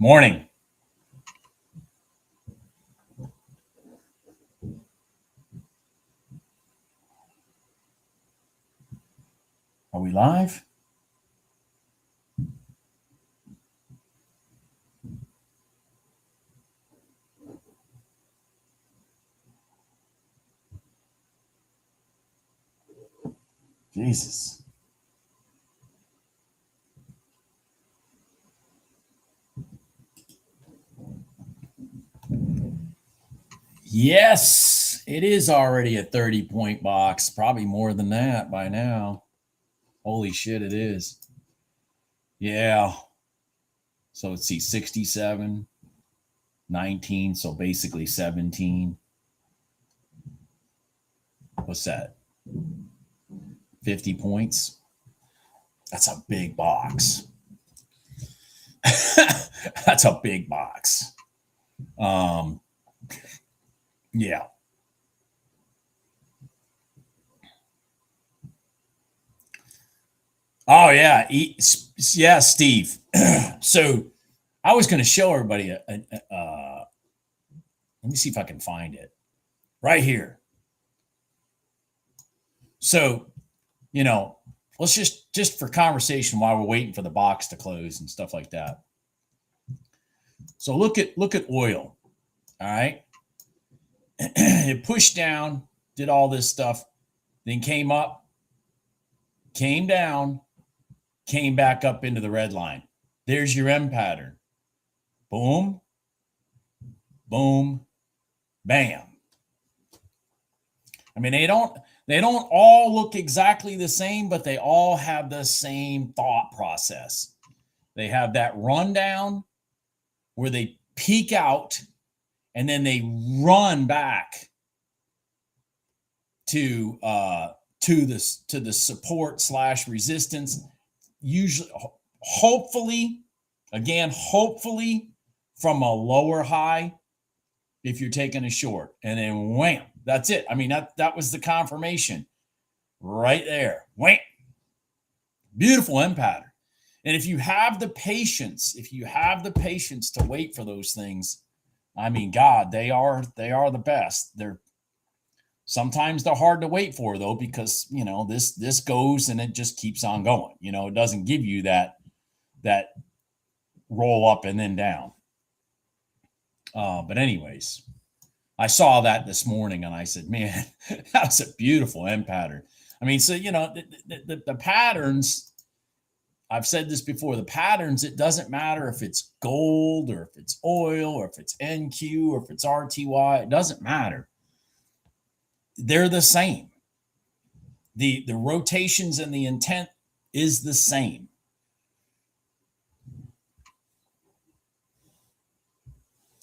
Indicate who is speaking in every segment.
Speaker 1: Morning. Are we live? Jesus. Yes, it is already a 30-point box. Probably more than that by now. Holy shit, it is. Yeah. So let's see, 67, 19. So basically 17. What's that? 50 points. That's a big box. That's a big box. Yeah. Oh yeah, yeah, Steve. So I was going to show everybody let me see if I can find it right here. So, you know, let's just for conversation while we're waiting for the box to close and stuff like that. So look at oil. All right. It pushed down, did all this stuff, then came up, came down, came back up into the red line. There's your M pattern. Boom, boom, bam. I mean, they don't all look exactly the same, but they all have the same thought process. They have that rundown where they peak out and then they run back to the support / resistance. Usually, hopefully from a lower high if you're taking a short, and then wham, that's it. I mean, that was the confirmation right there. Wham, beautiful M pattern. And if you have the patience, to wait for those things, I mean, God, they are the best. Sometimes they're hard to wait for though, because this goes and it just keeps on going. It doesn't give you that roll up and then down. But anyways, I saw that this morning and I said, man, that was a beautiful M pattern. I mean, so the patterns. I've said this before, the patterns, it doesn't matter if it's gold or if it's oil or if it's NQ or if it's RTY, it doesn't matter. They're the same. The rotations and the intent is the same.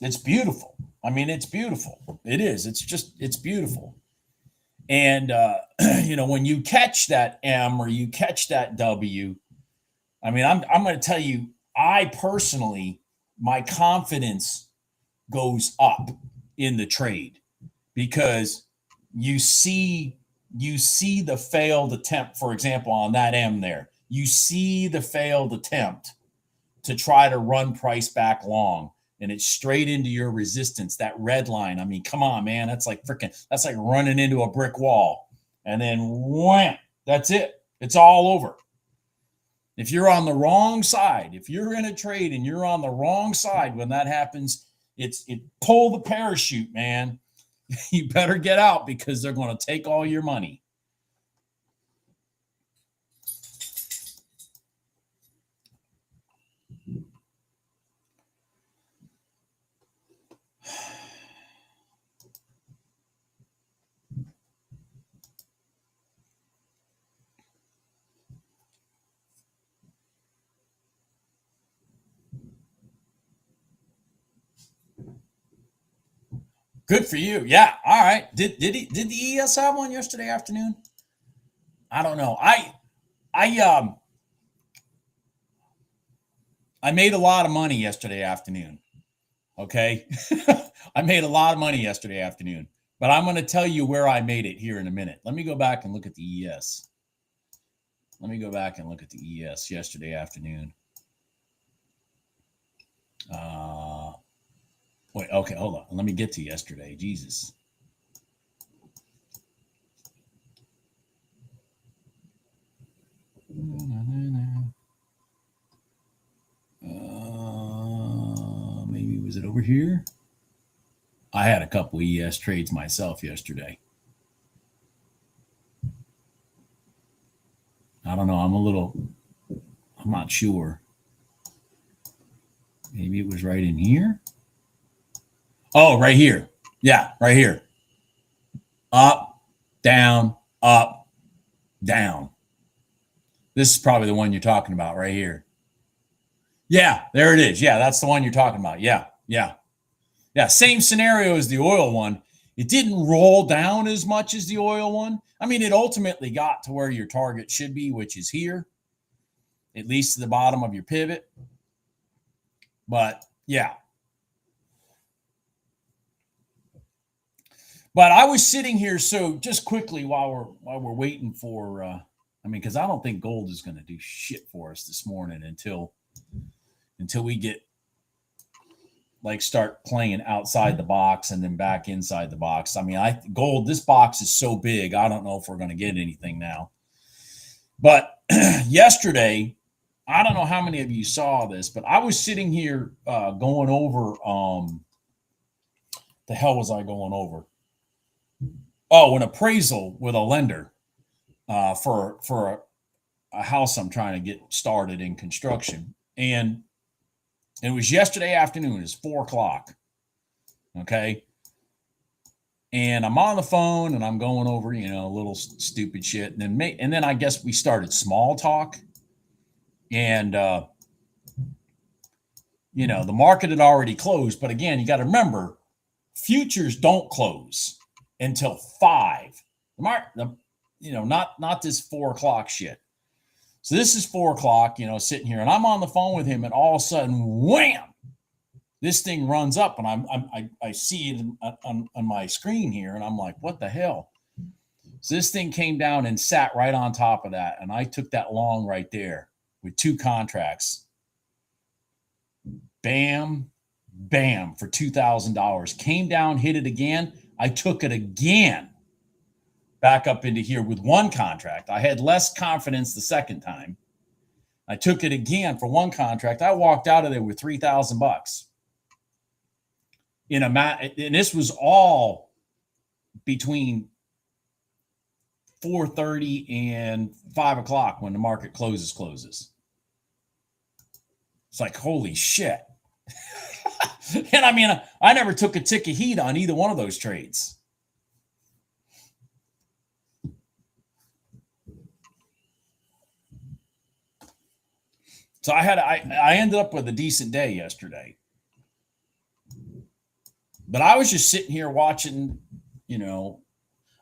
Speaker 1: It's beautiful. I mean, it's beautiful. It is. It's beautiful. And, when you catch that M or you catch that W, I mean, I'm going to tell you, I personally, my confidence goes up in the trade because you see the failed attempt, for example, on that M there. You see the failed attempt to try to run price back long, and it's straight into your resistance, that red line. I mean, come on, man. That's like running into a brick wall. And then wham, that's it. It's all over. If you're on the wrong side, if you're in a trade and you're on the wrong side when that happens, it pull the parachute, man. You better get out because they're going to take all your money. Good for you. Yeah. All right. Did the ES have one yesterday afternoon? I don't know. I made a lot of money yesterday afternoon. Okay. I made a lot of money yesterday afternoon, but I'm going to tell you where I made it here in a minute. Let me go back and look at the ES. Let me go back and look at the ES yesterday afternoon. Wait, okay, hold on. Let me get to yesterday. Jesus. Maybe was it over here? I had a couple ES trades myself yesterday. I don't know. I'm not sure. Maybe it was right in here. Oh, right here. Yeah, right here. Up, down, up, down. This is probably the one you're talking about right here. Yeah, there it is. Yeah, that's the one you're talking about. Yeah, yeah. Yeah, same scenario as the oil one. It didn't roll down as much as the oil one. I mean, it ultimately got to where your target should be, which is here, at least to the bottom of your pivot. But yeah. But I was sitting here, so just quickly while we're waiting for, because I don't think gold is going to do shit for us this morning until we get start playing outside the box and then back inside the box. I mean, gold, this box is so big, I don't know if we're going to get anything now. But yesterday, I don't know how many of you saw this, but I was sitting here going over, the hell was I going over? Oh, an appraisal with a lender for a house I'm trying to get started in construction. And it was yesterday afternoon. It's 4:00. Okay. And I'm on the phone and I'm going over, a little stupid shit. And then I guess we started small talk. And, the market had already closed. But again, you got to remember, futures don't close until 5. Not this 4:00 shit. So this is 4:00, sitting here, and I'm on the phone with him, and all of a sudden, wham! This thing runs up, and I see it on my screen here, and I'm like, what the hell? So this thing came down and sat right on top of that, and I took that long right there with 2 contracts. Bam, bam, for $2,000. Came down, hit it again. I took it again back up into here with 1 contract. I had less confidence the second time. I took it again for 1 contract. I walked out of there with $3,000 and this was all between 4:30 and 5:00 when the market closes. It's like, holy shit. And I mean, I never took a tick of heat on either one of those trades. So I ended up with a decent day yesterday. But I was just sitting here watching,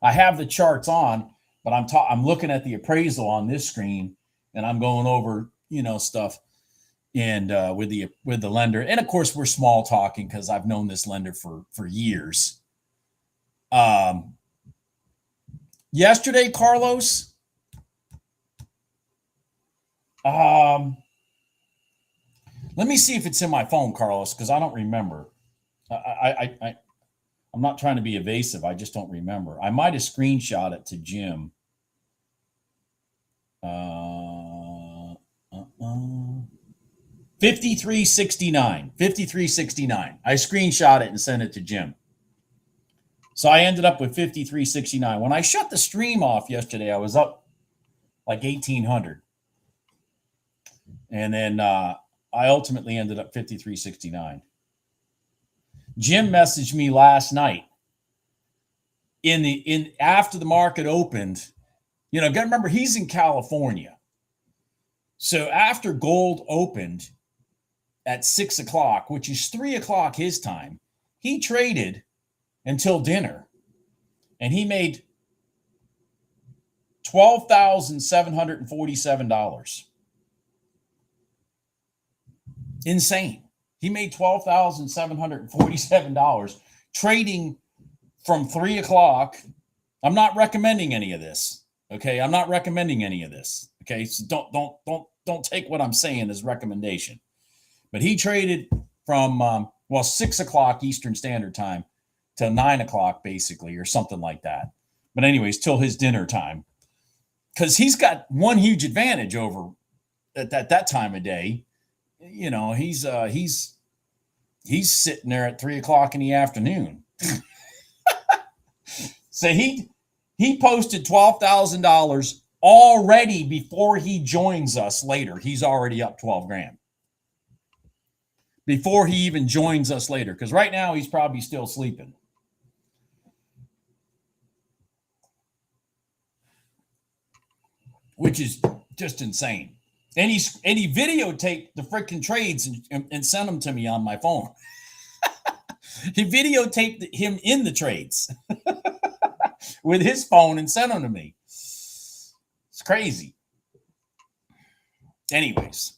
Speaker 1: I have the charts on, but I'm looking at the appraisal on this screen, and I'm going over, stuff and with the lender. And of course, we're small talking because I've known this lender for years. Yesterday, Carlos, let me see if it's in my phone, Carlos, because I don't remember. I'm not trying to be evasive. I just don't remember. I might have screenshot it to Jim. 5369. 5369. I screenshot it and sent it to Jim. So I ended up with 5369. When I shut the stream off yesterday, I was up like 1,800. And then I ultimately ended up 5369. Jim messaged me last night after the market opened. Gotta remember, he's in California. So after gold opened at 6:00, which is 3:00 his time, he traded until dinner, and he made $12,747. Insane. He made $12,747 trading from 3:00. I'm not recommending any of this. Okay. I'm not recommending any of this. Okay. So don't take what I'm saying as recommendation. But he traded from Well, 6 o'clock Eastern Standard Time till 9 o'clock, basically, or something like that. But anyways, till his dinner time, because he's got one huge advantage over at that time of day. You know, he's sitting there at 3 o'clock in the afternoon. So he posted $12,000 already before he joins us later. He's already up 12 grand before he even joins us later, because right now he's probably still sleeping. Which is just insane. And he videotaped the freaking trades and sent them to me on my phone. He videotaped him in the trades with his phone and sent them to me. It's crazy. Anyways,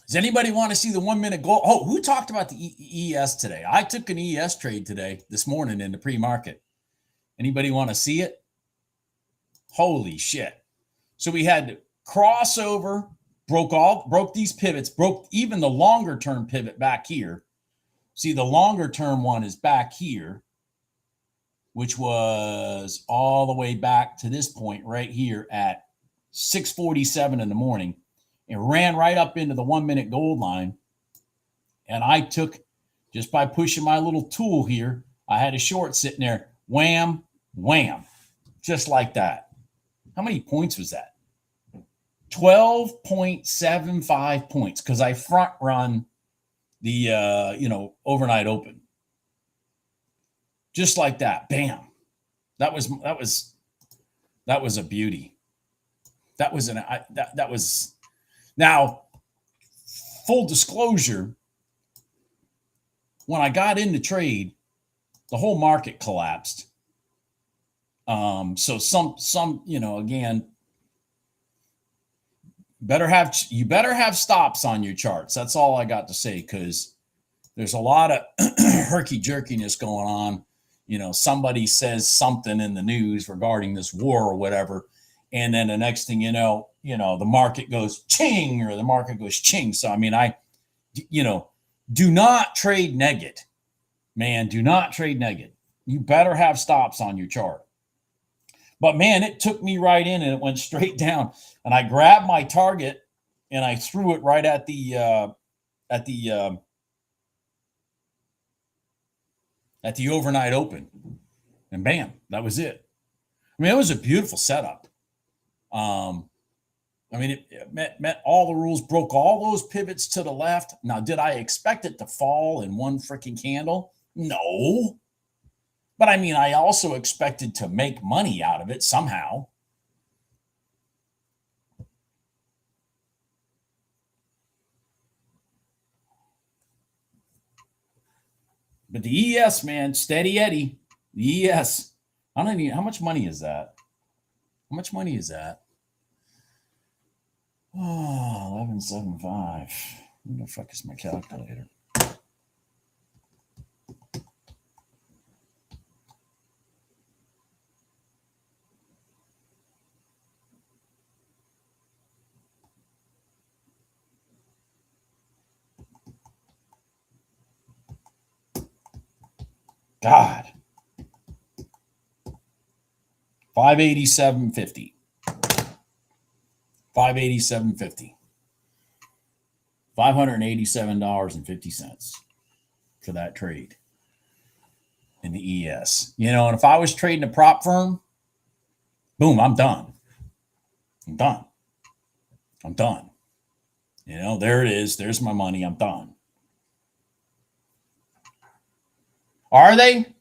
Speaker 1: does anybody want to see the 1 minute goal? Oh, who talked about the ES today? I took an ES trade this morning in the pre-market. Anybody want to see it? Holy shit. So we had crossover, broke these pivots, broke even the longer term pivot back here. See, the longer term one is back here, which was all the way back to this point right here at 6:47 in the morning. It ran right up into the 1 minute gold line. And I took, just by pushing my little tool here, I had a short sitting there, wham, wham, just like that. How many points was that? 12.75 points, because I front run the overnight open. Just like that. Bam. That was a beauty. That was now, full disclosure, when I got into trade, the whole market collapsed. So some again, you better have stops on your charts. That's all I got to say, because there's a lot of herky jerkiness going on. Somebody says something in the news regarding this war or whatever, and then the next thing the market goes ching, or the market goes ching. So I mean, do not trade negative, man. Do not trade negative. You better have stops on your chart. But man, it took me right in and it went straight down. And I grabbed my target and I threw it right at the overnight open. And bam, that was it. I mean, it was a beautiful setup. It met all the rules, broke all those pivots to the left. Now, did I expect it to fall in one freaking candle? No. But I mean, I also expected to make money out of it somehow. But the ES, man, steady Eddie. The ES. I don't even, how much money is that? How much money is that? Oh, 11.75. Where the fuck is my calculator? God. 587.50. 587.50. $587.50 for that trade in the ES. And if I was trading a prop firm, boom, I'm done. I'm done. I'm done. There it is. There's my money. I'm done. Are they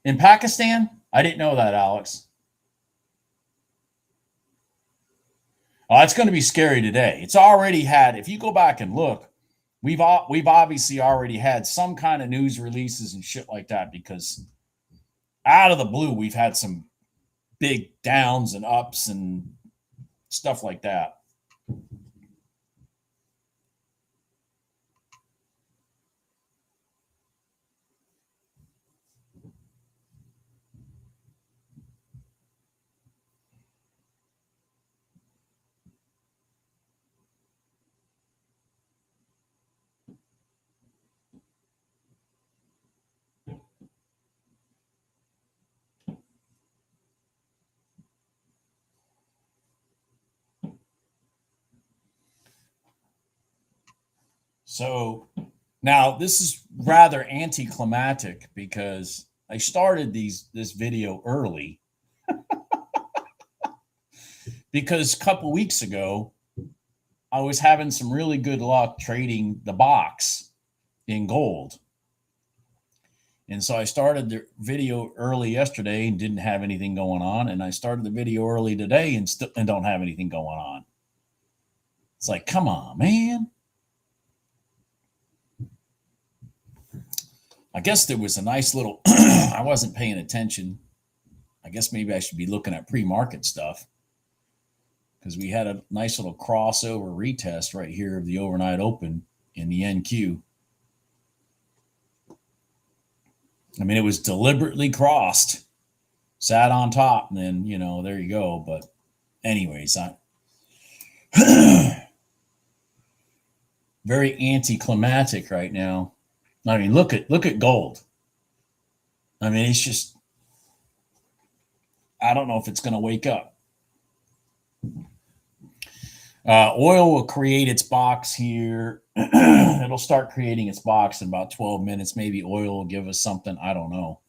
Speaker 1: in Pakistan? I didn't know that, Alex. Oh, it's going to be scary today. It's already had, if you go back and look, we've obviously already had some kind of news releases and shit like that, because out of the blue, we've had some big downs and ups and stuff like that. So now this is rather anticlimactic because I started this video early because a couple weeks ago I was having some really good luck trading the box in gold. And so I started the video early yesterday and didn't have anything going on. And I started the video early today and don't have anything going on. It's like, come on, man. I guess there was a nice little, I wasn't paying attention. I guess maybe I should be looking at pre-market stuff because we had a nice little crossover retest right here of the overnight open in the NQ. I mean, it was deliberately crossed, sat on top, and then, you know, there you go. But anyways, very anticlimactic right now. I mean, look at gold. I mean, it's just, I don't know if it's going to wake up. Oil will create its box here. It'll start creating its box in about 12 minutes. Maybe oil will give us something. I don't know.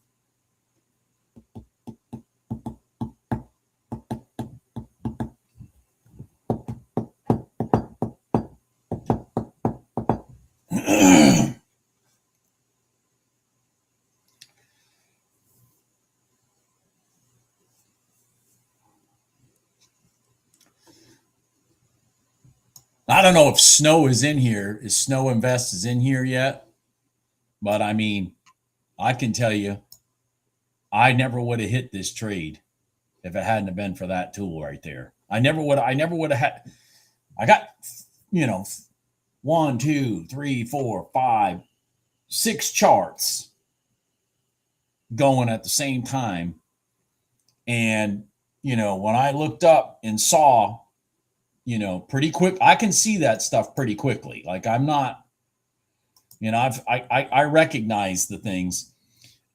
Speaker 1: I don't know if Snow is in here. Is Snow Invest is in here yet? But I mean, I can tell you, I never would have hit this trade if it hadn't have been for that tool right there. I never would have had. I got, you know, 1, 2, 3, 4, 5, 6 charts going at the same time. And, you know, when I looked up and saw, you know, pretty quick, I can see that stuff pretty quickly. Like I'm not, you know, I recognize the things.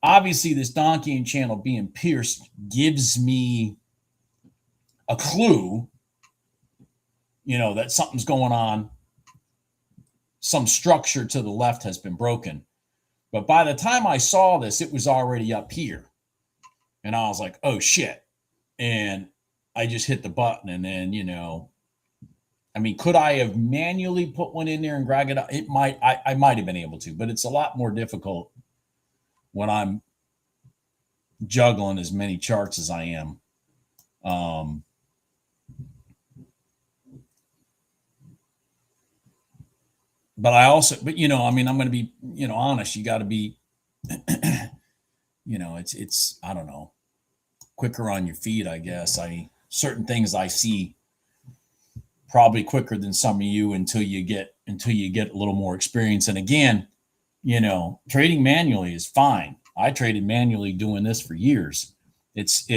Speaker 1: Obviously, this Donchian channel being pierced gives me a clue, you know, that something's going on. Some structure to the left has been broken. But by the time I saw this, it was already up here. And I was like, oh shit. And I just hit the button. And then, you know, I mean, could I have manually put one in there and drag it up? It might, I might have been able to, but it's a lot more difficult when I'm juggling as many charts as I am. But I also, but you know, I mean, I'm going to be, you know, honest. You got to be, you know, it's, I don't know, quicker on your feet, I guess. Certain things I see probably quicker than some of you until you get a little more experience. And again, you know, trading manually is fine. I traded manually doing this for years. It's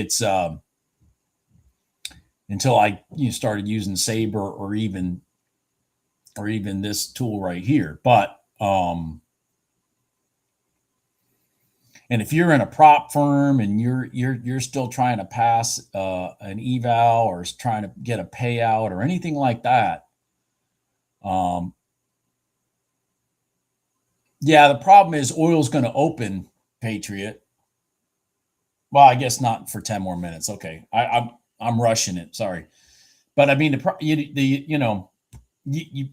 Speaker 1: until I started using Sabre or even this tool right here. But and if you're in a prop firm and you're still trying to pass an eval or trying to get a payout or anything like that, yeah, the problem is oil's going to open, Patriot. Well, I guess not for 10 more minutes. Okay, I'm rushing it. Sorry, but I mean you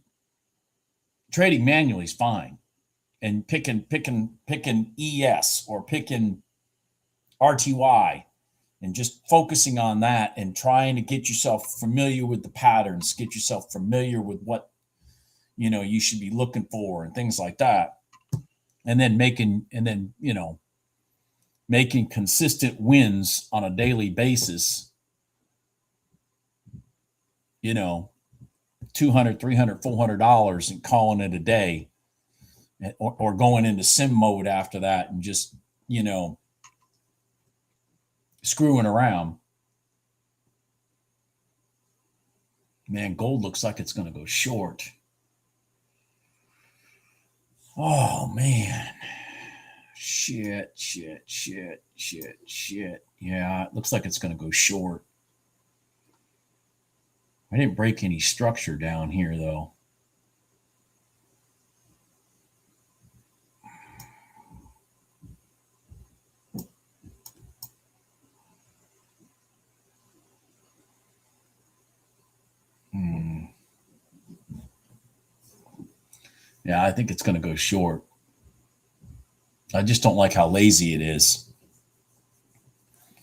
Speaker 1: trading manually is fine, and picking ES or picking RTY and just focusing on that and trying to get yourself familiar with the patterns, get yourself familiar with what you should be looking for and things like that. And then making consistent wins on a daily basis, $200, $300, $400 and calling it a day, or going into sim mode after that and just, screwing around. Man, gold looks like it's going to go short. Oh, man. Shit. Yeah, it looks like it's going to go short. I didn't break any structure down here, though. Yeah, I think it's going to go short. I just don't like how lazy it is. I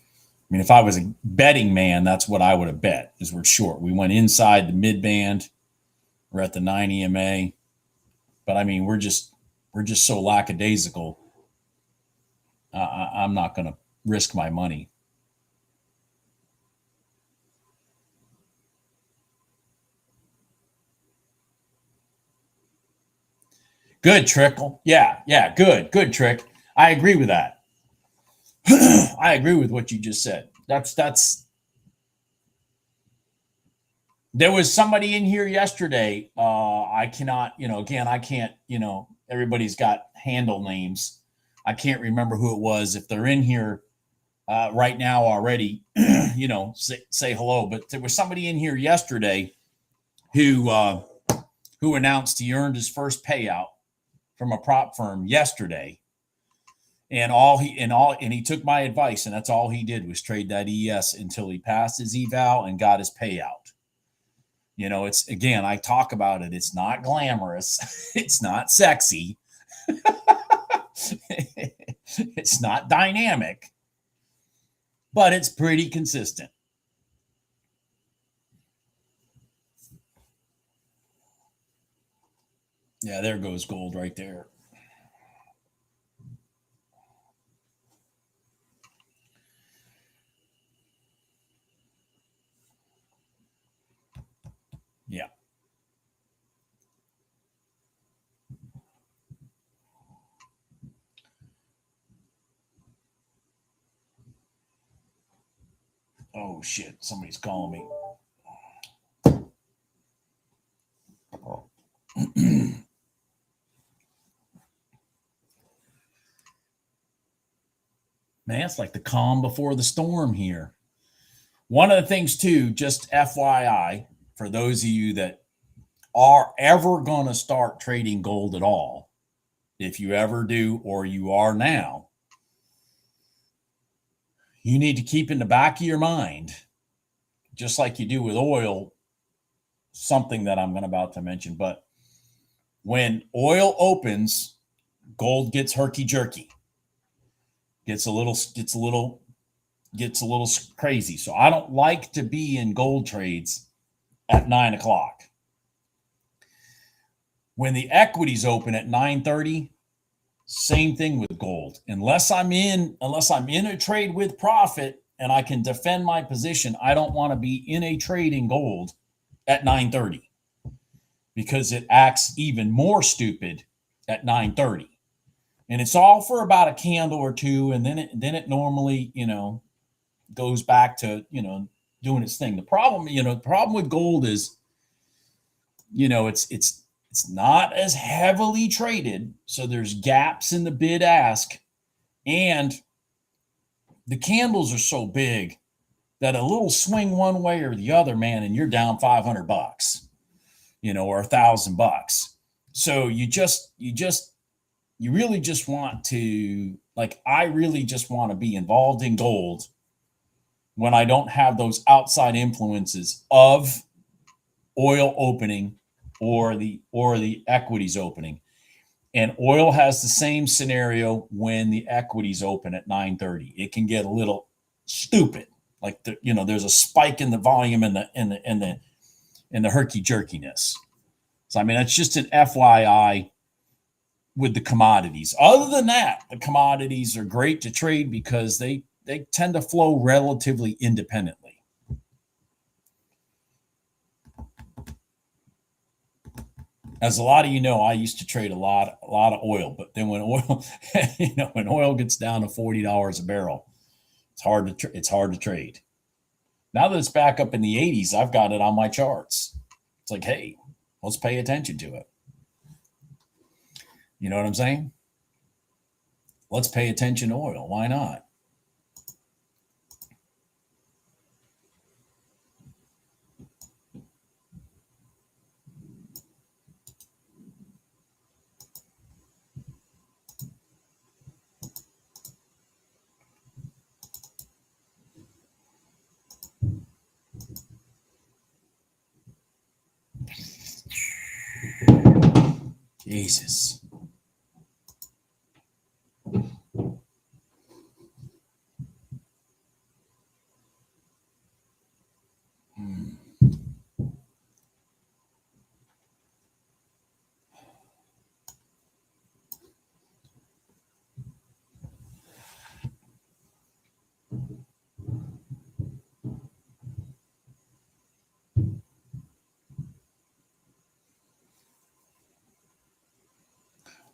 Speaker 1: mean, if I was a betting man, that's what I would have bet, is we're short. We went inside the mid band. We're at the 9 EMA. But I mean, we're just so lackadaisical. I'm not going to risk my money. Good trickle. Yeah, good trick. I agree with that. I agree with what you just said. That's There was somebody in here yesterday. I cannot, again, I can't, everybody's got handle names. I can't remember who it was. If they're in here right now already, say hello. But there was somebody in here yesterday who announced he earned his first payout from a prop firm yesterday. And he took my advice, and that's all he did was trade that ES until he passed his eval and got his payout. It's, again, I talk about it. It's not glamorous. It's not sexy. It's not dynamic, but it's pretty consistent. Yeah, there goes gold right there. Yeah. Oh, shit. Somebody's calling me. Man, it's like the calm before the storm here. One of the things, too, just FYI, for those of you that are ever going to start trading gold at all, if you ever do or you are now, you need to keep in the back of your mind, just like you do with oil, something that I'm about to mention. But when oil opens, gold gets herky jerky, gets a little crazy. So I don't like to be in gold trades at 9 o'clock. When the equities open at 9:30, same thing with gold. Unless I'm in a trade with profit and I can defend my position, I don't want to be in a trade in gold at 9:30 because it acts even more stupid at 9:30. And it's all for about a candle or two, and then it normally, goes back to, doing its thing. The problem with gold is, it's not as heavily traded, so there's gaps in the bid ask, and the candles are so big that a little swing one way or the other, man, and you're down $500, or $1,000. So you really just want to, like, I really just want to be involved in gold when I don't have those outside influences of oil opening or the equities opening. And oil has the same scenario when the equities open at 9:30. It can get a little stupid. Like there's a spike in the volume and the herky jerkiness. So I mean, that's just an FYI with the commodities. Other than that, the commodities are great to trade because they tend to flow relatively independently. As a lot of I used to trade a lot of oil, but then when oil gets down to $40 a barrel, it's hard to trade. Now that it's back up in the 80s, I've got it on my charts. It's like, hey, let's pay attention to it. You know what I'm saying? Let's pay attention to oil. Why not? Jesus.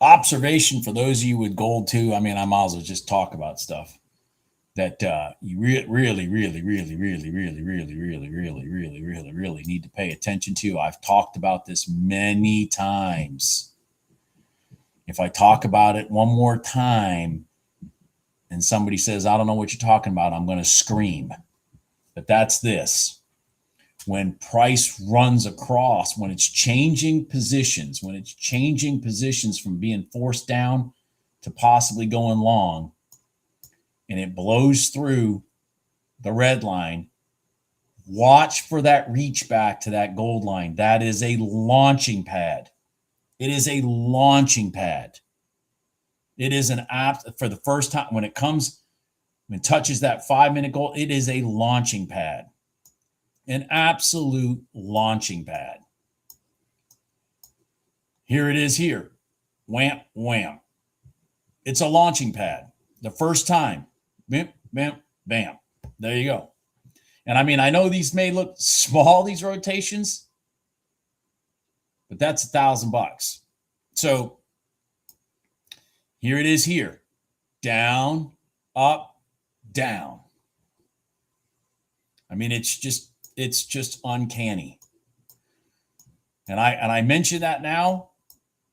Speaker 1: Observation for those of you with gold too. I mean, I might as well just talk about stuff that you really, really, really, really, really, really, really, really, really, really, really, really need to pay attention to. I've talked about this many times. If I talk about it one more time and somebody says, I don't know what you're talking about, I'm going to scream. But that's this. When price runs across, when it's changing positions from being forced down to possibly going long, and it blows through the red line, watch for that reach back to that gold line. That is a launching pad. It is a launching pad. It is an app for the first time when it touches that 5-minute goal, it is a launching pad. An absolute launching pad. Here it is here. Wham, wham. It's a launching pad. The first time. Bam, bam, bam. There you go. And I mean, I know these may look small, these rotations, but that's $1,000. So here it is here. Down, up, down. I mean, it's just uncanny. And I mention that now,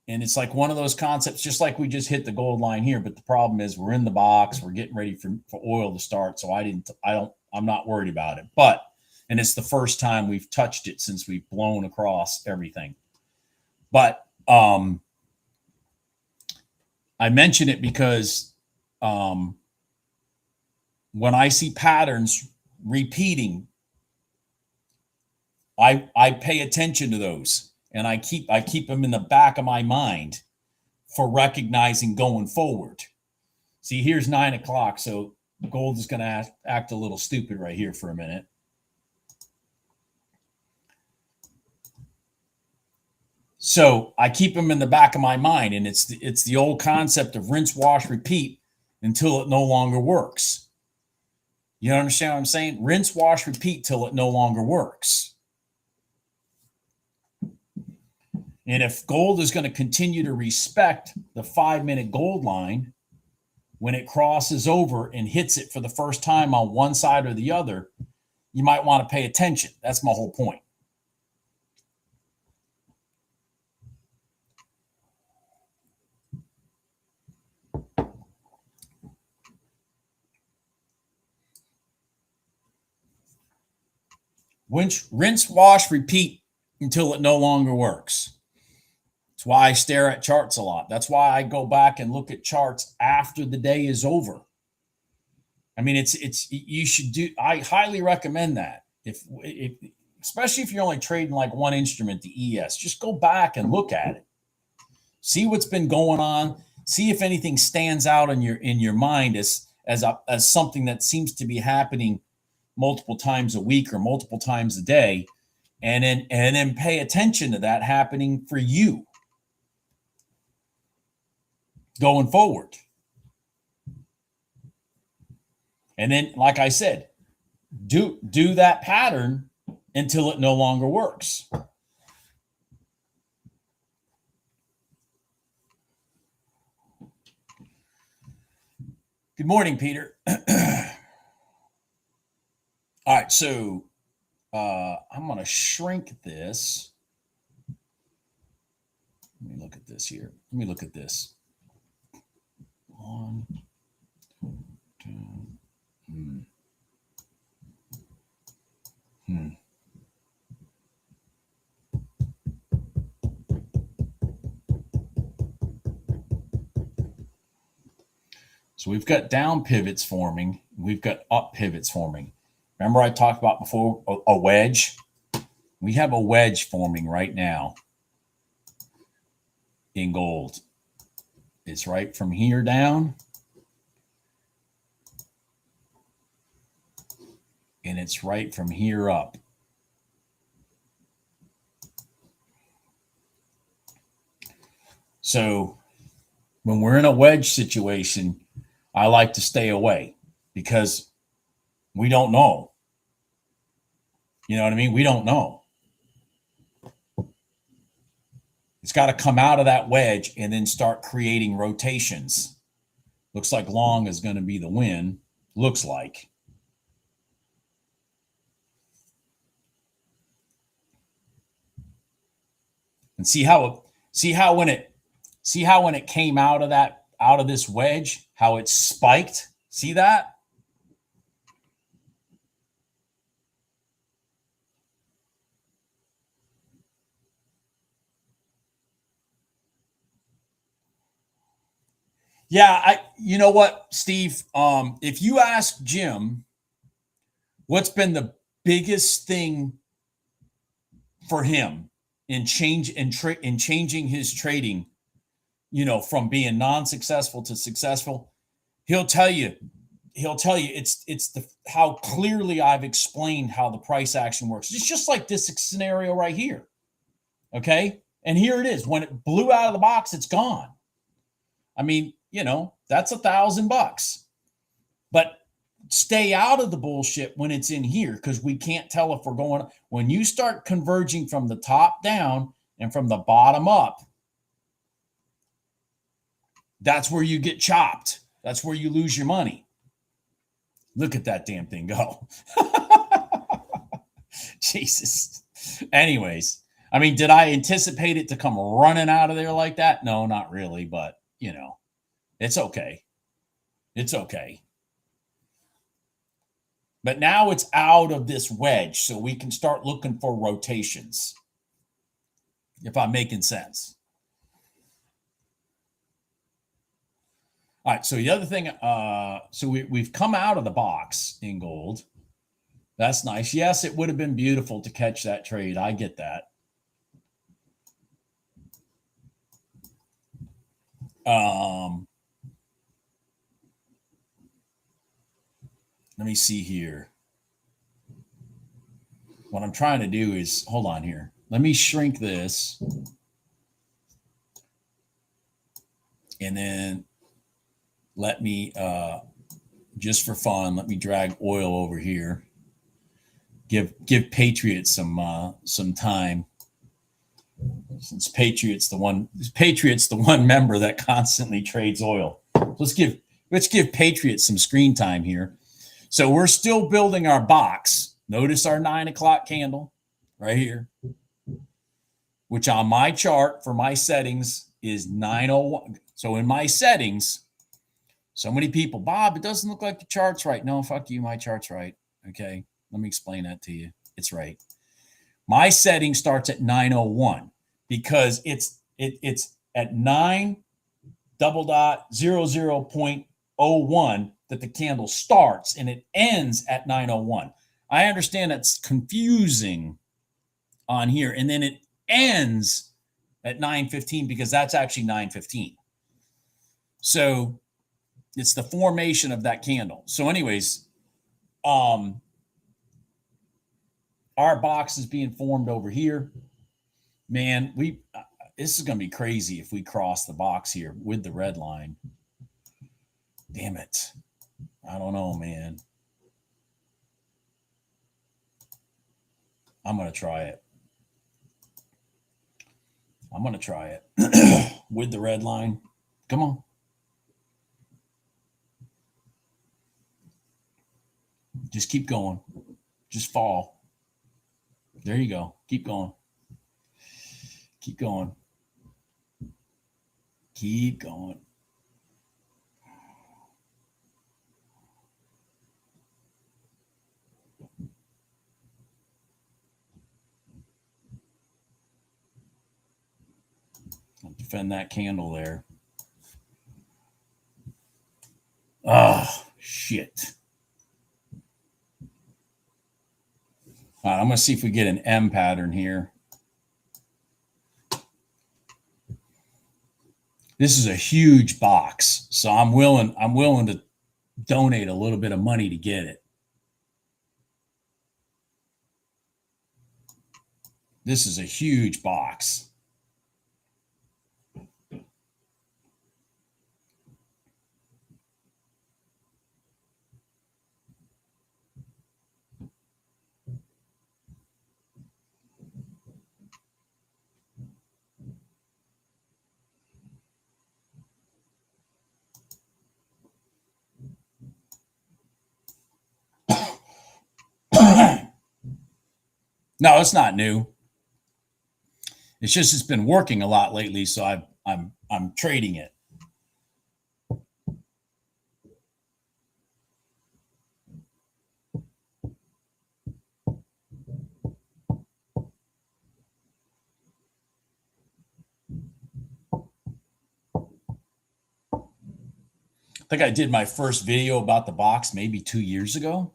Speaker 1: and it's like one of those concepts, just like we just hit the gold line here. But the problem is we're in the box, we're getting ready for oil to start. So I'm not worried about it. And it's the first time we've touched it since we've blown across everything. But I mention it because when I see patterns repeating, I pay attention to those, and I keep them in the back of my mind for recognizing going forward. See, here's 9 o'clock, so gold is going to act a little stupid right here for a minute. So I keep them in the back of my mind, and it's the old concept of rinse, wash, repeat until it no longer works. You understand what I'm saying? Rinse, wash, repeat till it no longer works. And if gold is going to continue to respect the 5-minute gold line, when it crosses over and hits it for the first time on one side or the other, you might want to pay attention. That's my whole point. Rinse, wash, repeat until it no longer works. That's why I stare at charts a lot. That's why I go back and look at charts after the day is over. I mean, you should do. I highly recommend that. If especially if you're only trading like one instrument, the ES, just go back and look at it. See what's been going on. See if anything stands out in your mind as something that seems to be happening multiple times a week or multiple times a day, and then pay attention to that happening for you going forward. And then, like I said, do that pattern until it no longer works. Good morning, Peter. All right, so I'm going to shrink this. Let me look at this here. Let me look at this. 1, 2. So we've got down pivots forming. We've got up pivots forming. Remember I talked about before a wedge? We have a wedge forming right now. in gold. It's right from here down. And it's right from here up. So when we're in a wedge situation, I like to stay away because we don't know. You know what I mean? We don't know. It's got to come out of that wedge and then start creating rotations. Looks like long is going to be the win. Looks like. And see how when it came out of this wedge, how it spiked? See that? Yeah, you know what, Steve? If you ask Jim, what's been the biggest thing for him in changing his trading, from being non-successful to successful, he'll tell you it's the how clearly I've explained how the price action works. It's just like this scenario right here. Okay? And here it is. When it blew out of the box, it's gone. I mean, that's $1,000. But stay out of the bullshit when it's in here because we can't tell if we're going. When you start converging from the top down and from the bottom up, that's where you get chopped. That's where you lose your money. Look at that damn thing go. Jesus. Anyways, I mean, did I anticipate it to come running out of there like that? No, not really, but it's okay. It's okay. But now it's out of this wedge, so we can start looking for rotations. If I'm making sense. All right, so the other thing, so we've come out of the box in gold. That's nice. Yes, it would have been beautiful to catch that trade. I get that. Let me see here. What I'm trying to do is, hold on here. Let me shrink this. And then let me, just for fun, let me drag oil over here. Give Patriots some time. Since Patriots the one member that constantly trades oil. Let's give Patriots some screen time here. So we're still building our box. Notice our 9 o'clock candle right here, which on my chart for my settings is 901. So in my settings, so many people, Bob, it doesn't look like the chart's right. No, fuck you, my chart's right. Okay, let me explain that to you. It's right. My setting starts at 901 because it's at 9:00.01 that the candle starts and it ends at 901. I understand that's confusing on here. And then it ends at 9:15 because that's actually 9:15. So it's the formation of that candle. So anyways, our box is being formed over here. Man, this is going to be crazy if we cross the box here with the red line. Damn it. I don't know, man. I'm going to try it. With the red line. Come on. Just keep going. Just fall. There you go. Keep going. Keep going. Keep going. I'll defend that candle there. Oh, shit. All right, I'm going to see if we get an M pattern here. This is a huge box, so I'm willing to donate a little bit of money to get it. This is a huge box. No, it's not new. It's just it's been working a lot lately, so I'm trading it. I think I did my first video about the box maybe 2 years ago.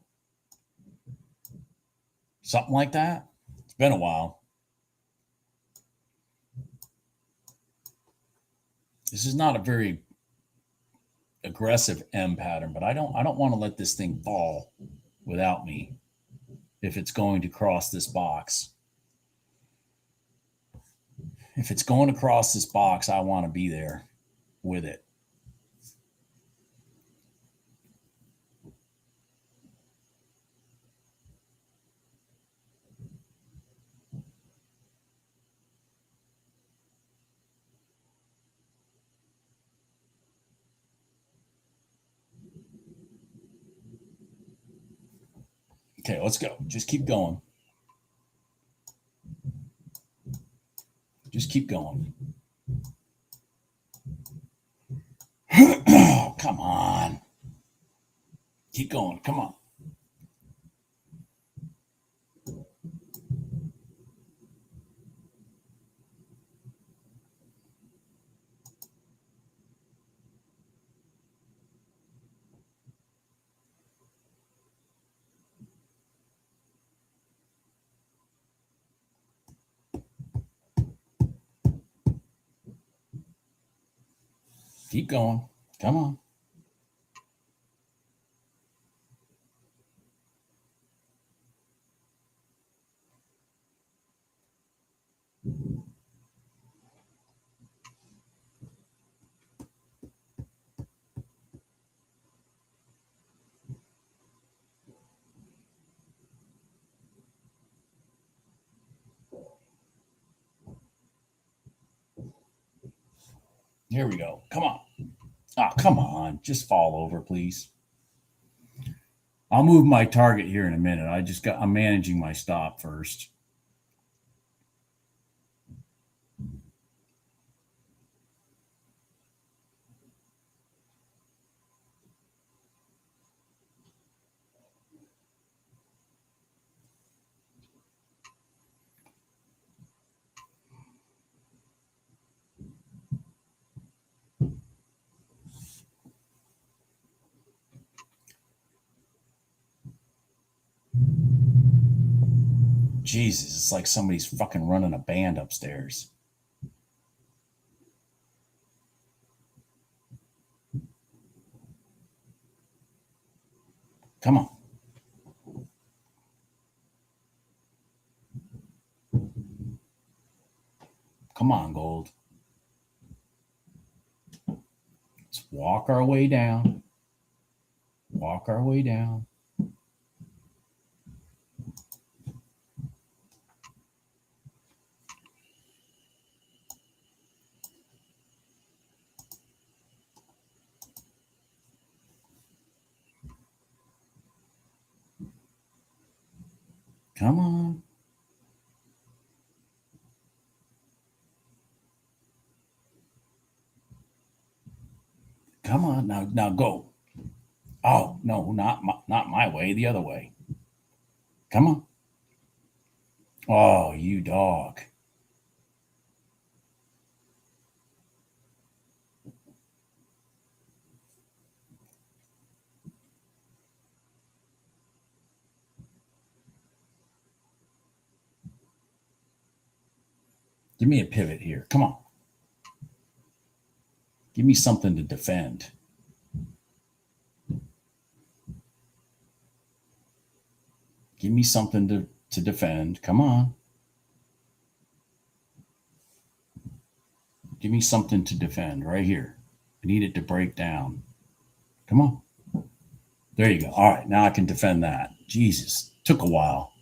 Speaker 1: Something like that. It's been a while. This is not a very aggressive M pattern, but I don't want to let this thing fall without me if it's going to cross this box. If it's going across this box, I want to be there with it. Okay, let's go. Just keep going. Just keep going. Oh, come on. Keep going. Come on. Keep going. Come on. Here we go. Come on. Oh, come on. Just fall over, please. I'll move my target here in a minute. I'm managing my stop first. Jesus, it's like somebody's fucking running a band upstairs. Come on. Come on, gold. Let's walk our way down. Walk our way down. Come on. Come on. Now go. Oh, no, not my way, the other way. Come on. Oh, you dog. Give me a pivot here. Come on. Give me something to defend. Give me something to defend. Come on. Give me something to defend right here. I need it to break down. Come on. There you go. All right. Now I can defend that. Jesus. Took a while.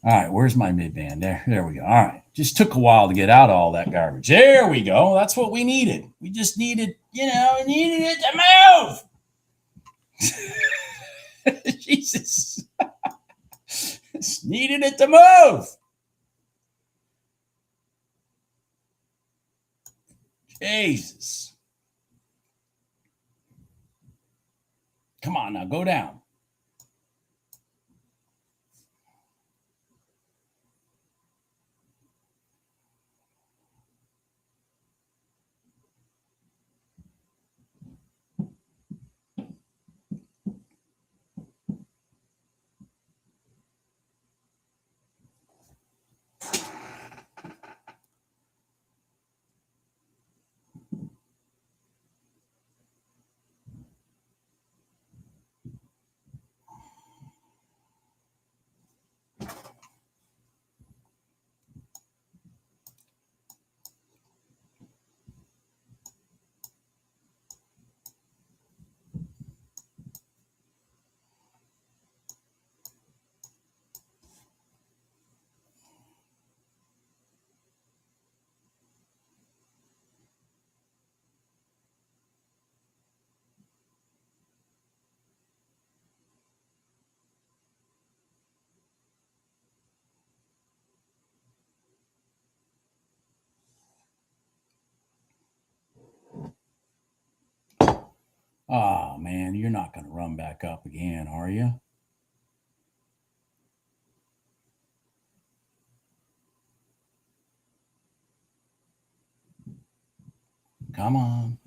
Speaker 1: All right. Where's my mid band? There we go. All right. Just took a while to get out all that garbage. There we go. That's what we needed. We just needed, we needed it to move. Jesus. Just needed it to move. Jesus. Come on now, go down. Oh, man, you're not going to run back up again, are you? Come on.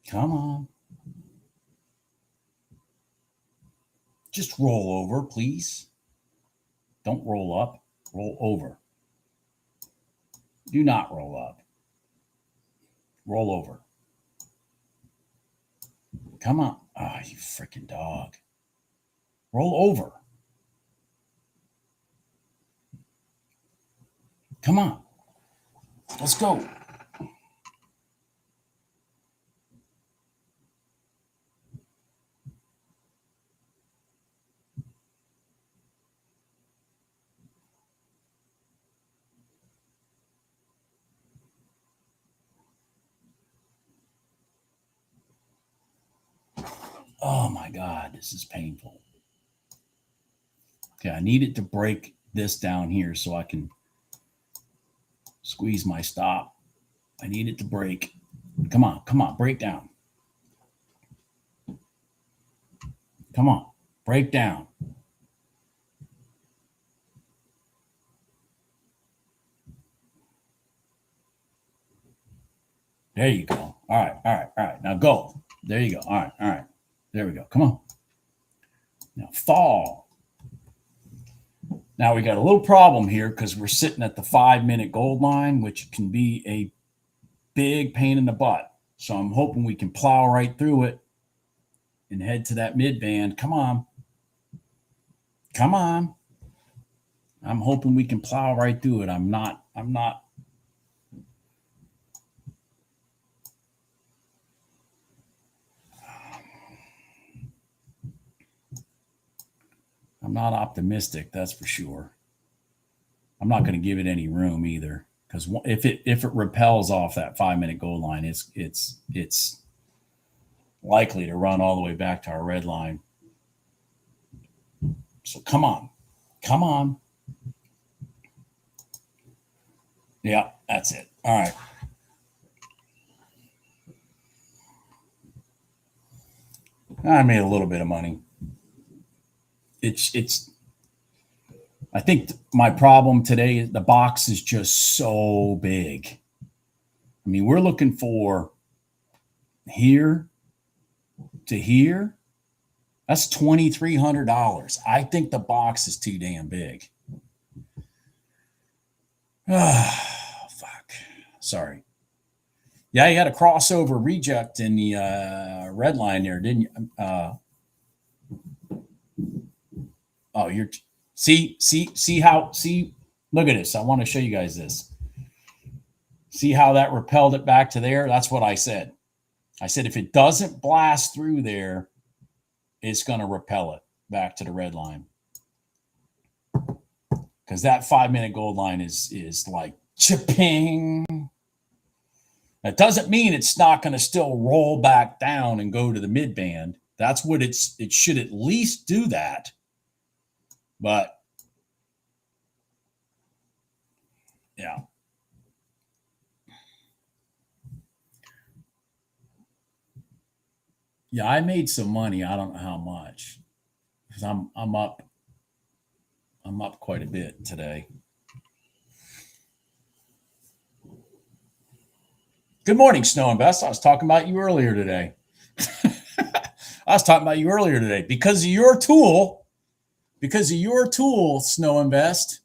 Speaker 1: Come on. Just roll over, please. Don't roll up. Roll over. Do not roll up. Roll over. Come on. Ah, you freaking dog. Roll over. Come on. Let's go. Oh my God, this is painful. Okay, I need it to break this down here so I can squeeze my stop. I need it to break. Come on, break down. Come on, break down. There you go. All right. Now go. There you go. All right. There we go. Come on. Now fall. Now we got a little problem here because we're sitting at the 5-minute gold line, which can be a big pain in the butt. So I'm hoping we can plow right through it and head to that mid band. Come on. I'm hoping we can plow right through it. I'm not optimistic, that's for sure. I'm not going to give it any room either, because if it repels off that 5-minute goal line, it's likely to run all the way back to our red line. So come on. Yeah, that's it. All right. I made a little bit of money. I think my problem today is the box is just so big. I mean, we're looking for here to here. That's $2,300. I think the box is too damn big. Oh, fuck. Sorry. Yeah, you had a crossover reject in the red line there, didn't you? Oh, you're see how look at this. I want to show you guys this. See how that repelled it back to there? That's what I said. I said if it doesn't blast through there, it's going to repel it back to the red line. Because that 5-minute gold line is like chipping. That doesn't mean it's not going to still roll back down and go to the mid band. That's what it should at least do that. But yeah. Yeah, I made some money. I don't know how much. Because I'm up quite a bit today. Good morning, Snow and Best. I was talking about you earlier today. Because of your tool, Snow and Best,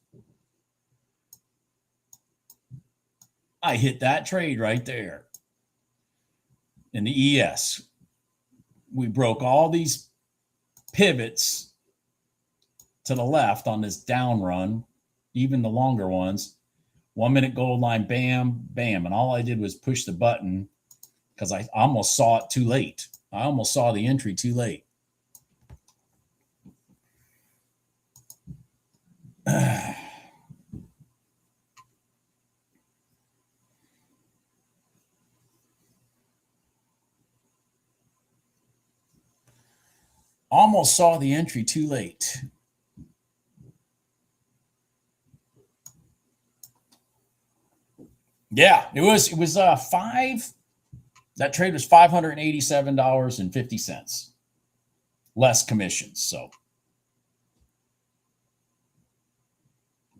Speaker 1: I hit that trade right there in the ES. We broke all these pivots to the left on this down run, even the longer ones. 1-minute gold line, bam, bam. And all I did was push the button because I almost saw it too late. I almost saw the entry too late. Almost saw the entry too late. Yeah, it was five. That trade was $587.50. Less commissions. So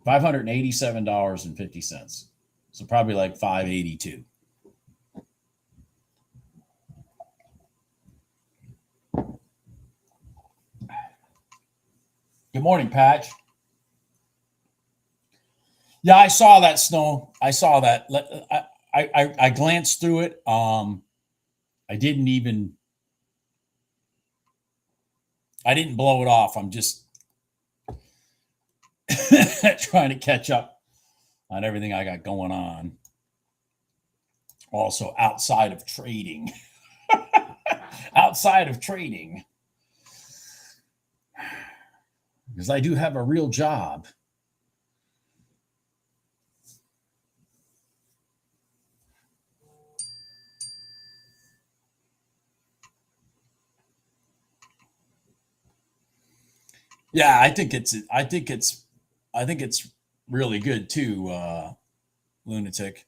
Speaker 1: $587.50. So probably like $582. Good morning, Patch. Yeah, I saw that, Snow. I saw that. I glanced through it. I didn't blow it off. I'm just trying to catch up on everything I got going on. Also, outside of trading. Because I do have a real job. Yeah, I think it's really good too, Lunatic.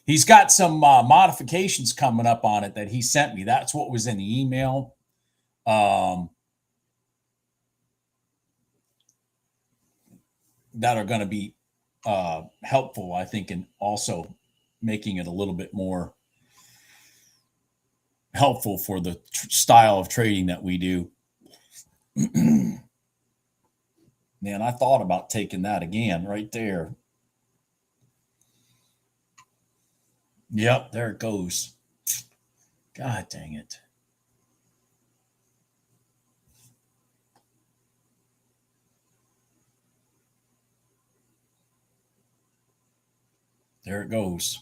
Speaker 1: He's got some modifications coming up on it that he sent me. That's what was in the email. That are going to be helpful, I think, in also making it a little bit more helpful for the style of trading that we do. Man, I thought about taking that again right there. Yep, there it goes. God dang it. There it goes.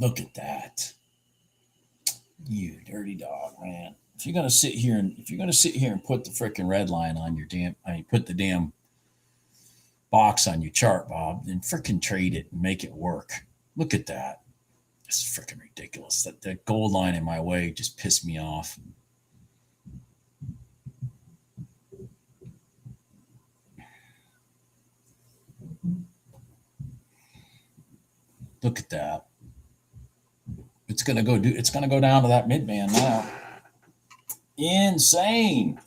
Speaker 1: Look at that. You dirty dog, man. If you're gonna sit here and put the freaking red line on your put the damn box on your chart, Bob, then freaking trade it and make it work. Look at that. It's freaking ridiculous. That gold line in my way just pissed me off. Look at that. It's going to go down to that midband now. Insane.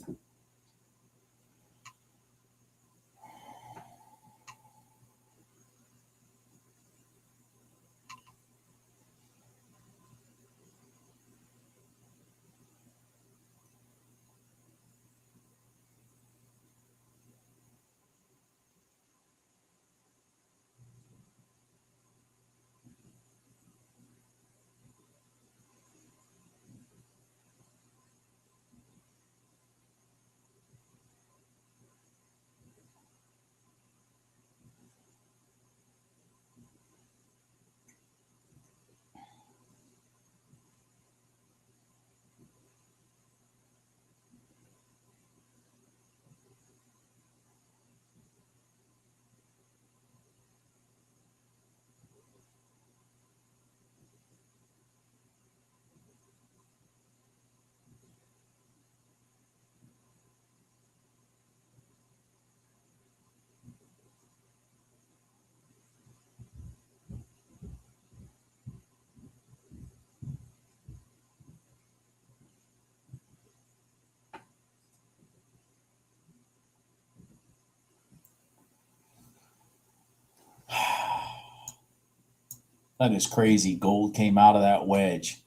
Speaker 1: That is crazy. Gold came out of that wedge,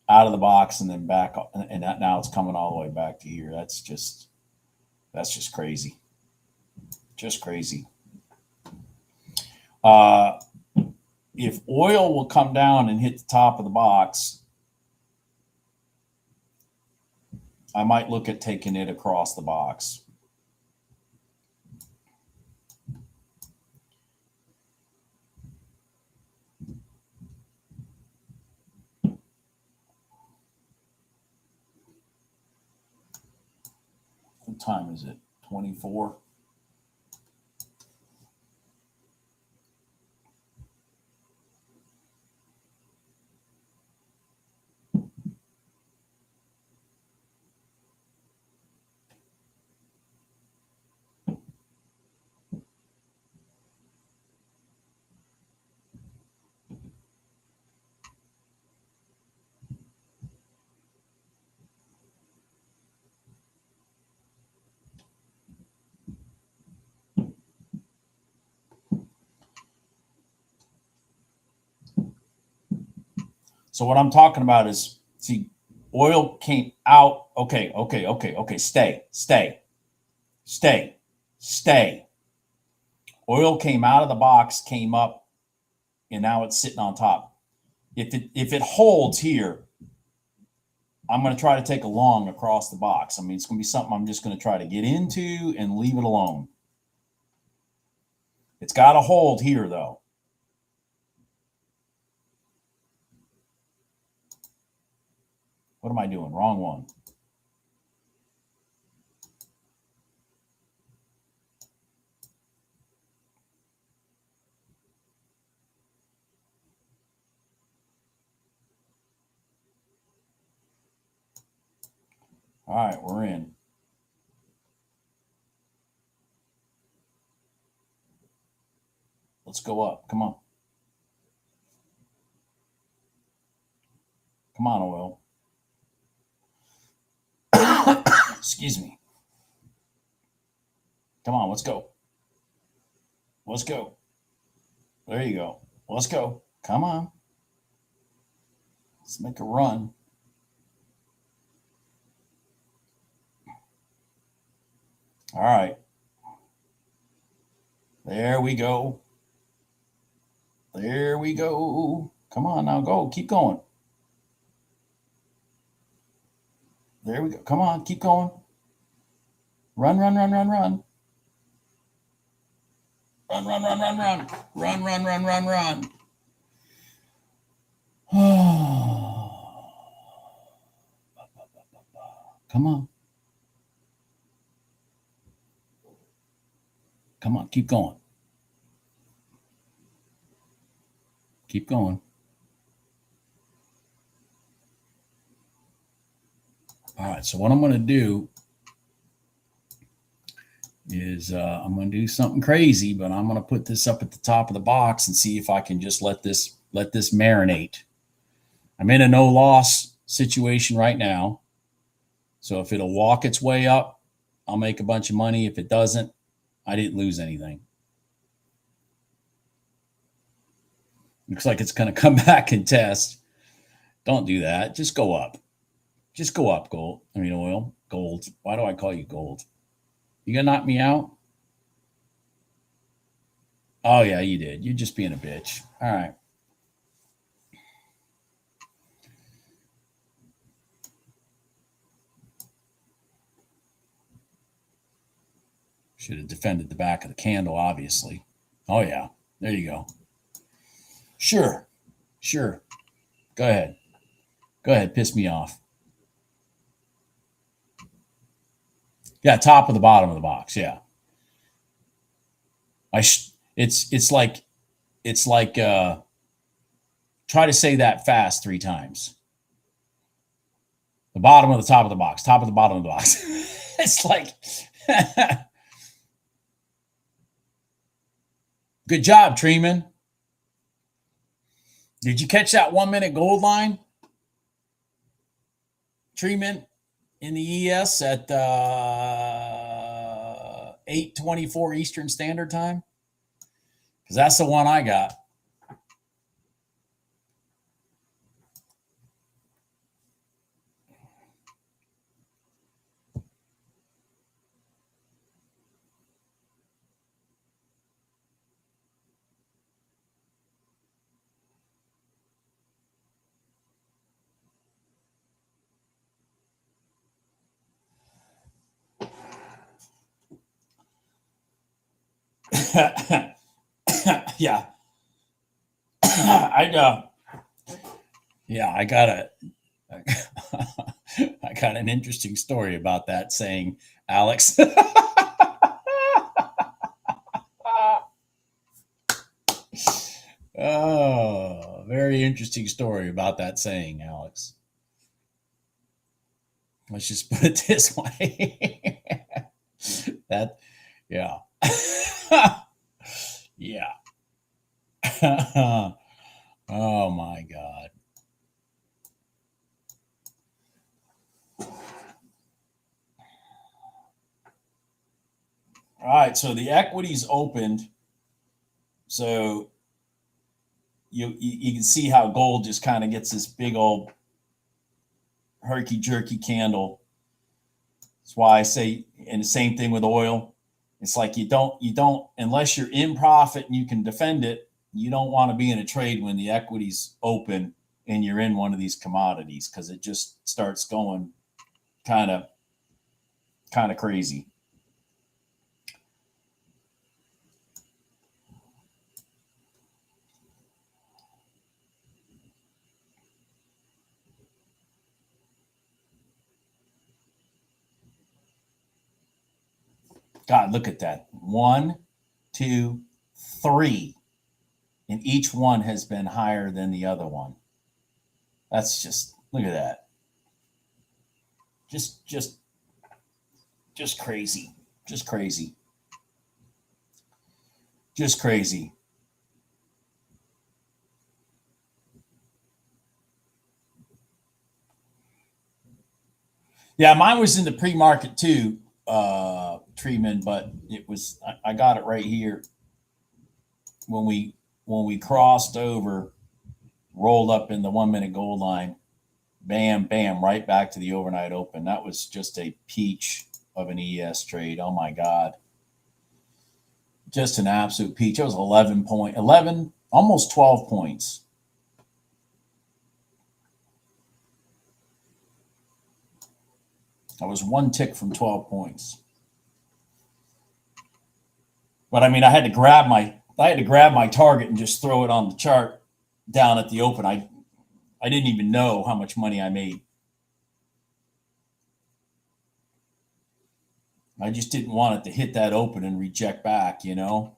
Speaker 1: out of the box, and then back, and that, now it's coming all the way back to here. That's just crazy. Just crazy. If oil will come down and hit the top of the box, I might look at taking it across the box. What time is it? 24. So what I'm talking about is, see, oil came out. Okay. Stay. Oil came out of the box, came up, and now it's sitting on top. If it holds here, I'm going to try to take a long across the box. I mean, it's going to be something I'm just going to try to get into and leave it alone. It's got to hold here, though. What am I doing? Wrong one. All right, we're in. Let's go up. Come on. Come on, oil. Excuse me. Come on, let's go. Let's go. There you go. Let's go. Come on. Let's make a run. All right. There we go. There we go. Come on now, go. Keep going. There we go. Come on, keep going. Run. Run. Run. Run. Come on. Come on, keep going. Keep going. All right, so what I'm going to do is I'm going to do something crazy, but I'm going to put this up at the top of the box and see if I can just let this marinate. I'm in a no loss situation right now. So if it'll walk its way up, I'll make a bunch of money. If it doesn't, I didn't lose anything. Looks like it's going to come back and test. Don't do that. Just go up. Just go up, gold. I mean, oil, gold. Why do I call you gold? You going to knock me out? Oh, yeah, you did. You're just being a bitch. All right. Should have defended the back of the candle, obviously. Oh, yeah. There you go. Sure. Sure. Go ahead. Go ahead. Piss me off. Yeah, top of the bottom of the box. Yeah. It's like try to say that fast 3 times. The bottom of the top of the box, top of the bottom of the box. It's like good job, Treeman. Did you catch that 1 minute gold line? Treeman in the ES at 8:24 Eastern Standard Time? Because that's the one I got. Yeah. I got I got an interesting story about that saying, Alex. Oh, very interesting story about that saying, Alex. Let's just put it this way. That, yeah. Yeah. Oh my God. All right, so the equities opened. So you can see how gold just kind of gets this big old herky jerky candle. That's why I say, and the same thing with oil. It's like you don't unless you're in profit and you can defend it. You don't want to be in a trade when the equities open and you're in one of these commodities because it just starts going kind of crazy. God, look at that. 1, 2, 3. And each one has been higher than the other one. That's just look at that. Just crazy. Just crazy. Just crazy. Yeah, mine was in the pre-market too, Treatment, but I got it right here when we crossed over, rolled up in the 1 minute gold line, bam, bam, right back to the overnight open. That was just a peach of an ES trade. Oh my God. Just an absolute peach. It was 11, almost 12 points. I was one tick from 12 points. But I mean, I had to grab my target and just throw it on the chart down at the open. I didn't even know how much money I made. I just didn't want it to hit that open and reject back, you know?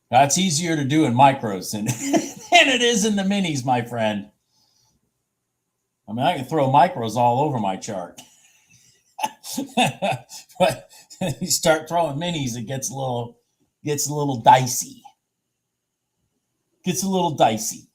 Speaker 1: That's easier to do in micros than, than it is in the minis, my friend. I mean, I can throw micros all over my chart. But you start throwing minis, it gets a little dicey. Gets a little dicey.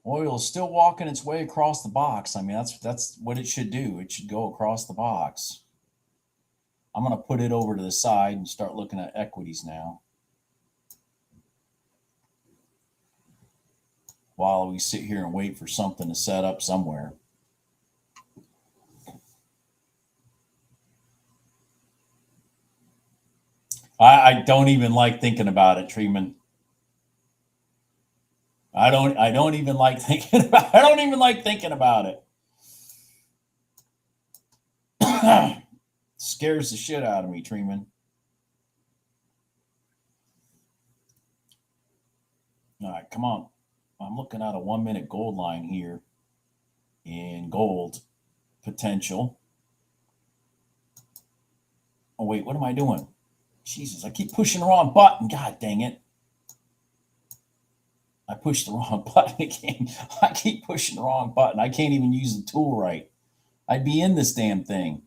Speaker 1: Oil is still walking its way across the box. I mean, that's what it should do. It should go across the box. I'm going to put it over to the side and start looking at equities now, while we sit here and wait for something to set up somewhere. I don't even like thinking about it, Treeman. I don't even like thinking about I don't even like thinking about it. Scares the shit out of me, Treeman. All right, come on. I'm looking at a 1 minute gold line here in gold potential. Oh wait, what am I doing? Jesus, I keep pushing the wrong button. God dang it. I pushed the wrong button again. I keep pushing the wrong button. I can't even use the tool right. I'd be in this damn thing.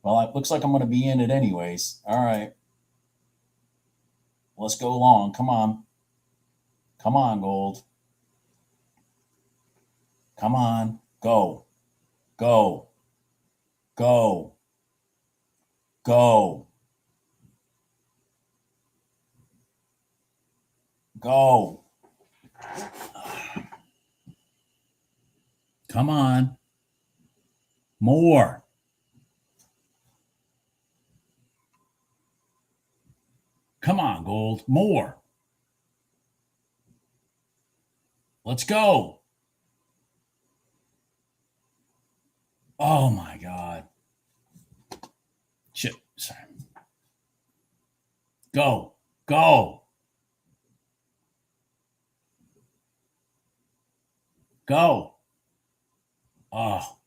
Speaker 1: Well, it looks like I'm going to be in it anyways. All right. Let's go long. Come on. Come on, gold. Come on. Go. Go. Go. Go. Go. Come on. More. Come on, gold. More. Let's go. Oh my God. Shit. Sorry. Go. Go. Go. Oh,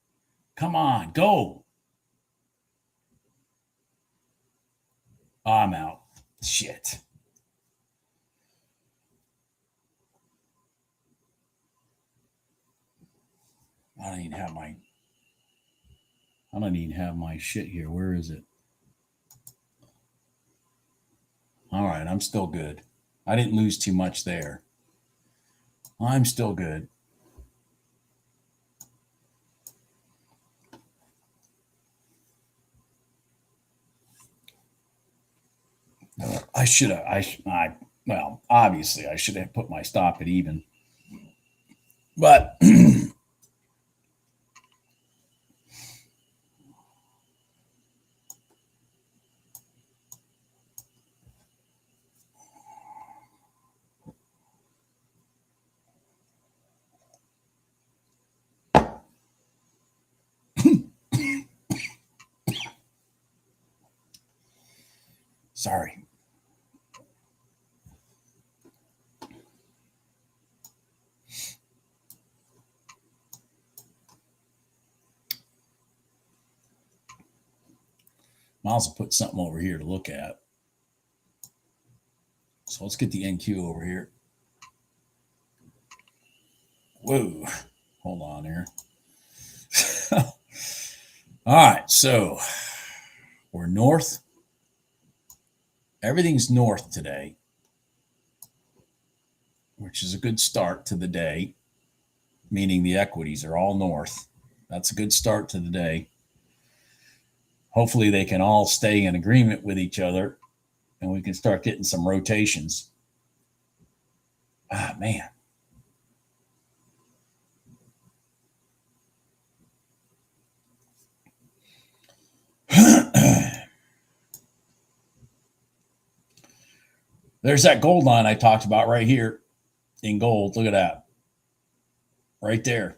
Speaker 1: come on. Go. Oh, I'm out. Shit. I don't even have my shit here. Where is it? All right, I'm still good. I didn't lose too much there. I'm still good. I should have. Well, obviously, I should have put my stop at even. But sorry. Miles will put something over here to look at. So let's get the NQ over here. Whoa. Hold on here. All right. So we're north. Everything's north today, which is a good start to the day, meaning the equities are all north. That's a good start to the day. Hopefully, they can all stay in agreement with each other and we can start getting some rotations. Ah, man. There's that gold line I talked about right here in gold. Look at that. Right there.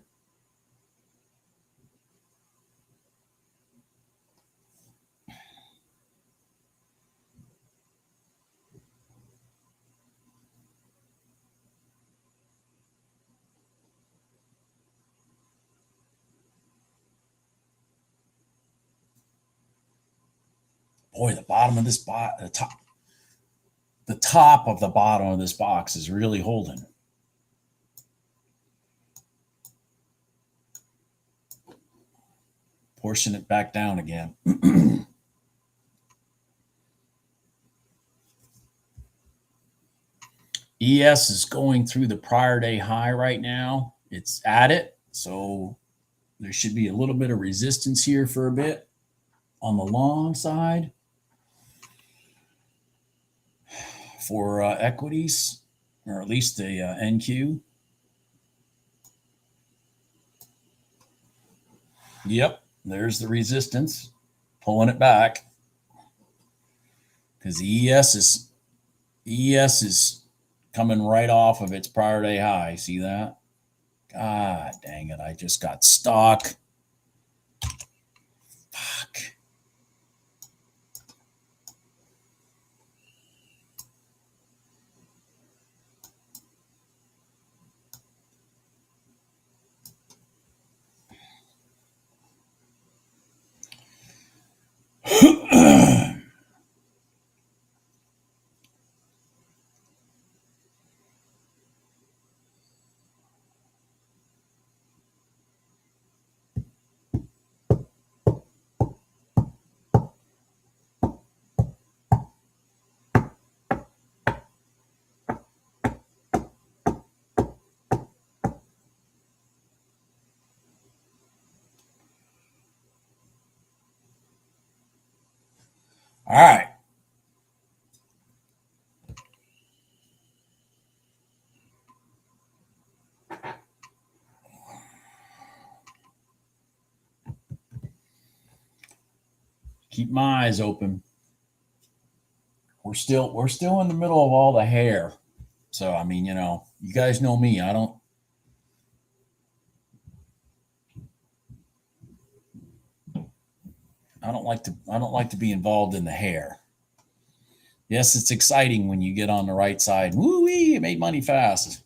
Speaker 1: Boy, the bottom of this box, the top of the bottom of this box is really holding. Portion it back down again. ES is going through the prior day high right now. It's at it. So there should be a little bit of resistance here for a bit on the long side for equities, or at least the NQ. Yep, there's the resistance, pulling it back because the ES is coming right off of its prior day high. See that? God dang it! I just got stuck. Fuck. All right. Keep my eyes open. We're still in the middle of all the hair. So I mean, you guys know me. I don't like to be involved in the hair. Yes, it's exciting when you get on the right side. Woo-wee, it made money fast.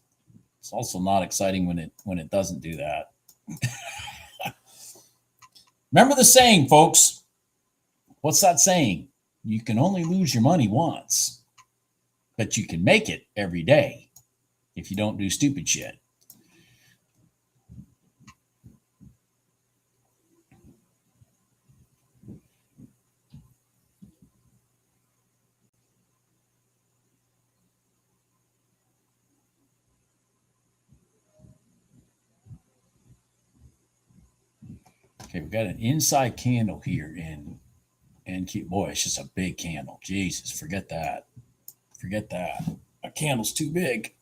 Speaker 1: It's also not exciting when it doesn't do that. Remember the saying, folks. What's that saying? You can only lose your money once, but you can make it every day if you don't do stupid shit. Okay, we've got an inside candle here boy, it's just a big candle. Jesus, forget that. Forget that. A candle's too big.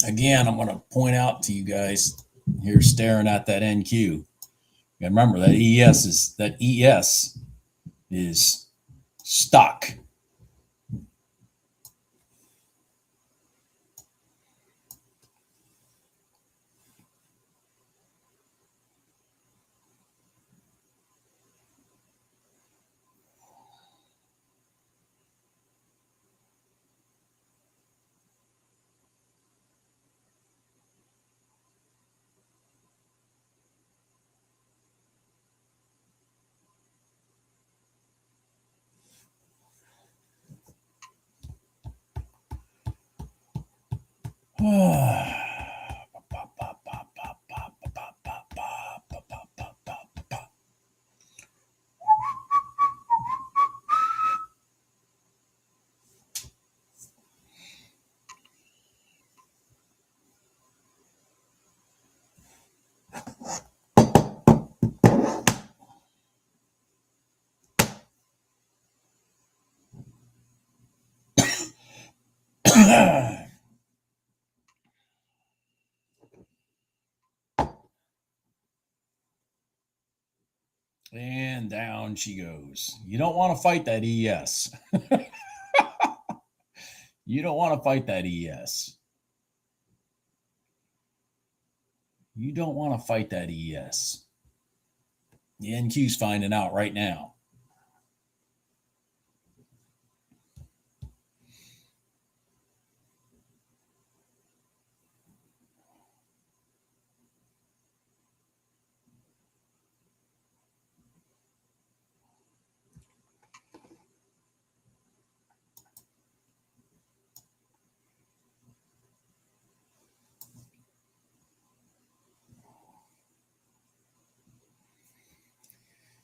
Speaker 1: Again, I'm going to point out to you guys here staring at that NQ. And remember that ES is stuck. And down she goes. You don't want to fight that ES. You don't want to fight that ES. You don't want to fight that ES. The NQ's finding out right now.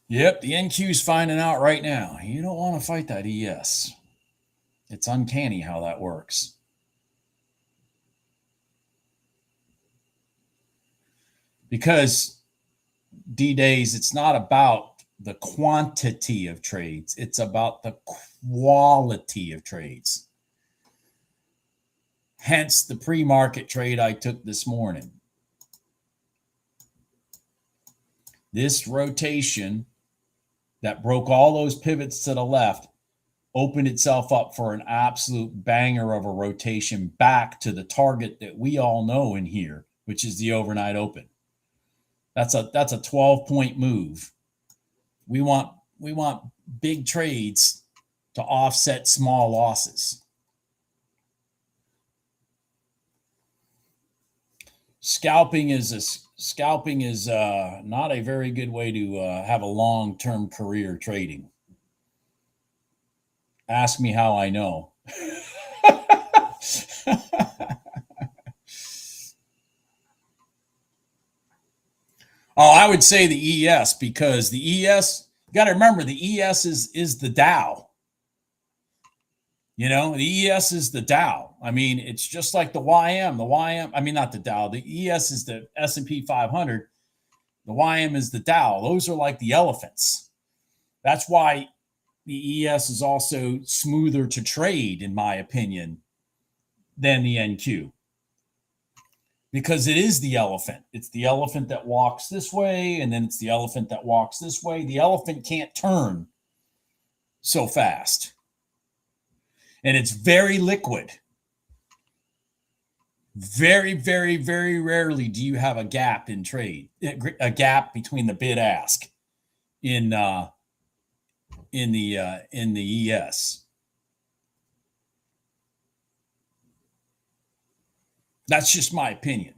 Speaker 1: Yep, the NQ's finding out right now. You don't want to fight that ES. It's uncanny how that works. Because D-Days, it's not about the quantity of trades. It's about the quality of trades. Hence the pre-market trade I took this morning. This rotation that broke all those pivots to the left opened itself up for an absolute banger of a rotation back to the target that we all know in here, which is the overnight open. That's a 12-point move. We want big trades to offset small losses. Scalping is not a very good way to have a long-term career trading. Ask me how I know. Oh, I would say the ES, because the ES, you got to remember, the ES is the Dow. You know, the ES is the Dow. I mean, it's just like the YM. The YM, I mean, not the Dow. The ES is the S&P 500. The YM is the Dow. Those are like the elephants. That's why the ES is also smoother to trade, in my opinion, than the NQ. Because it is the elephant. It's the elephant that walks this way, and then it's the elephant that walks this way. The elephant can't turn so fast. And it's very liquid. Very, very, very rarely do you have a gap in trade, a gap between the bid ask in the ES. That's just my opinion.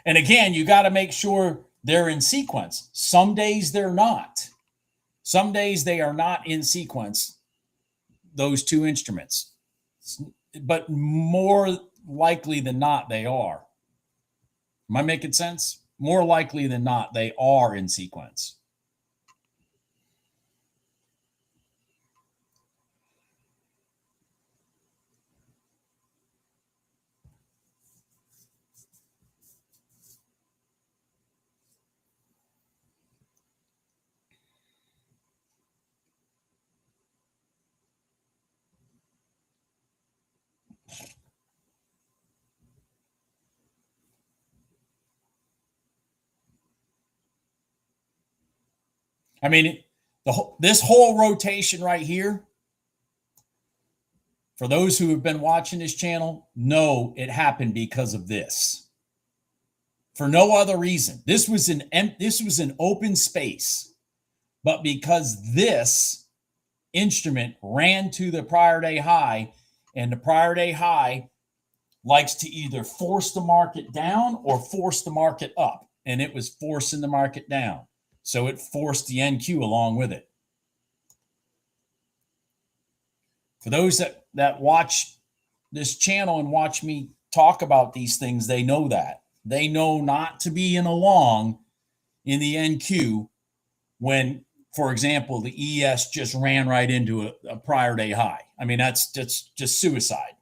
Speaker 1: And again, you got to make sure they're in sequence. Some days they're not. Some days they are not in sequence, those two instruments. But more likely than not, they are. Am I making sense? More likely than not, they are in sequence. I mean, this whole rotation right here, for those who have been watching this channel, know it happened because of this. For no other reason. This was an open space, but because this instrument ran to the prior day high, and the prior day high likes to either force the market down or force the market up, and it was forcing the market down. So it forced the NQ along with it. For those that watch this channel and watch me talk about these things, they know that. They know not to be in a long in the NQ when, for example, the ES just ran right into a prior day high. I mean, that's just suicide.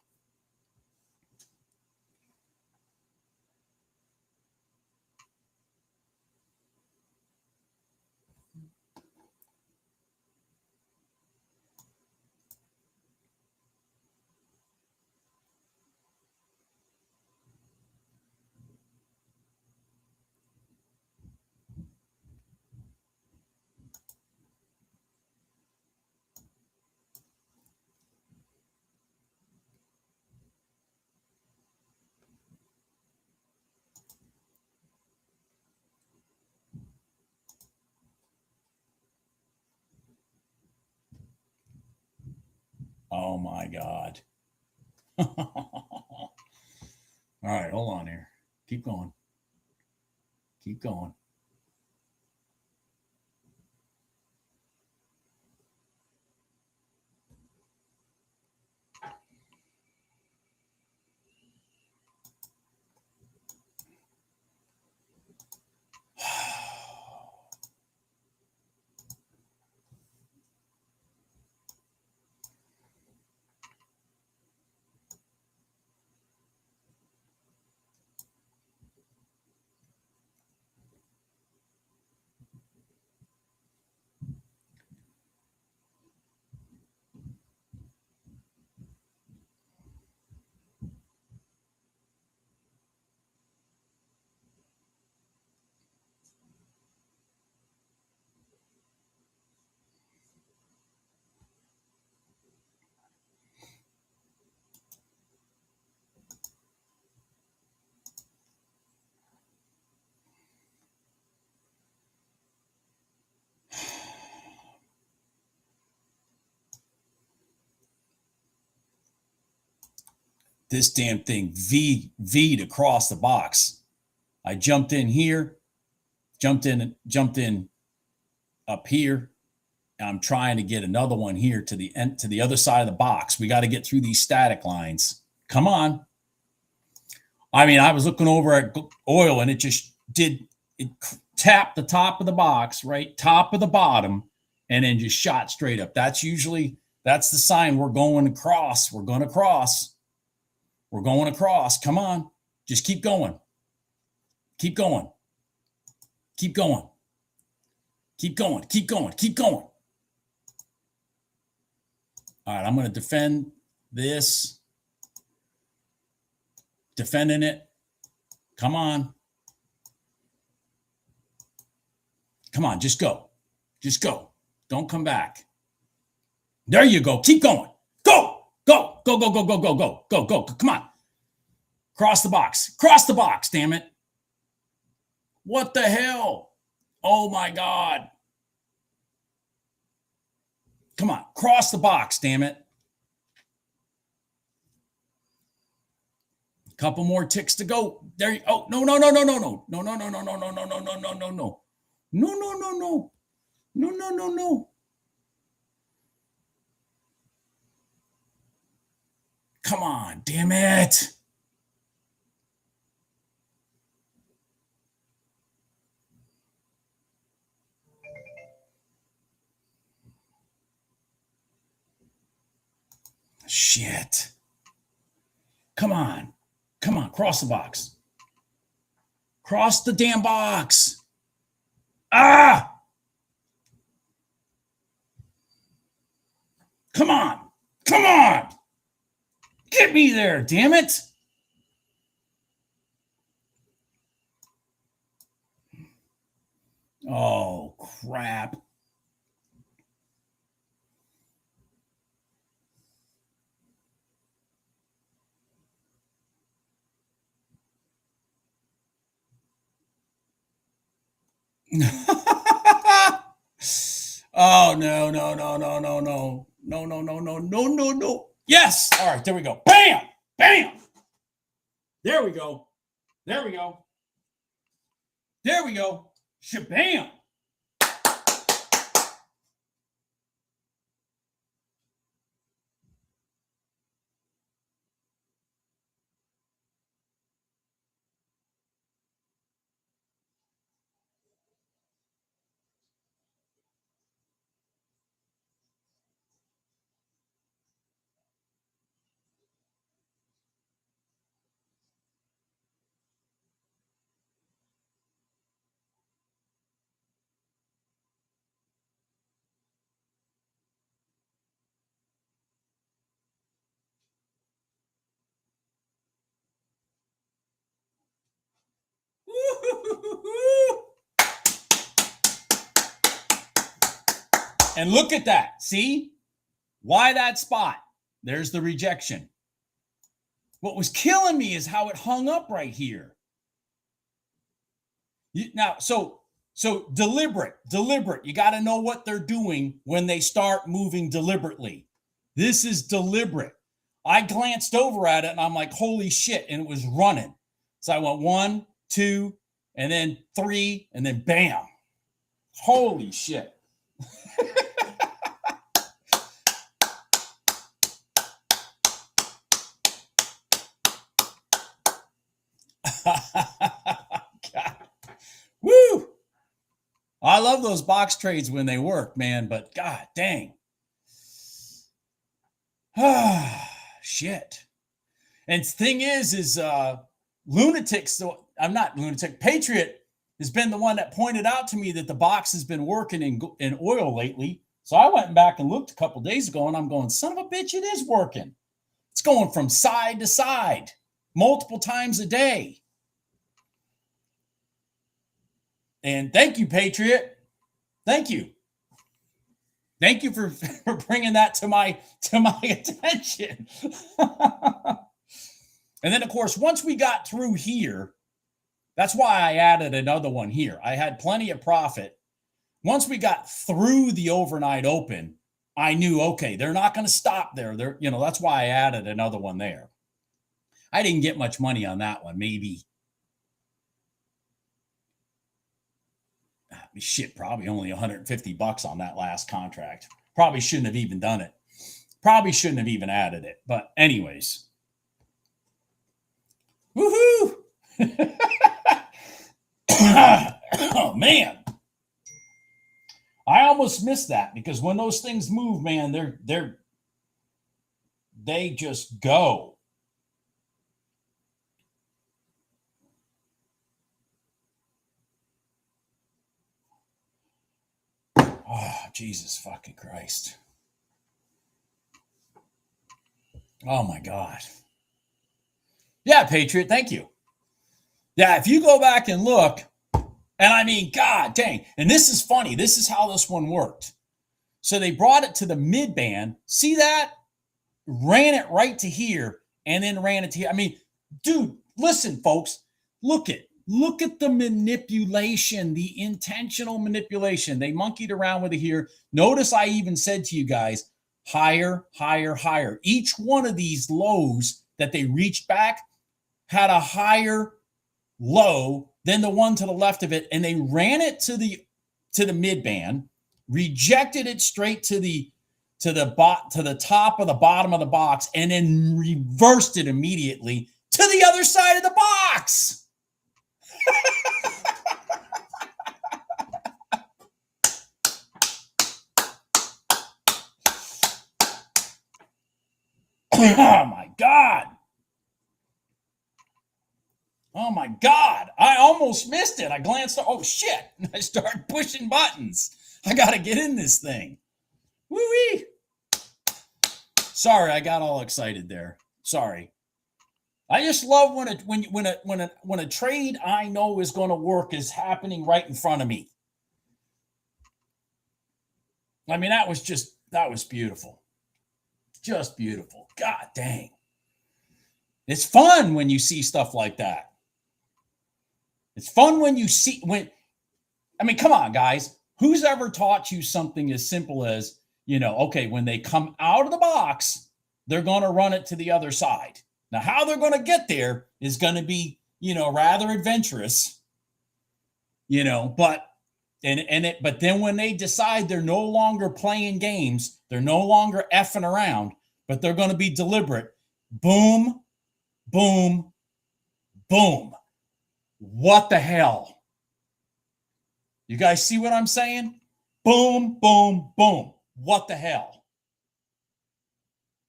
Speaker 1: Oh my God. All right, hold on here. Keep going. Keep going. This damn thing V'd across the box. I jumped in here, jumped in up here. I'm trying to get another one here to the end, to the other side of the box. We got to get through these static lines. Come on. I mean, I was looking over at oil and it just tapped the top of the box, right? Top of the bottom, and then just shot straight up. That's the sign we're going across. We're going to cross. We're going across. Come on. Just keep going. Keep going. Keep going. Keep going. Keep going. Keep going. All right, I'm going to defend this. Defending it. Come on. Come on, just go. Just go. Don't come back. There you go. Keep going. Go. Go. Go, go, go, go, go, go, go, go. Come on. Cross the box. Cross the box, damn it. What the hell? Oh, my God. Come on. Cross the box, damn it. Couple more ticks to go. There you oh no. No, no, no, no, no. No, no, no, no, no, no, no, no, no, no, no, no. No, no, no, no. No, no, no, no. Come on, damn it. Shit. Come on. Come on, cross the box. Cross the damn box. Ah! Come on. Come on. Get me there, damn it. Oh, crap. Oh, no, no, no, no, no, no. No, no, no, no, no, no, no. Yes. All right, there we go. Bam. Bam. There we go. There we go. There we go. Shabam. And look at that. See? Why that spot? There's the rejection. What was killing me is how it hung up right here. Now, so deliberate. You got to know what they're doing when they start moving deliberately. This is deliberate. I glanced over at it and I'm like, holy shit. And it was running. So I went 1, 2, and then 3, and then bam. Holy shit. God. Woo! I love those box trades when they work, man, but god dang. Shit. And thing is Lunatic, so I'm not Lunatic, Patriot has been the one that pointed out to me that the box has been working in oil lately. So I went back and looked a couple days ago and I'm going, son of a bitch, it is working. It's going from side to side multiple times a day. And thank you, Patriot. Thank you. Thank you for bringing that to my attention. And then, of course, once we got through here, that's why I added another one here. I had plenty of profit. Once we got through the overnight open, I knew, okay, they're not going to stop there. That's why I added another one there. I didn't get much money on that one. Maybe, probably only $150 on that last contract. Probably shouldn't have even done it. Probably shouldn't have even added it. But anyways. Woohoo! Oh, man. I almost missed that because when those things move, man, they just go. Oh, Jesus fucking Christ. Oh, my God. Yeah, Patriot, thank you. Yeah, if you go back and look, and I mean, God dang, and this is funny. This is how this one worked. So they brought it to the mid band. See that? Ran it right to here and then ran it to here. I mean, dude, listen, folks, look at the manipulation, the intentional manipulation. They monkeyed around with it here. Notice I even said to you guys, higher, higher, higher. Each one of these lows that they reached back had a higher low than the one to the left of it, and they ran it to the mid band, rejected it straight to the top of the bottom of the box, and then reversed it immediately to the other side of the box. Oh my God. Oh my God. I almost missed it. I glanced. Oh shit. I started pushing buttons. I got to get in this thing. Woo-wee. Sorry, I got all excited there. Sorry. I just love when a trade I know is going to work is happening right in front of me. I mean, that was beautiful. Just beautiful. God dang. It's fun when you see stuff like that. It's fun when you see come on, guys. Who's ever taught you something as simple as, okay, when they come out of the box, they're going to run it to the other side. Now, how they're going to get there is going to be, rather adventurous, but then when they decide they're no longer playing games, they're no longer effing around, but they're going to be deliberate. Boom, boom, boom. What the hell? You guys see what I'm saying? Boom, boom, boom. What the hell?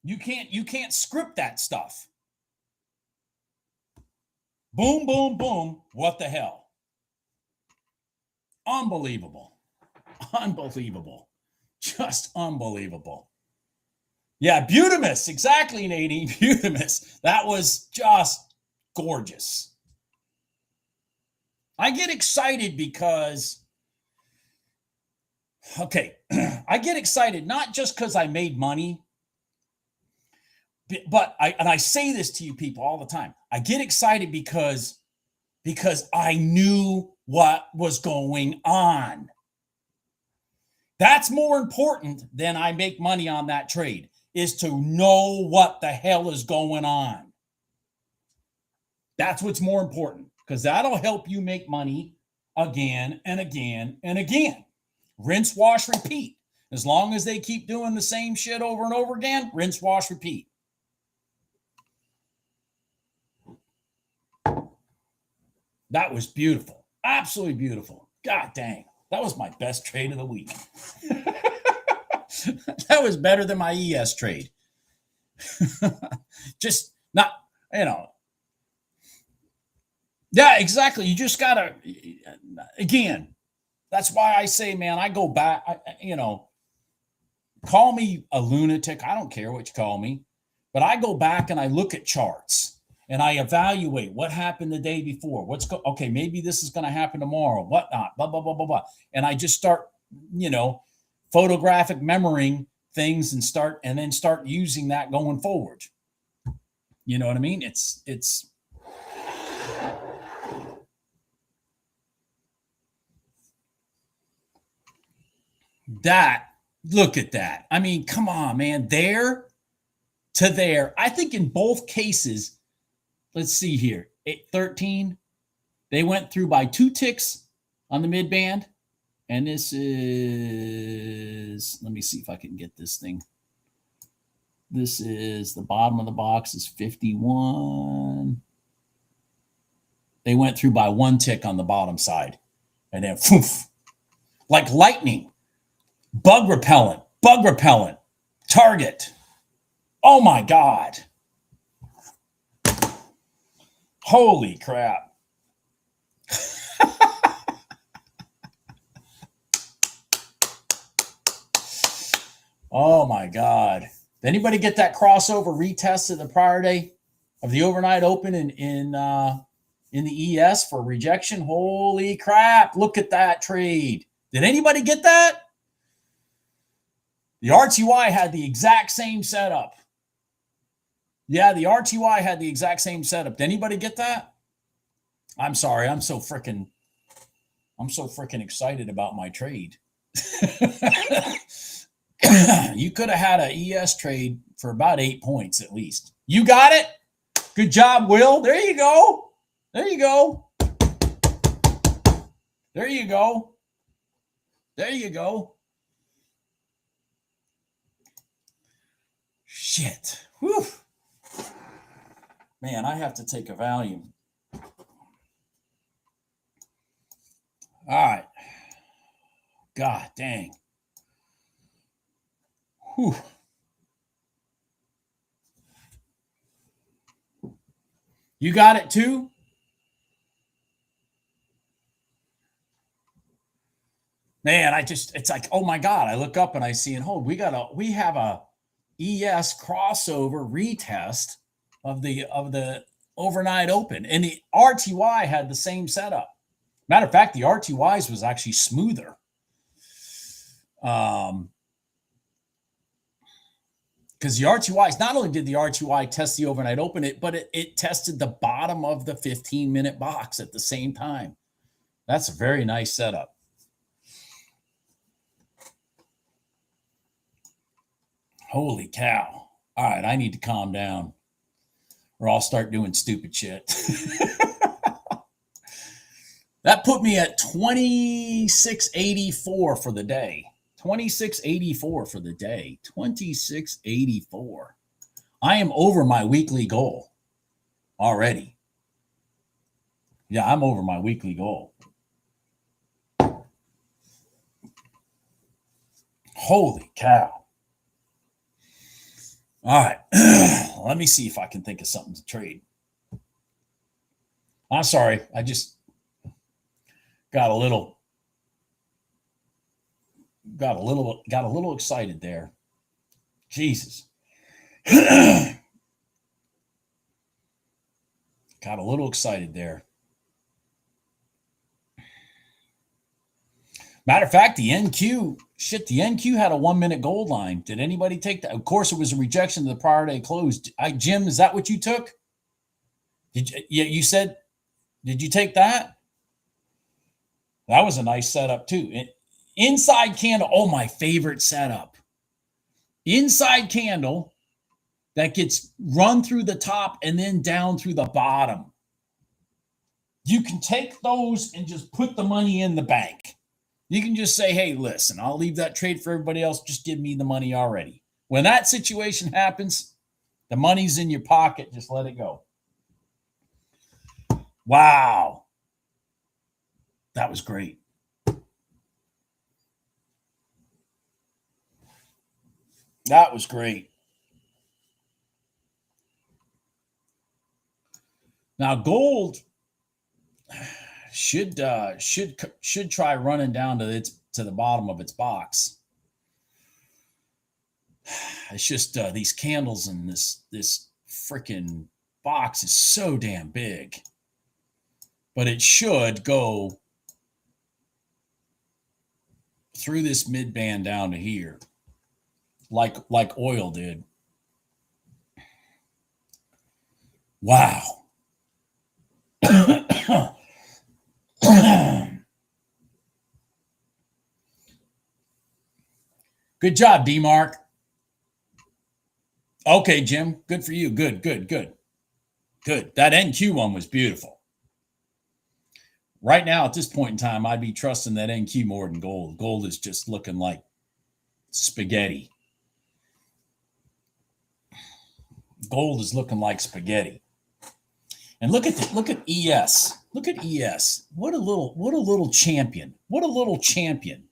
Speaker 1: You can't script that stuff. Boom, boom, boom. What the hell? Unbelievable. Unbelievable. Just unbelievable. Yeah, Butamus. Exactly, Nadine. Butamus. That was just gorgeous. I get excited because, I get excited not just because I made money, but I say this to you people all the time. I get excited because I knew what was going on. That's more important than I make money on that trade. is to know what the hell is going on. That's what's more important, because that'll help you make money again and again and again. Rinse, wash, repeat. As long as they keep doing the same shit over and over again, rinse, wash, repeat. That was beautiful. Absolutely beautiful. God dang. That was my best trade of the week. That was better than my ES trade. Just not, Yeah, exactly. You just got to, again, that's why I say, man, I go back, call me a lunatic. I don't care what you call me, but I go back and I look at charts and I evaluate what happened the day before. Okay, maybe this is going to happen tomorrow, whatnot, blah, blah, blah, blah, blah. And I just start, photographic memorying things and then start using that going forward. You know what I mean? It's that, look at that. I mean, come on, man. There to there. I think in both cases, let's see here, 13, they went through by 2 ticks on the mid band. And this is, let me see if I can get this thing. This is the bottom of the box is 51. They went through by 1 tick on the bottom side. And then, poof, like lightning. Bug repellent, target. Oh my God. Holy crap. Oh my God. Did anybody get that crossover retest of the prior day of the overnight open in the ES for rejection? Holy crap. Look at that trade. Did anybody get that? The RTY had the exact same setup. Yeah, the RTY had the exact same setup. Did anybody get that? I'm sorry. I'm so freaking excited about my trade. You could have had an ES trade for about 8 points at least. You got it? Good job, Will. There you go. There you go. There you go. There you go. Shit. Whew. Man, I have to take a Valium. All right. God dang. Whew. You got it too? Man, it's like, oh my God, I look up and I see, and hold, we have a ES crossover retest of the overnight open. And the RTY had the same setup. Matter of fact, the RTYs was actually smoother. Because the RTYs, not only did the RTY test the overnight open, but it tested the bottom of the 15-minute box at the same time. That's a very nice setup. Holy cow. All right, I need to calm down or I'll start doing stupid shit. That put me at 2684 for the day. 2684 for the day. 2684. I am over my weekly goal already. Yeah, I'm over my weekly goal. Holy cow. All right. Let me see if I can think of something to trade. I'm sorry. I just got a little excited there. Jesus. Got a little excited there. Matter of fact, the NQ had a 1 minute gold line. Did anybody take that? Of course, it was a rejection of the prior day close. Jim, is that what you took? You said, did you take that? That was a nice setup too. Inside candle. Oh, my favorite setup. inside candle that gets run through the top and then down through the bottom. You can take those and just put the money in the bank. You can just say, hey, listen, I'll leave that trade for everybody else. Just give me the money already. When that situation happens, the money's in your pocket. Just let it go. Wow. That was great. That was great. Now gold should try running down to the bottom of its box. It's just these candles in this freaking box is so damn big. But it should go through this mid band down to here, like oil did. Wow. Good job, D-Mark. Okay, Jim. Good for you. Good. That NQ one was beautiful. Right now, at this point in time, I'd be trusting that NQ more than gold. Gold is just looking like spaghetti. Gold is looking like spaghetti. And look at ES. Look at ES. What a little champion. What a little champion.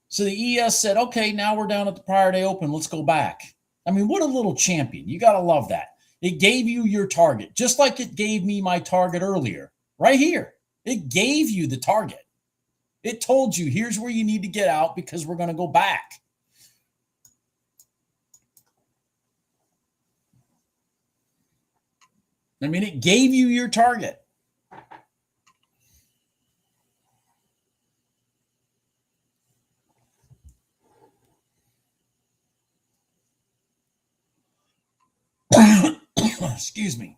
Speaker 1: So the ES said, okay, now we're down at the prior day open. Let's go back. I mean, what a little champion. You got to love that. It gave you your target, just like it gave me my target earlier, right here. It gave you the target. It told you, here's where you need to get out because we're going to go back. I mean, it gave you your target. Excuse me.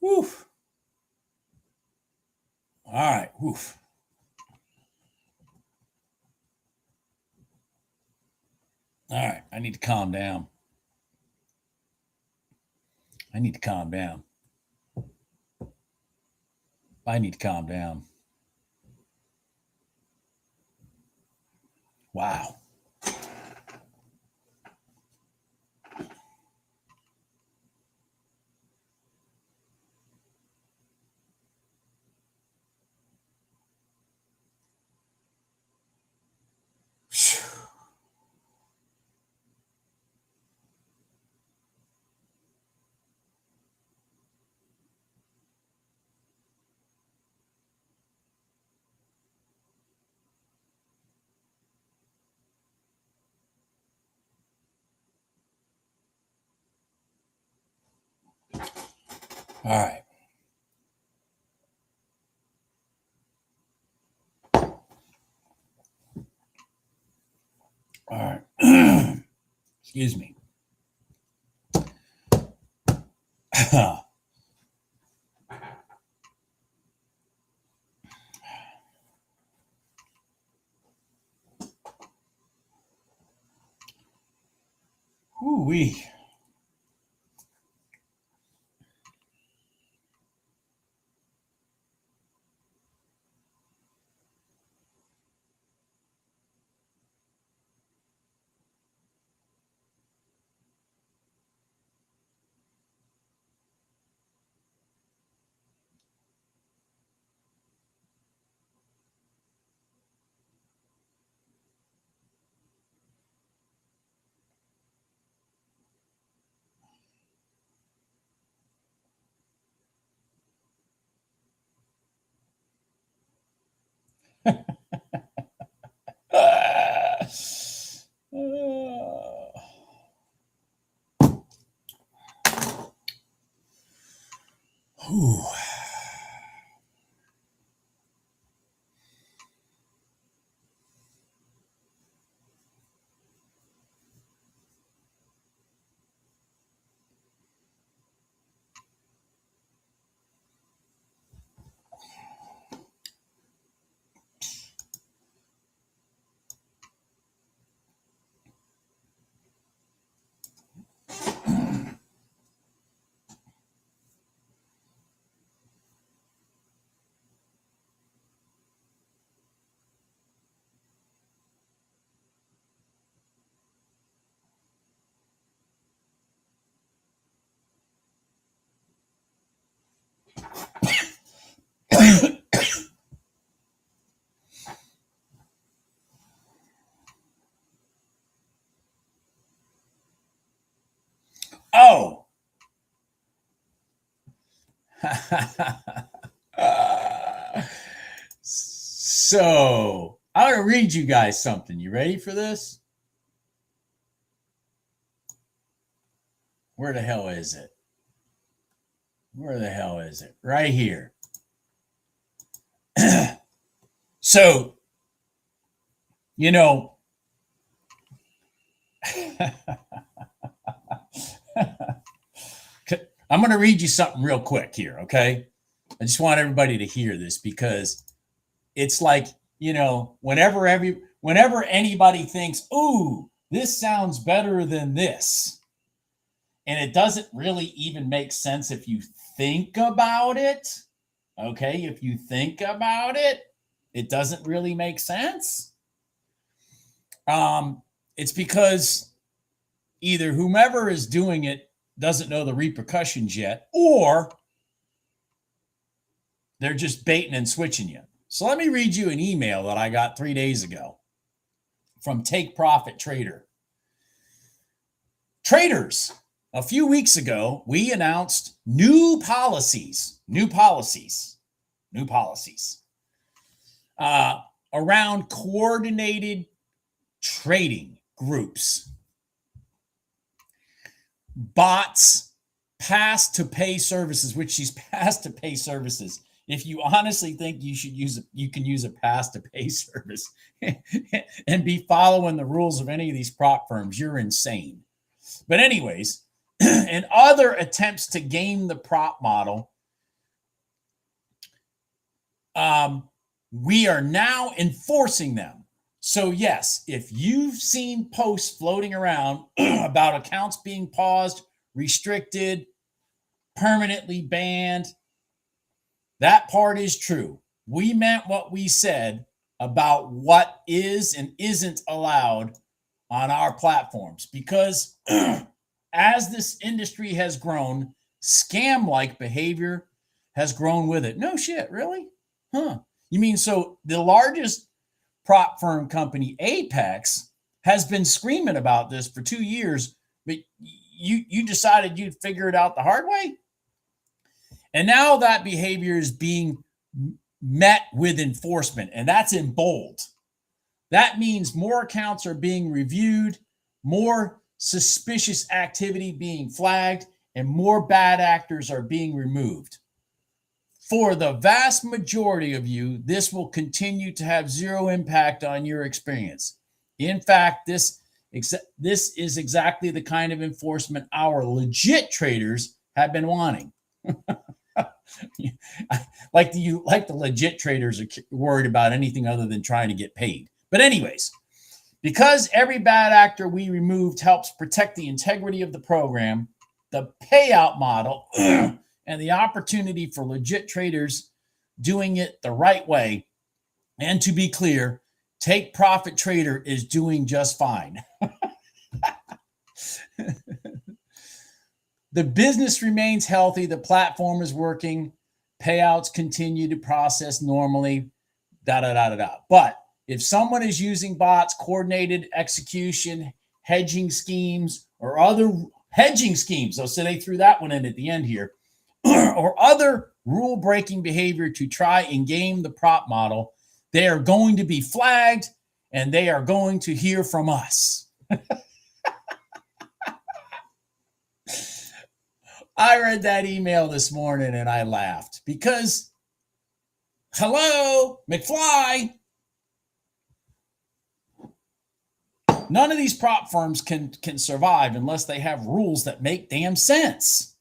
Speaker 1: Woof. All right. Woof. All right. I need to calm down. I need to calm down. Wow. All right. All right. Excuse me. Ooh-wee. So I'm going to read you guys something. You ready for this? Where the hell is it? Where the hell is it? Right here. So, you know, I'm going to read you something real quick here, okay? I just want everybody to hear this because it's like, whenever anybody thinks, "Ooh, this sounds better than this," and it doesn't really even make sense if you think about it. Okay, if you think about it, it doesn't really make sense. It's because either whomever is doing it doesn't know the repercussions yet, or they're just baiting and switching you. So let me read you an email that I got 3 days ago from Take Profit Trader. Traders, a few weeks ago, we announced new policies around coordinated trading groups. Bots, pass to pay services, which she's pass to pay services. If you honestly think you can use a pass to pay service and be following the rules of any of these prop firms, you're insane. But anyways, and other attempts to game the prop model, we are now enforcing them. So yes, if you've seen posts floating around about accounts being paused, restricted, permanently banned, that part is true. We meant what we said about what is and isn't allowed on our platforms because as this industry has grown, scam-like behavior has grown with it. No shit, really? Huh. You mean so the largest prop firm company, Apex, has been screaming about this for 2 years, but you decided you'd figure it out the hard way? And now that behavior is being met with enforcement, and that's in bold. That means more accounts are being reviewed, more suspicious activity being flagged, and more bad actors are being removed. For the vast majority of you, this will continue to have zero impact on your experience. In fact, this is exactly the kind of enforcement our legit traders have been wanting. like the legit traders are worried about anything other than trying to get paid. But anyways, because every bad actor we removed helps protect the integrity of the program, the payout model, and the opportunity for legit traders doing it the right way. And to be clear, Take Profit Trader is doing just fine. The business remains healthy. The platform is working. Payouts continue to process normally. But if someone is using bots, coordinated execution, hedging schemes, or other hedging schemes, so they threw that one in at the end here, or other rule-breaking behavior to try and game the prop model, they are going to be flagged and they are going to hear from us. I read that email this morning and I laughed because, hello, McFly. None of these prop firms can survive unless they have rules that make damn sense.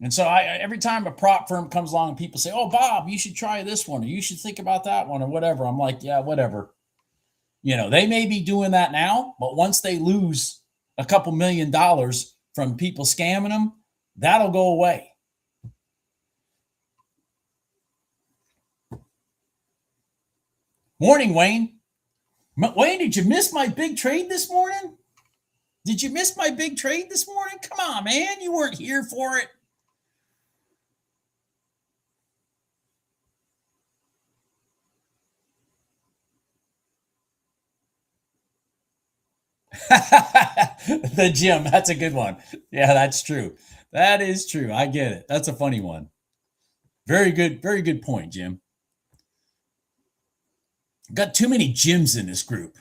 Speaker 1: And so every time a prop firm comes along, people say, "Oh, Bob, you should try this one, or you should think about that one, or whatever." I'm like, yeah, whatever. They may be doing that now, but once they lose a couple $1 million from people scamming them, that'll go away. Morning, Wayne. Wayne, did you miss my big trade this morning? Did you miss my big trade this morning? Come on, man. You weren't here for it. The gym. That's a good one. Yeah, that's true. That is true. I get it. That's a funny one. Very good. Very good point, Jim. Got too many gyms in this group.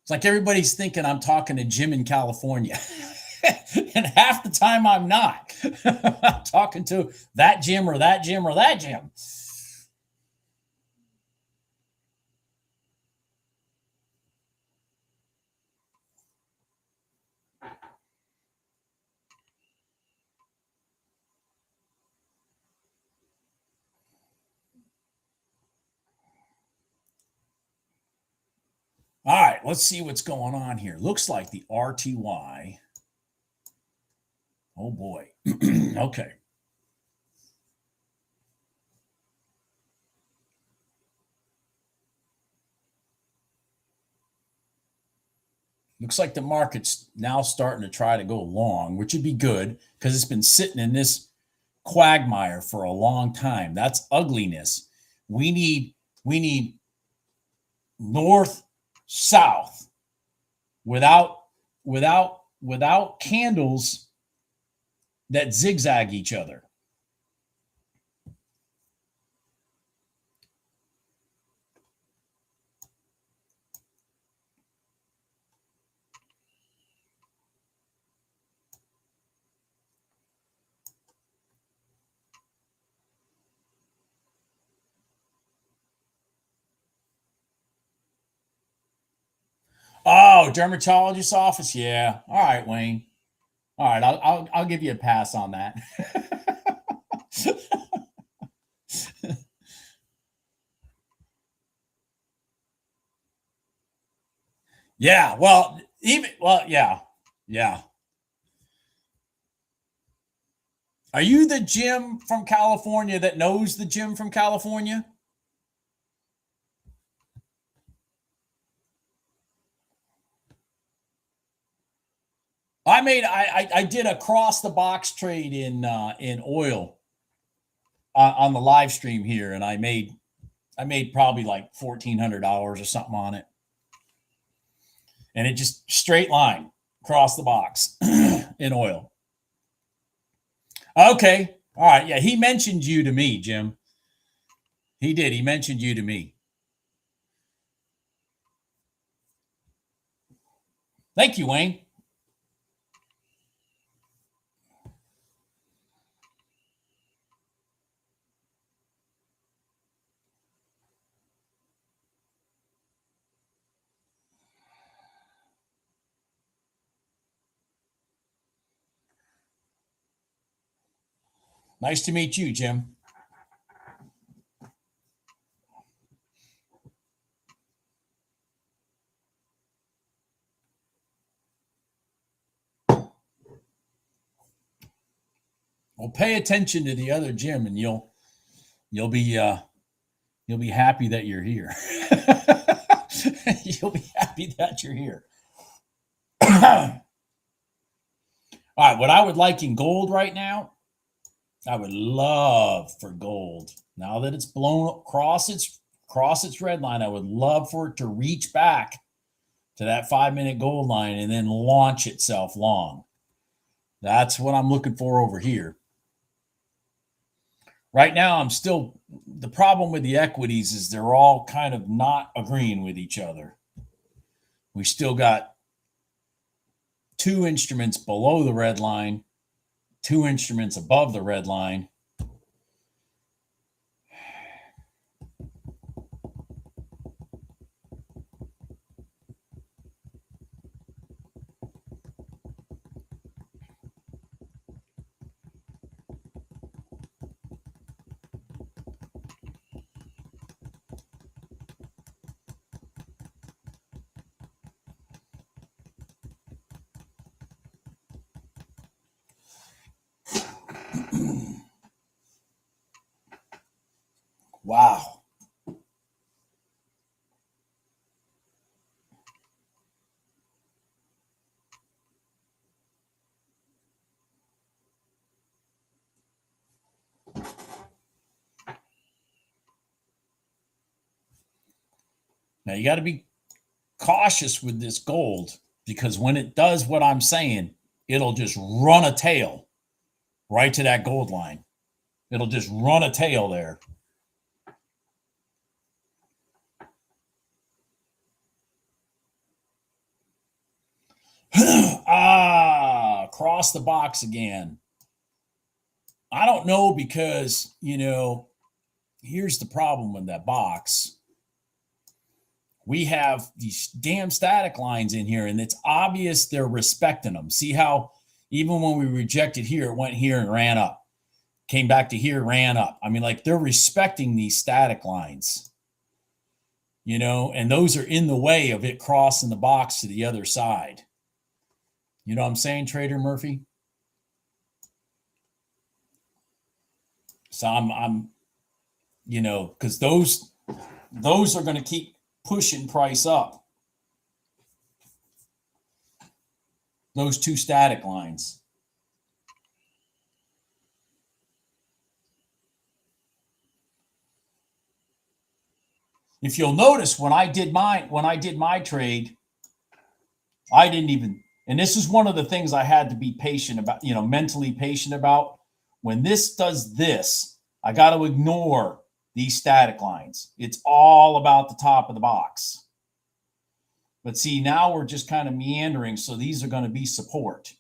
Speaker 1: It's like everybody's thinking I'm talking to Jim in California. And half the time I'm not. I'm talking to that Jim or that Jim or that Jim. All right, let's see what's going on here. Looks like the RTY. Oh boy. Okay. Looks like the market's now starting to try to go long, which would be good because it's been sitting in this quagmire for a long time. That's ugliness. We need north south without without candles that zigzag each other. Oh, dermatologist office. Yeah. All right, Wayne. All right, I'll give you a pass on that. Yeah. Yeah. Yeah. Are you the Jim from California that knows the Jim from California? I did a cross the box trade in oil on the live stream here, and I made probably like $1,400 or something on it, and it just straight line across the box in oil. Okay, all right, yeah, he mentioned you to me, Jim. He did. He mentioned you to me. Thank you, Wayne. Nice to meet you, Jim. Well, pay attention to the other Jim, and you'll be you'll be happy that you're here. You'll be happy that you're here. All right, what I would like in gold right now, I would love for gold. Now that it's blown across its red line, I would love for it to reach back to that 5 minute gold line and then launch itself long. That's what I'm looking for over here. Right now, I'm still the problem with the equities is they're all kind of not agreeing with each other. We still got two instruments below the red line, two instruments above the red line. Wow. Now you got to be cautious with this gold because when it does what I'm saying, it'll just run a tail right to that gold line. It'll just run a tail there. Cross the box again. I don't know because, here's the problem with that box. We have these damn static lines in here, and it's obvious they're respecting them. See how even when we rejected here, it went here and ran up. Came back to here, ran up. I mean, like they're respecting these static lines, and those are in the way of it crossing the box to the other side. You know what I'm saying, Trader Murphy? So I'm because those are going to keep pushing price up. Those two static lines. If you'll notice, when I did my trade, I didn't even, and this is one of the things I had to be patient about, mentally patient about. When this does this, I got to ignore these static lines. It's all about the top of the box. But see, now we're just kind of meandering, so these are going to be support.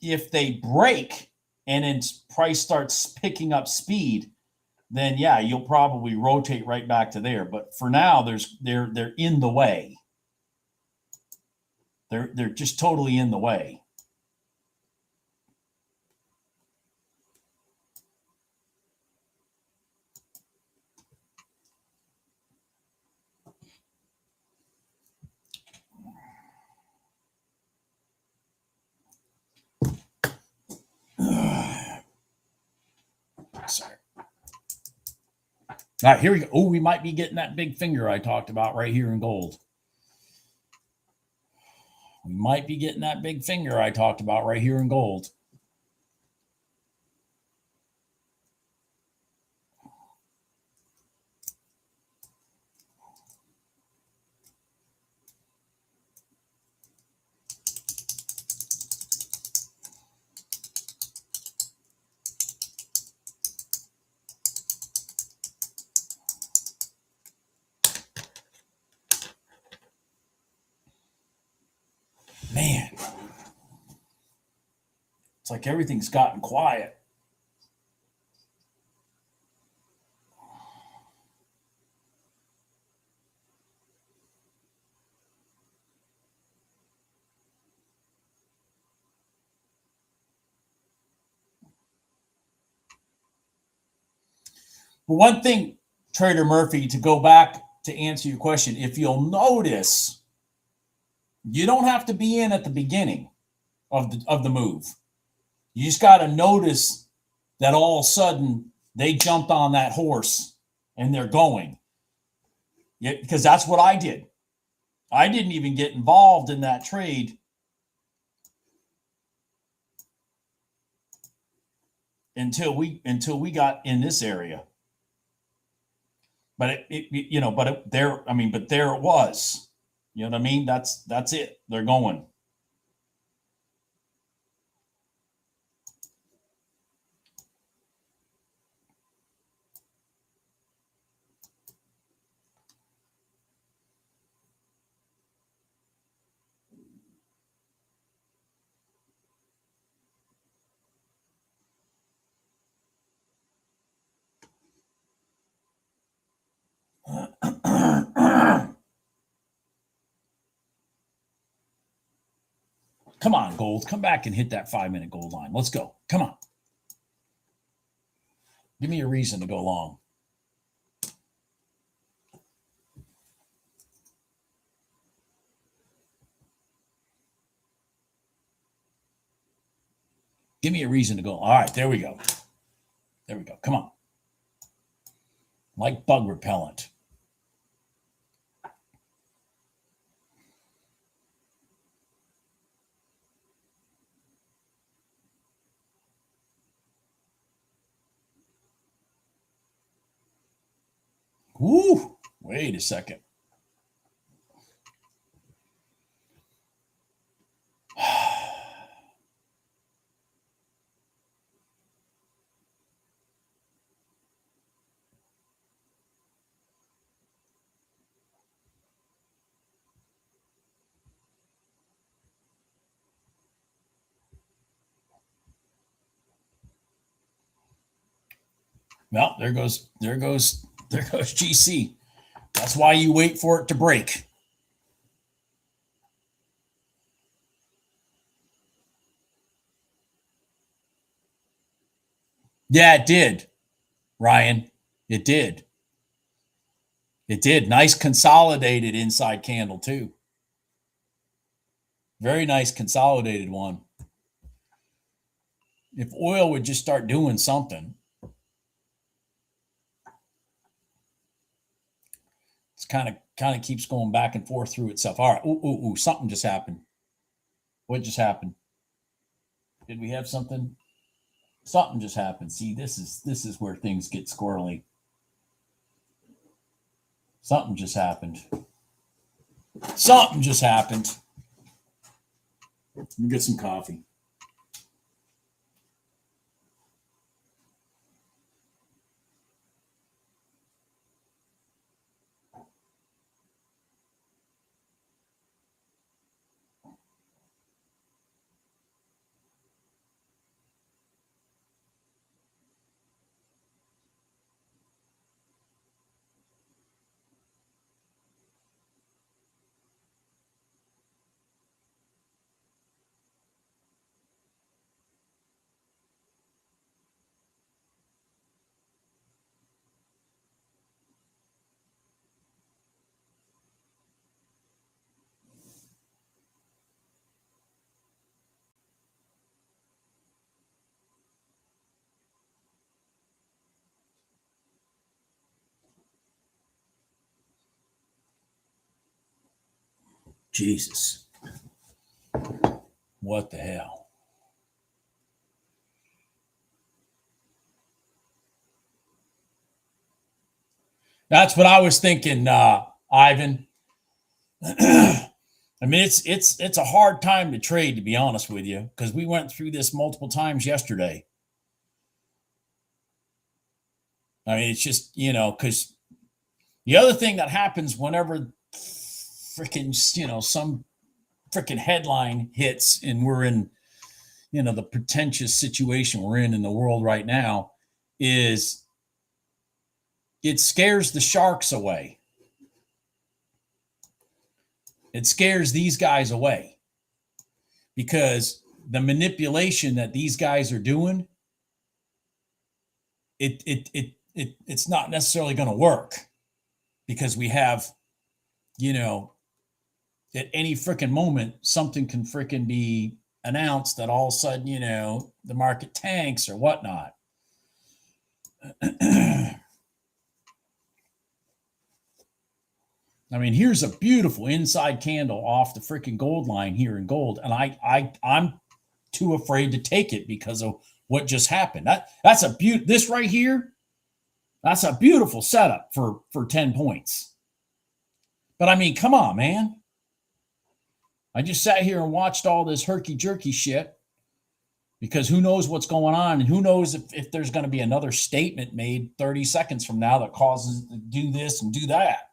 Speaker 1: If they break and then price starts picking up speed, then yeah, you'll probably rotate right back to there. But for now, they're in the way. They're just totally in the way. Sorry. All right, here we go. Oh, we might be getting that big finger I talked about right here in gold. We might be getting that big finger I talked about right here in gold. Man, it's like everything's gotten quiet. But one thing, Trader Murphy, to go back to answer your question, if you'll notice, you don't have to be in at the beginning of the move. You just got to notice that all of a sudden they jumped on that horse and they're going. Yeah, because that's what I did. I didn't even get involved in that trade until we got in this area. But there it was. You know what I mean? That's it. They're going. Come on, gold. Come back and hit that 5-minute gold line. Let's go. Come on. Give me a reason to go long. Give me a reason to go. All right, there we go. There we go. Come on. Like bug repellent. Woo! Wait a second. Well, there goes GC. That's why you wait for it to break. Yeah, it did, Ryan. It did. It did. Nice consolidated inside candle, too. Very nice consolidated one. If oil would just start doing something, it's kind of keeps going back and forth through itself. All right. Ooh, something just happened. What just happened? Did we have something? Something just happened. See, this is where things get squirrely. Something just happened. Something just happened. Let me get some coffee. Jesus. What the hell? That's what I was thinking, Ivan. I mean, it's a hard time to trade, to be honest with you, because we went through this multiple times yesterday. I mean, it's just, because the other thing that happens whenever freaking, some freaking headline hits and we're in, the pretentious situation we're in the world right now, is it scares the sharks away. It scares these guys away because the manipulation that these guys are doing, it's not necessarily going to work because we have, at any freaking moment, something can freaking be announced that all of a sudden, the market tanks or whatnot. I mean, here's a beautiful inside candle off the freaking gold line here in gold, and I'm too afraid to take it because of what just happened. That's a this right here. That's a beautiful setup for 10 points. But I mean, come on, man. I just sat here and watched all this herky jerky shit because who knows what's going on, and who knows if there's going to be another statement made 30 seconds from now that causes to do this and do that.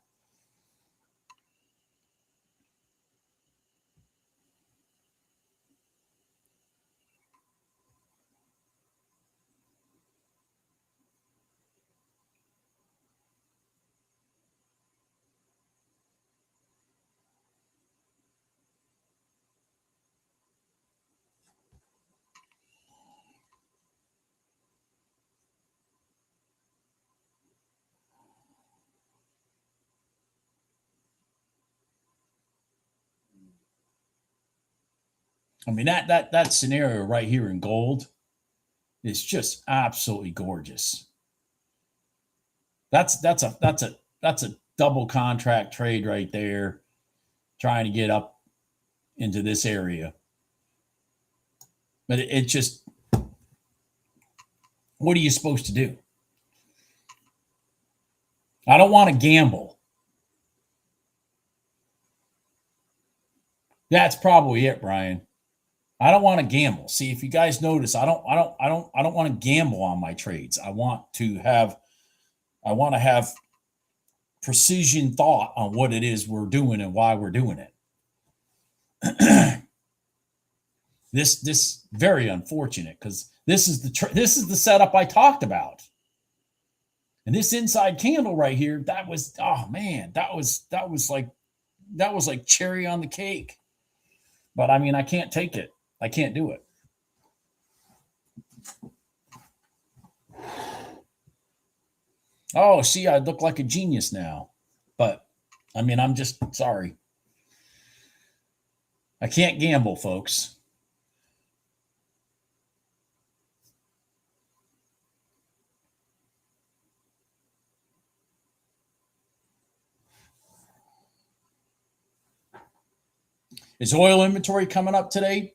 Speaker 1: I mean, that scenario right here in gold is just absolutely gorgeous. That's a double contract trade right there, trying to get up into this area. But it just, what are you supposed to do? I don't want to gamble. That's probably it, Brian. I don't want to gamble. See, if you guys notice, I don't want to gamble on my trades. I want to have precision thought on what it is we're doing and why we're doing it. This very unfortunate because this is the setup I talked about. And this inside candle right here, that was, oh man, that was like cherry on the cake. But I mean, I can't take it. I can't do it. Oh, see, I look like a genius now. But I mean, I'm just sorry. I can't gamble, folks. Is oil inventory coming up today?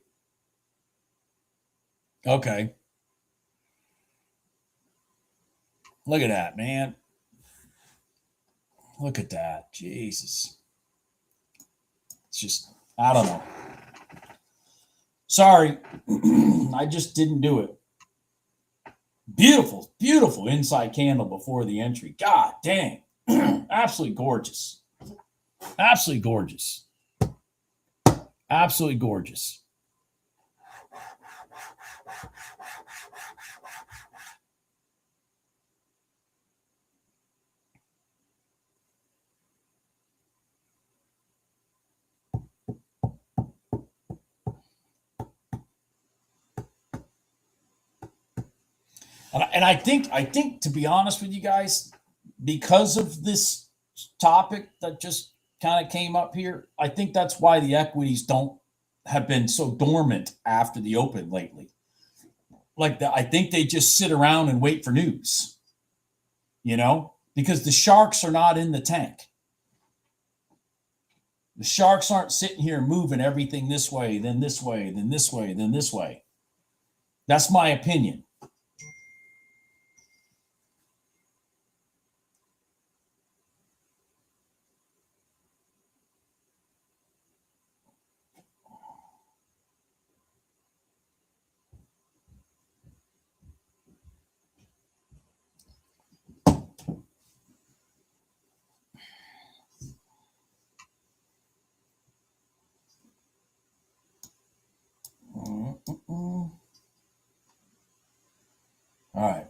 Speaker 1: Okay. Look at that, man. Look at that. Jesus. It's just, I don't know. Sorry. I just didn't do it. Beautiful, beautiful inside candle before the entry. God dang. Absolutely gorgeous. Absolutely gorgeous. Absolutely gorgeous. And I think to be honest with you guys, because of this topic that just kind of came up here, I think that's why the equities don't have been so dormant after the open lately. I think they just sit around and wait for news, because the sharks are not in the tank. The sharks aren't sitting here moving everything this way, then this way, then this way, then this way. That's my opinion. All right.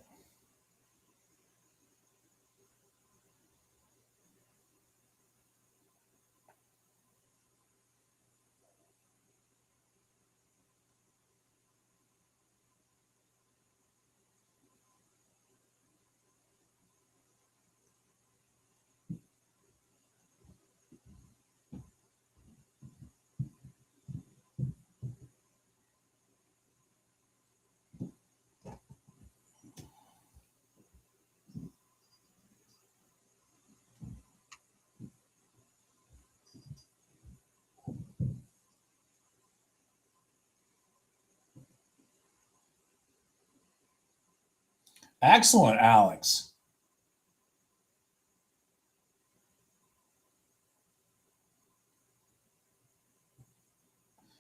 Speaker 1: Excellent, Alex.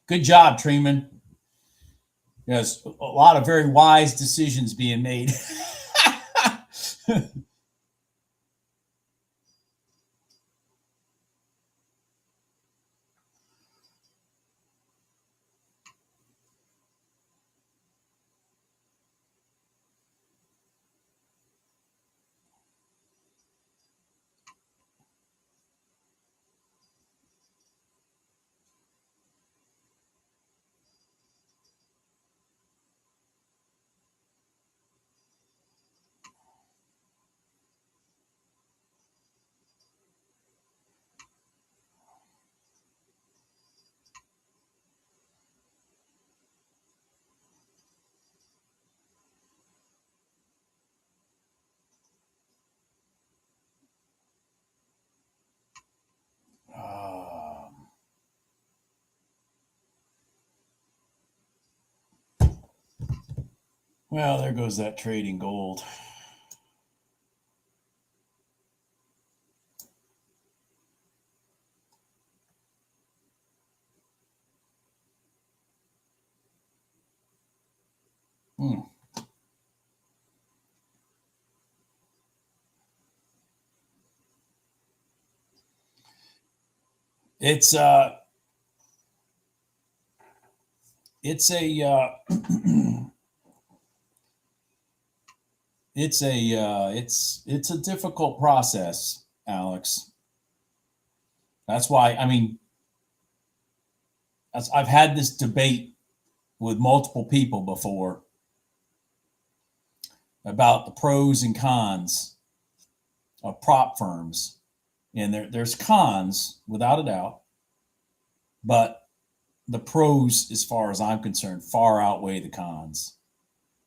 Speaker 1: Good job, Treeman. Yes, a lot of very wise decisions being made. Well, there goes that trading gold. It's it's a it's a difficult process, Alex. That's why, I mean, I've had this debate with multiple people before about the pros and cons of prop firms. And there's cons, without a doubt, but the pros, as far as I'm concerned, far outweigh the cons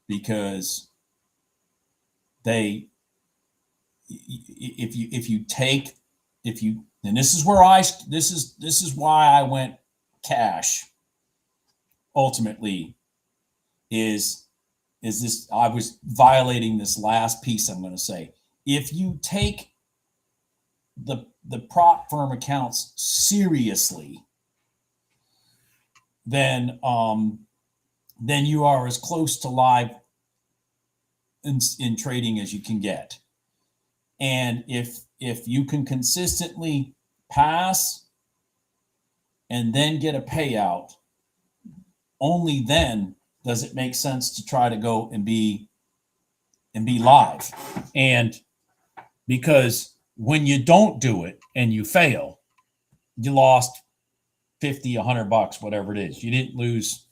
Speaker 1: because they, if you take, if you, and this is where this is why I went cash ultimately is this, I was violating this last piece I'm going to say. If you take the prop firm accounts seriously, then you are as close to live in trading as you can get. And if you can consistently pass and then get a payout, only then does it make sense to try to go and be live. And because when you don't do it and you fail, you lost 50, $100, whatever it is. You didn't lose,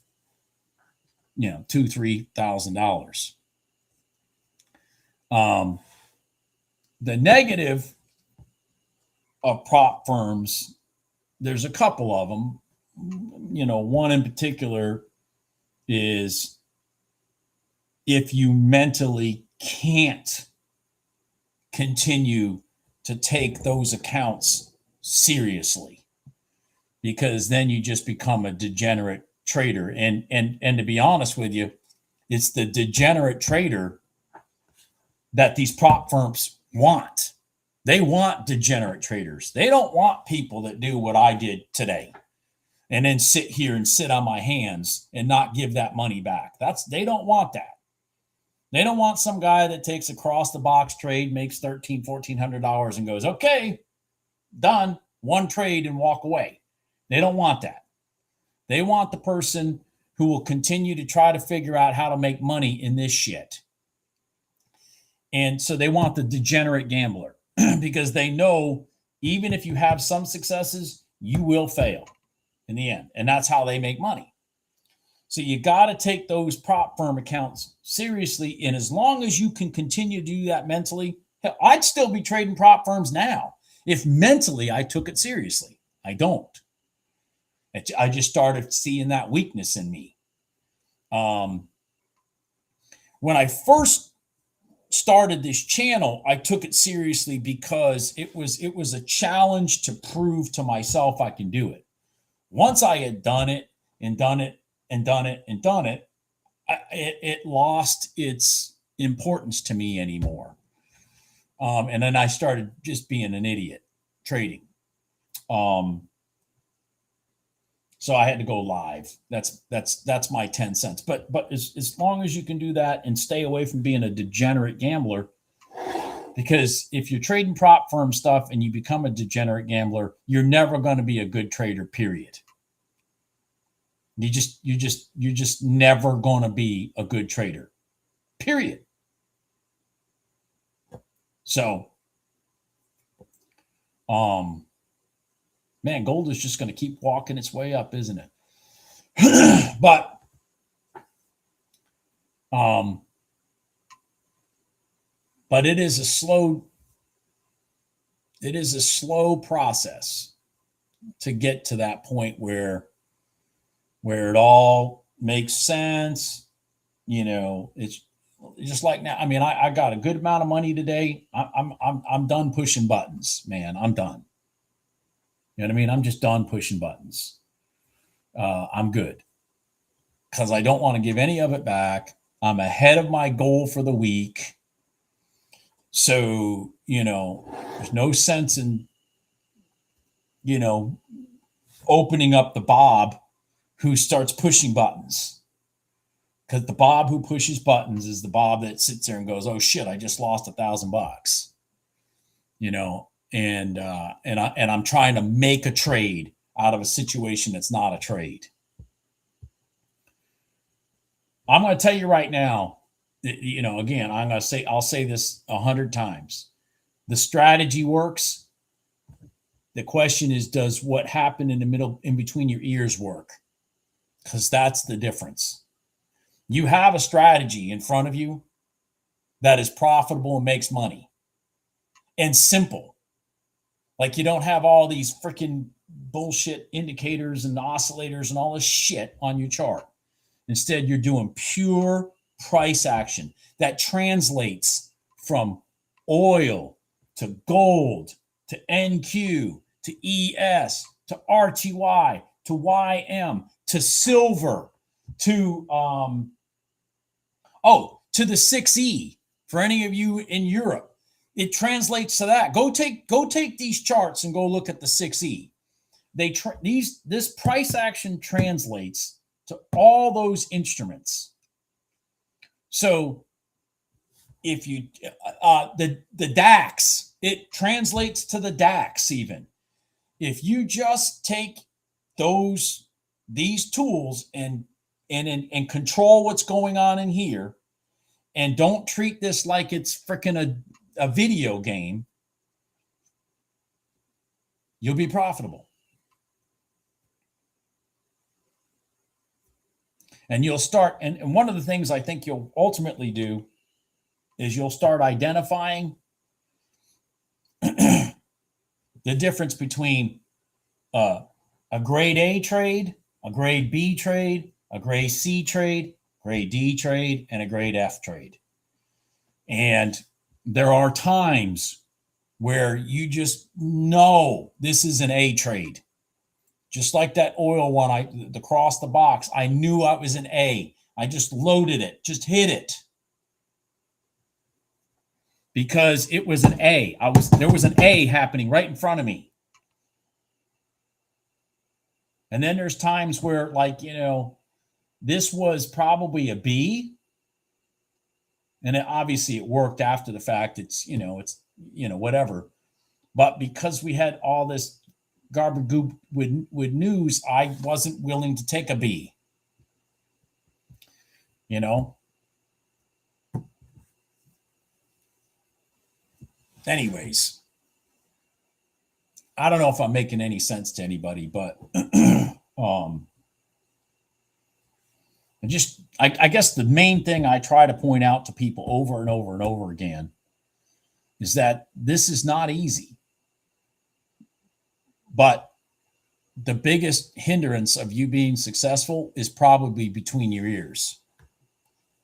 Speaker 1: $2,000-$3,000. The negative of prop firms, there's a couple of them. One in particular is if you mentally can't continue to take those accounts seriously, because then you just become a degenerate trader. And to be honest with you, it's the degenerate trader that these prop firms want. They want degenerate traders. They don't want people that do what I did today and then sit here and sit on my hands and not give that money back. They don't want that. They don't want some guy that takes a cross the box trade, makes $1,300, $1,400 and goes, okay, done, one trade and walk away. They don't want that. They want the person who will continue to try to figure out how to make money in this shit. And so they want the degenerate gambler because they know even if you have some successes, you will fail in the end. And that's how they make money. So you got to take those prop firm accounts seriously. And as long as you can continue to do that mentally, hell, I'd still be trading prop firms now if mentally I took it seriously. I don't. I just started seeing that weakness in me. When I first started this channel, I took it seriously because it was a challenge to prove to myself I can do it. Once I had done it and done it and done it and done it, it lost its importance to me anymore. And then I started just being an idiot trading. So I had to go live. That's my 10 cents. But as long as you can do that and stay away from being a degenerate gambler, because if you're trading prop firm stuff and you become a degenerate gambler, you're never going to be a good trader, period. You're just never going to be a good trader, period. So, man, gold is just going to keep walking its way up, isn't it? But it is a slow process to get to that point where it all makes sense. It's just like now. I mean, I got a good amount of money today. I'm done pushing buttons, man. I'm done. You know what I mean? I'm just done pushing buttons. I'm good because I don't want to give any of it back. I'm ahead of my goal for the week. So, there's no sense in, opening up the Bob who starts pushing buttons. Because the Bob who pushes buttons is the Bob that sits there and goes, oh shit, I just lost $1,000. And I'm trying to make a trade out of a situation that's not a trade. I'm going to tell you right now, again, I'll say this 100 times. The strategy works. The question is, does what happened in the middle, in between your ears, work? Because that's the difference. You have a strategy in front of you that is profitable and makes money and simple. Like, you don't have all these freaking bullshit indicators and oscillators and all this shit on your chart. Instead, you're doing pure price action that translates from oil to gold to NQ to ES to RTY to YM to silver to to the 6E for any of you in Europe. It translates to that. Go take these charts and go look at the 6E. This price action translates to all those instruments. So if you the DAX, it translates to the DAX even. If you just take these tools and control what's going on in here, and don't treat this like it's freaking a video game, you'll be profitable. And you'll start, and one of the things I think you'll ultimately do is you'll start identifying the difference between a grade A trade, a grade B trade, a grade C trade, grade D trade, and a grade F trade. And there are times where you just know this is an A trade. Just like that oil one, across the box, I knew I was an A. I just loaded it, just hit it. Because it was an A. There was an A happening right in front of me. And then there's times where, like, this was probably a B. And obviously it worked after the fact. It's whatever. But because we had all this garbage goop with news, I wasn't willing to take a B. Anyways, I don't know if I'm making any sense to anybody, but I guess the main thing I try to point out to people over and over and over again is that this is not easy. But the biggest hindrance of you being successful is probably between your ears,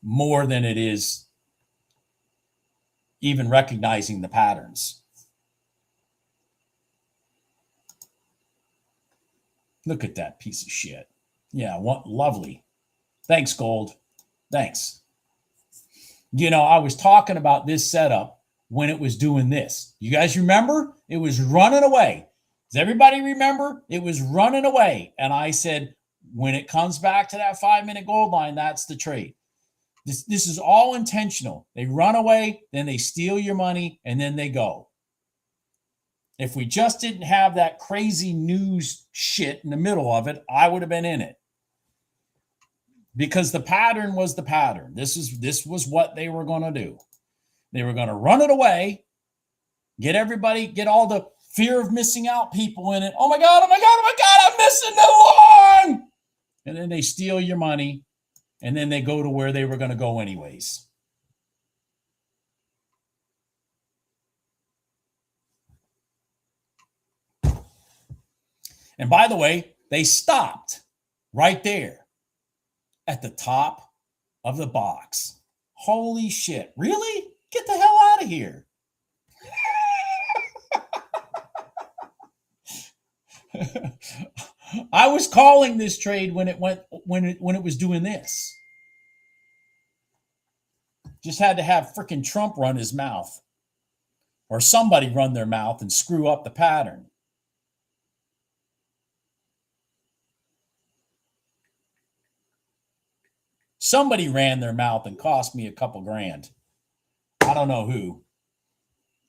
Speaker 1: more than it is even recognizing the patterns. Look at that piece of shit. Yeah, lovely. Thanks, Gold. Thanks. I was talking about this setup when it was doing this. You guys remember? It was running away. Does everybody remember? It was running away. And I said, when it comes back to that 5-minute gold line, that's the trade. This is all intentional. They run away, then they steal your money, and then they go. If we just didn't have that crazy news shit in the middle of it, I would have been in it. Because the pattern was the pattern. This was what they were going to do. They were going to run it away, get all the fear of missing out people in it. Oh my God, I'm missing the one. And then they steal your money, and then they go to where they were going to go anyways. And by the way, they stopped right there at the top of the box. Holy shit. Really? Get the hell out of here. I was calling this trade when it was doing this. Just had to have freaking Trump run his mouth, or somebody run their mouth and screw up the pattern. Somebody ran their mouth and cost me a couple grand. I don't know who,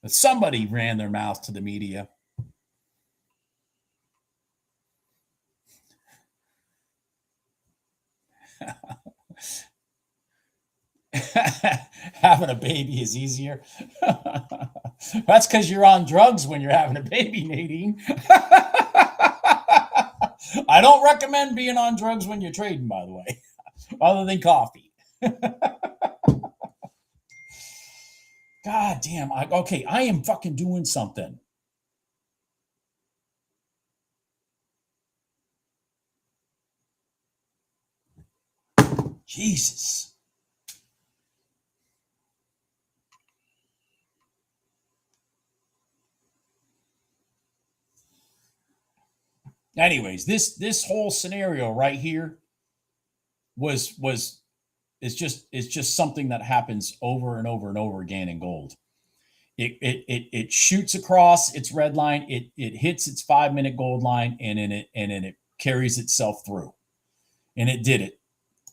Speaker 1: but somebody ran their mouth to the media. Having a baby is easier. That's because you're on drugs when you're having a baby, Nadine. I don't recommend being on drugs when you're trading, by the way, other than coffee. God damn. Okay, I am fucking doing something. Jesus. Anyways, this whole scenario right here was it's just something that happens over and over and over again in gold. It shoots across its red line, it hits its 5-minute gold line, and then it carries itself through. And it did it.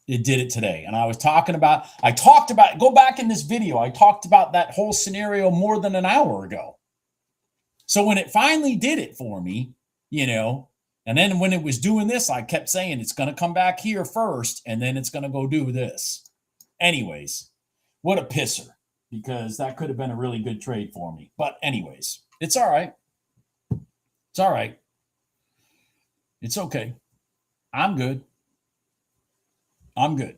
Speaker 1: It did it today. And I talked about, go back in this video, I talked about that whole scenario more than an hour ago. So when it finally did it for me, and then when it was doing this, I kept saying it's going to come back here first, and then it's going to go do this. Anyways, what a pisser, because that could have been a really good trade for me. But anyways, it's all right. It's all right. It's okay. I'm good. I'm good.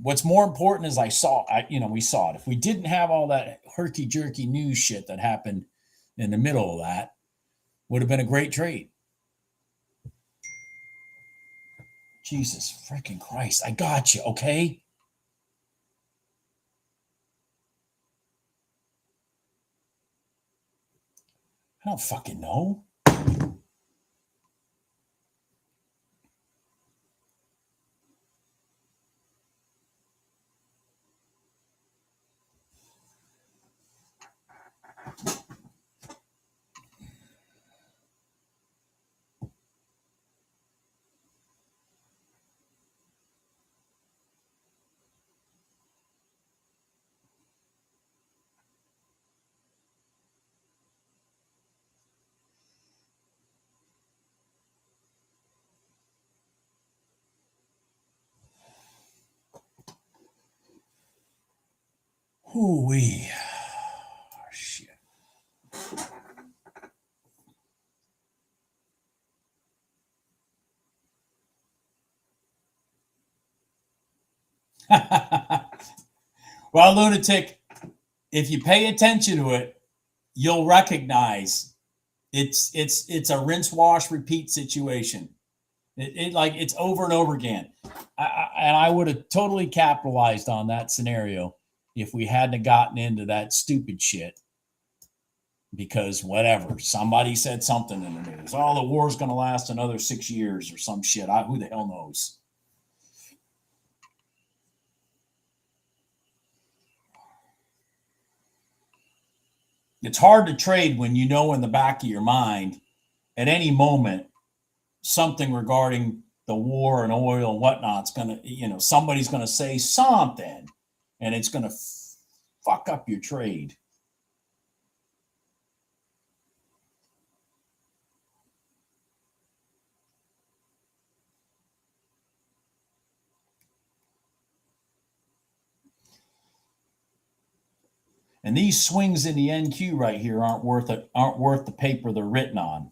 Speaker 1: What's more important is we saw it. If we didn't have all that herky-jerky news shit that happened in the middle of that, would have been a great trade. Jesus freaking Christ. I got you, okay? I don't fucking know. Ooh-wee. Oh, shit. Well, lunatic, if you pay attention to it, you'll recognize it's a rinse, wash, repeat situation. It's over and over again. I would have totally capitalized on that scenario if we hadn't gotten into that stupid shit. Because whatever, somebody said something in the news. Oh, the war's going to last another 6 years or some shit. Who the hell knows? It's hard to trade when you know in the back of your mind at any moment something regarding the war and oil and whatnot's going to, somebody's going to say something and it's going to fuck up your trade. And these swings in the NQ right here aren't worth the paper they're written on.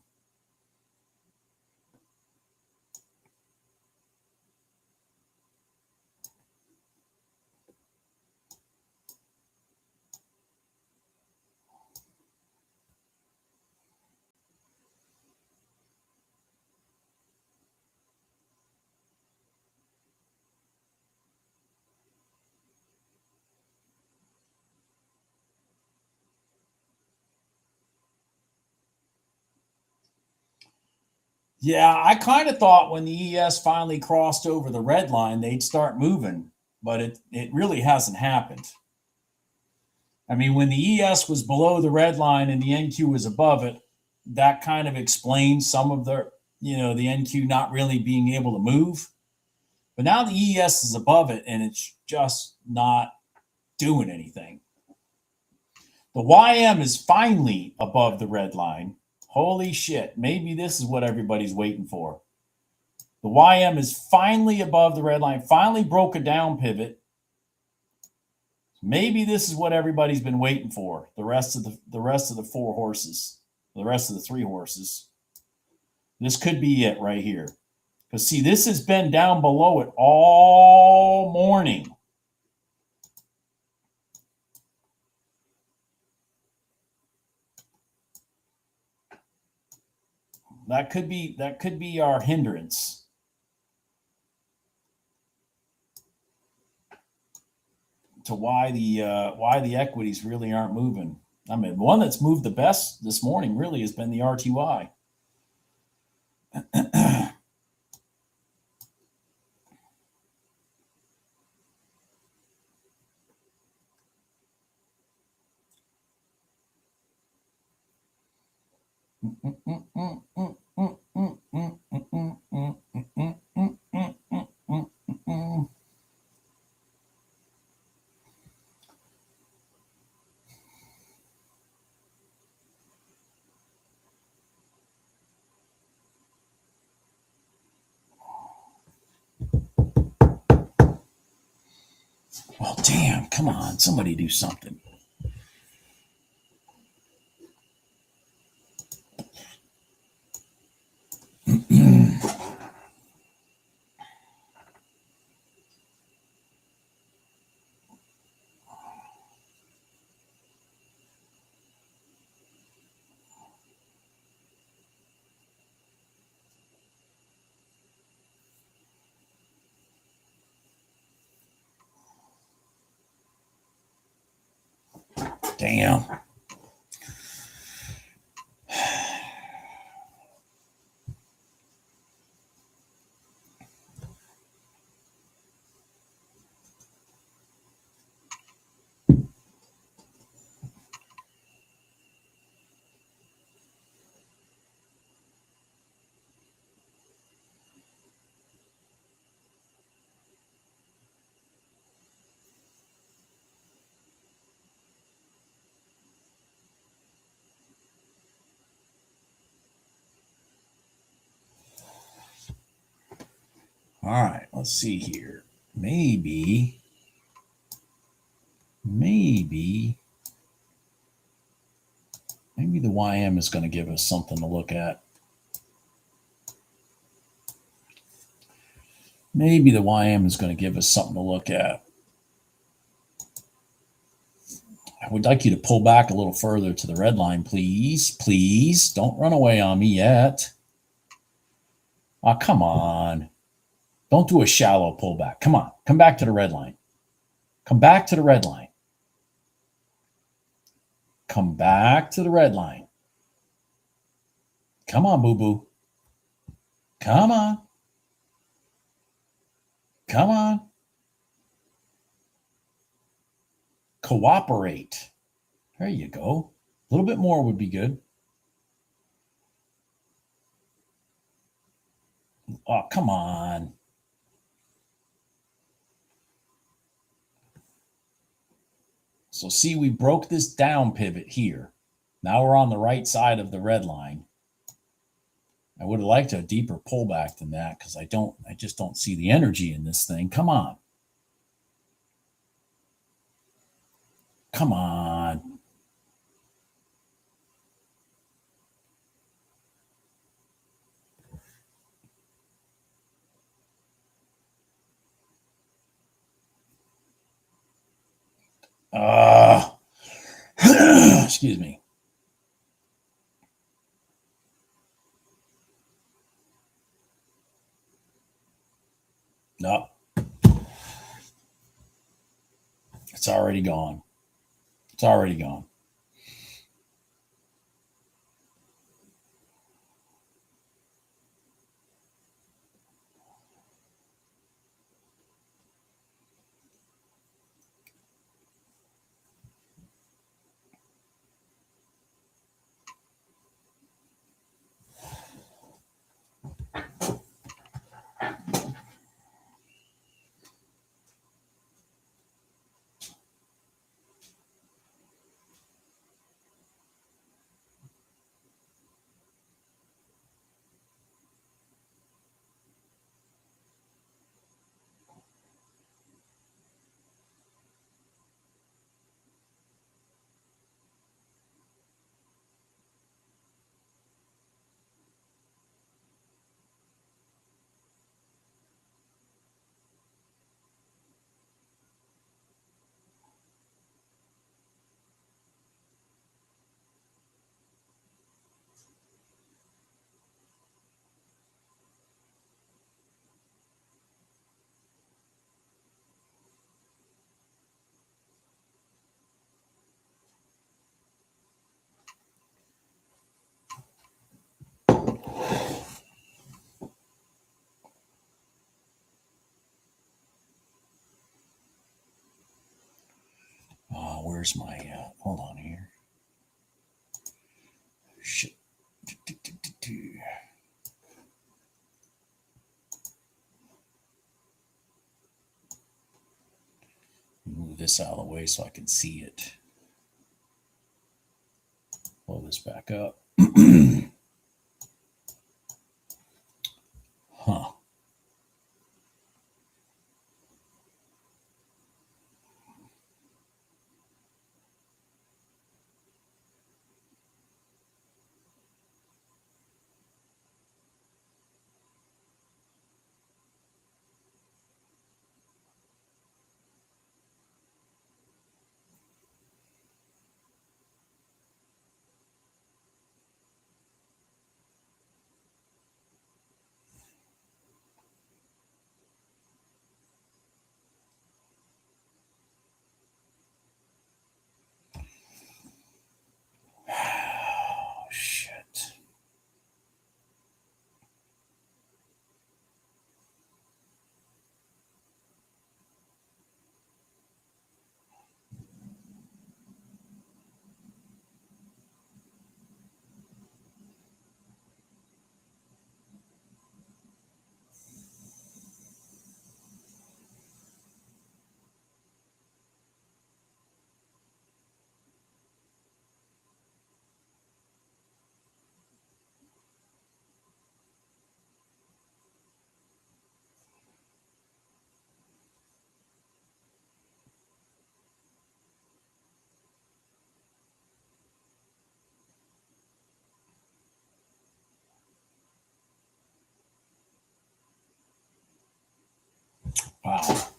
Speaker 1: Yeah, I kind of thought when the ES finally crossed over the red line, they'd start moving, but it really hasn't happened. I mean, when the ES was below the red line and the NQ was above it, that kind of explains some of the NQ not really being able to move. But now the ES is above it and it's just not doing anything. The YM is finally above the red line. Holy shit. Maybe this is what everybody's waiting for. The YM is finally above the red line, finally broke a down pivot. Maybe this is what everybody's been waiting for. The rest of the four horses, the rest of the three horses. This could be it right here. Because see, this has been down below it all morning. That could be our hindrance. To why the equities really aren't moving. I mean, one that's moved the best this morning really has been the RTY. Well, damn, come on, somebody do something. Damn. All right, let's see here. Maybe the YM is going to give us something to look at. Maybe the YM is going to give us something to look at. I would like you to pull back a little further to the red line, please. Please don't run away on me yet. Oh, come on. Don't do a shallow pullback. Come on. Come back to the red line. Come back to the red line. Come back to the red line. Come on, boo-boo. Come on. Come on. Cooperate. There you go. A little bit more would be good. Oh, come on. So see, we broke this down pivot here. Now we're on the right side of the red line. I would have liked a deeper pullback than that because I just don't see the energy in this thing. Come on. Come on. Excuse me. No. It's already gone. It's already gone. where's my, hold on here. Shit. Move this out of the way so I can see it. Pull this back up. Huh. Oh, shit. Wow.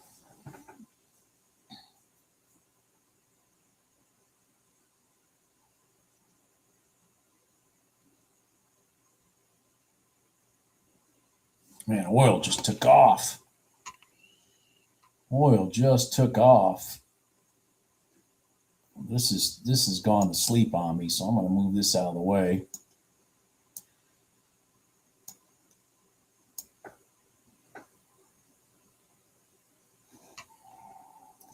Speaker 1: Man, oil just took off. Oil just took off. This has gone to sleep on me, so I'm going to move this out of the way.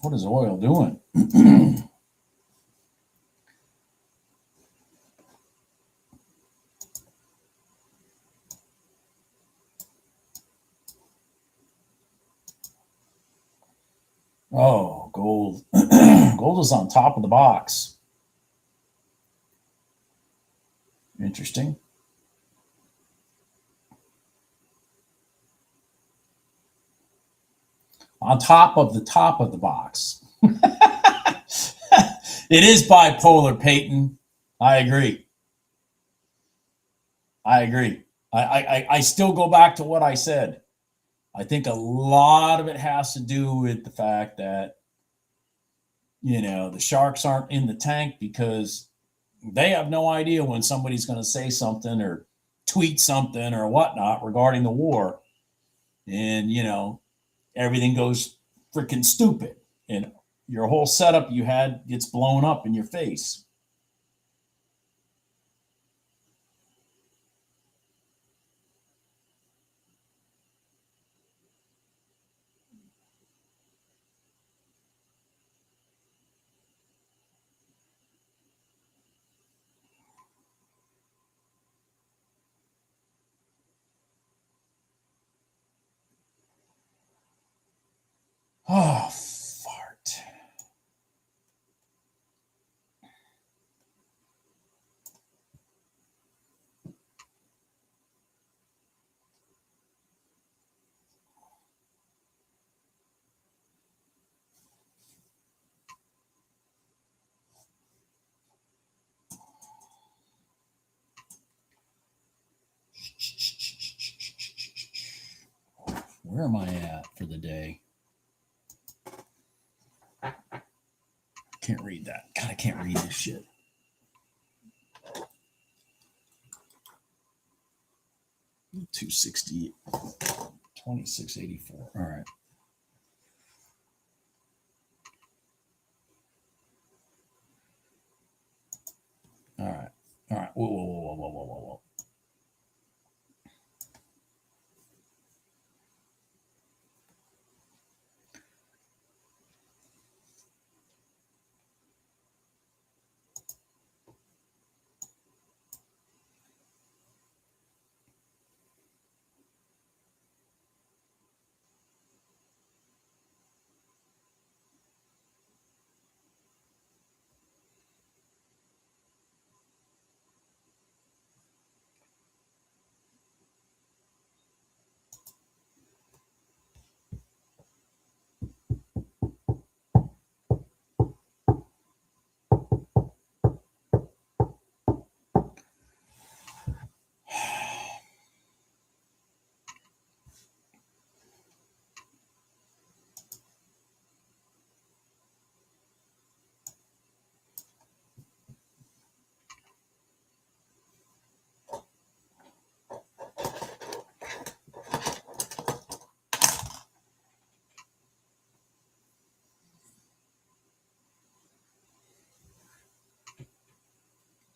Speaker 1: What is oil doing? Oh, gold. Gold is on top of the box. Interesting. On top of the box. It is bipolar, Peyton. I agree. I agree. I still go back to what I said. I think a lot of it has to do with the fact that, the sharks aren't in the tank because they have no idea when somebody's going to say something or tweet something or whatnot regarding the war. And, everything goes freaking stupid. And your whole setup you had gets blown up in your face. Oh, fart. Where am I at for the day? Can't read that. God, I can't read this shit. $260, $26.84. All right. All right. All right. Whoa, whoa, whoa, whoa, whoa, whoa, whoa.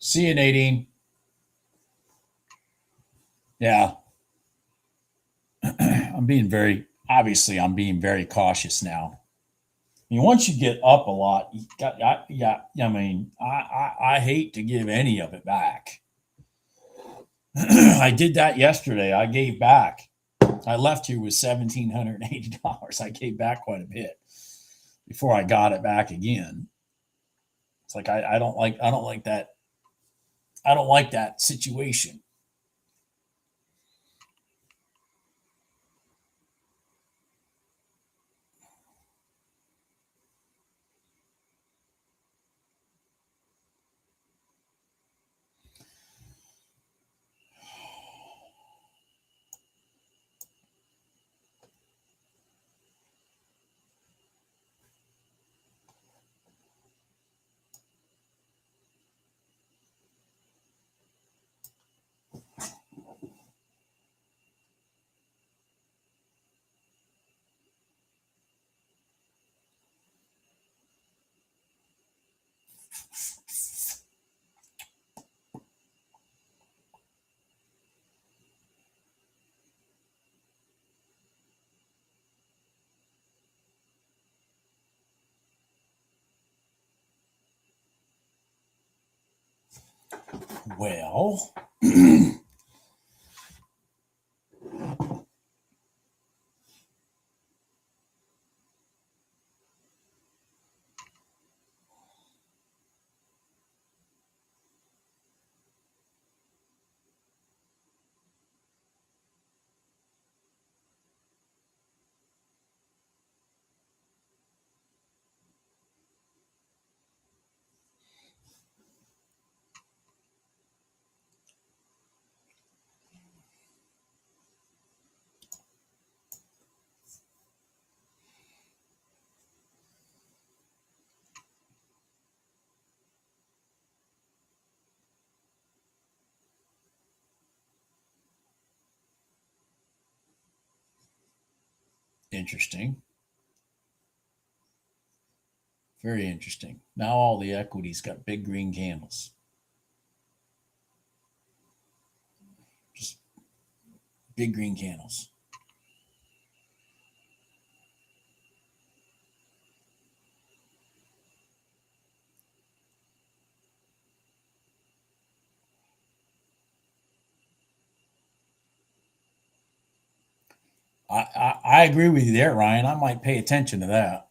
Speaker 1: See you, Nadine. Yeah. I'm being very cautious now. I mean, once you get up a lot, you got, I mean, I hate to give any of it back. I did that yesterday. I gave back. I left here with $1,780. I gave back quite a bit before I got it back again. It's like I don't like that. I don't like that situation. Well, interesting. Very interesting. Now all the equities got big green candles. Just big green candles. I agree with you there, Ryan. I might pay attention to that.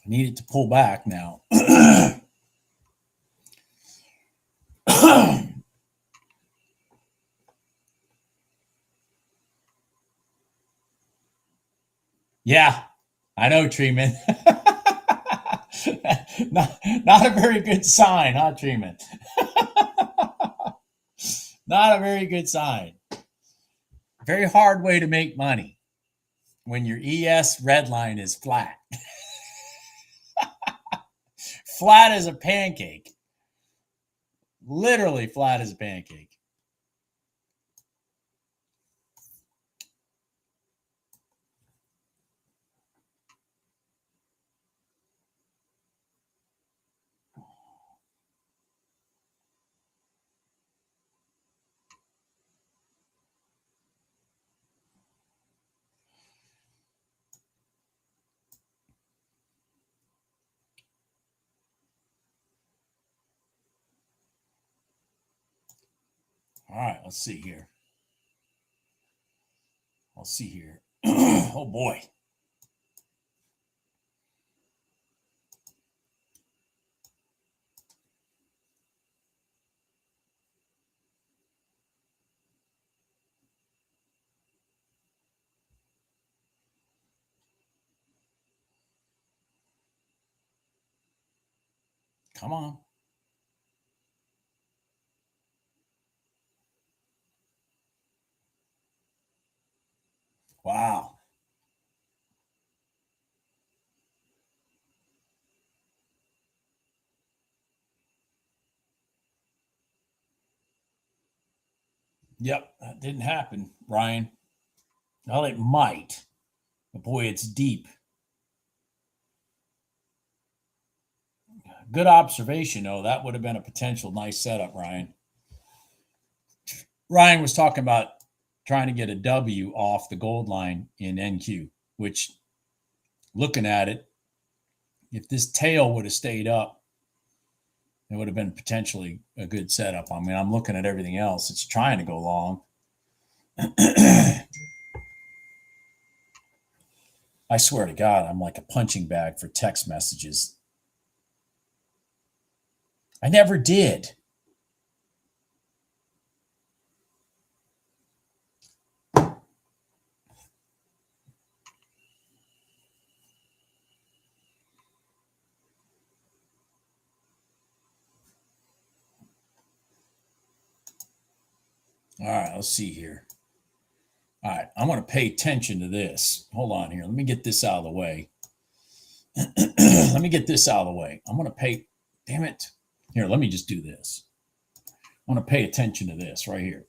Speaker 1: I need it to pull back now. Yeah, I know, Treeman. Not a very good sign, huh, Treeman? Not a very good sign. Very hard way to make money when your ES red line is flat. Flat as a pancake. Literally flat as a pancake. All right, let's see here. Let's see here. Oh boy. Come on. Wow. Yep, that didn't happen, Ryan. Well, it might. But boy, it's deep. Good observation, though. That would have been a potential nice setup, Ryan. Ryan was talking about trying to get a W off the gold line in NQ, which, looking at it, if this tail would have stayed up, it would have been potentially a good setup. I mean, I'm looking at everything else. It's trying to go long. I swear to God, I'm like a punching bag for text messages. I never did. All right, let's see here. All right, I'm going to pay attention to this. Hold on here. Let me get this out of the way. Let me get this out of the way. I'm going to pay, damn it. Here, let me just do this. I want to pay attention to this right here.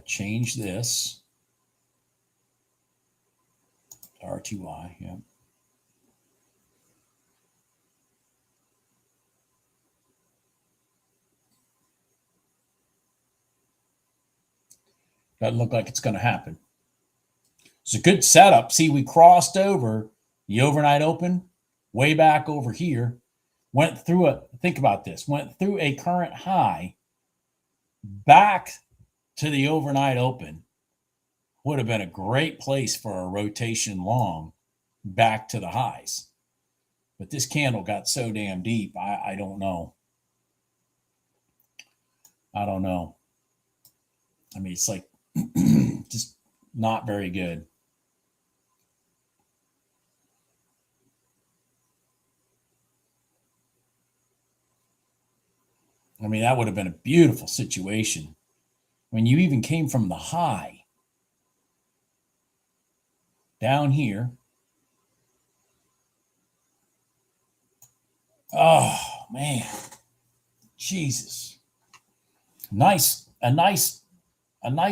Speaker 1: Change this. RTY, yeah. Doesn't look like it's going to happen. It's a good setup. See, we crossed over the overnight open way back over here. Went through think about this, went through a current high back to the overnight open. Would have been a great place for a rotation long back to the highs. But this candle got so damn deep, I don't know. I don't know. I mean, it's like just not very good. I mean, that would have been a beautiful situation when you even came from the high down here. Oh, man. Jesus. A nice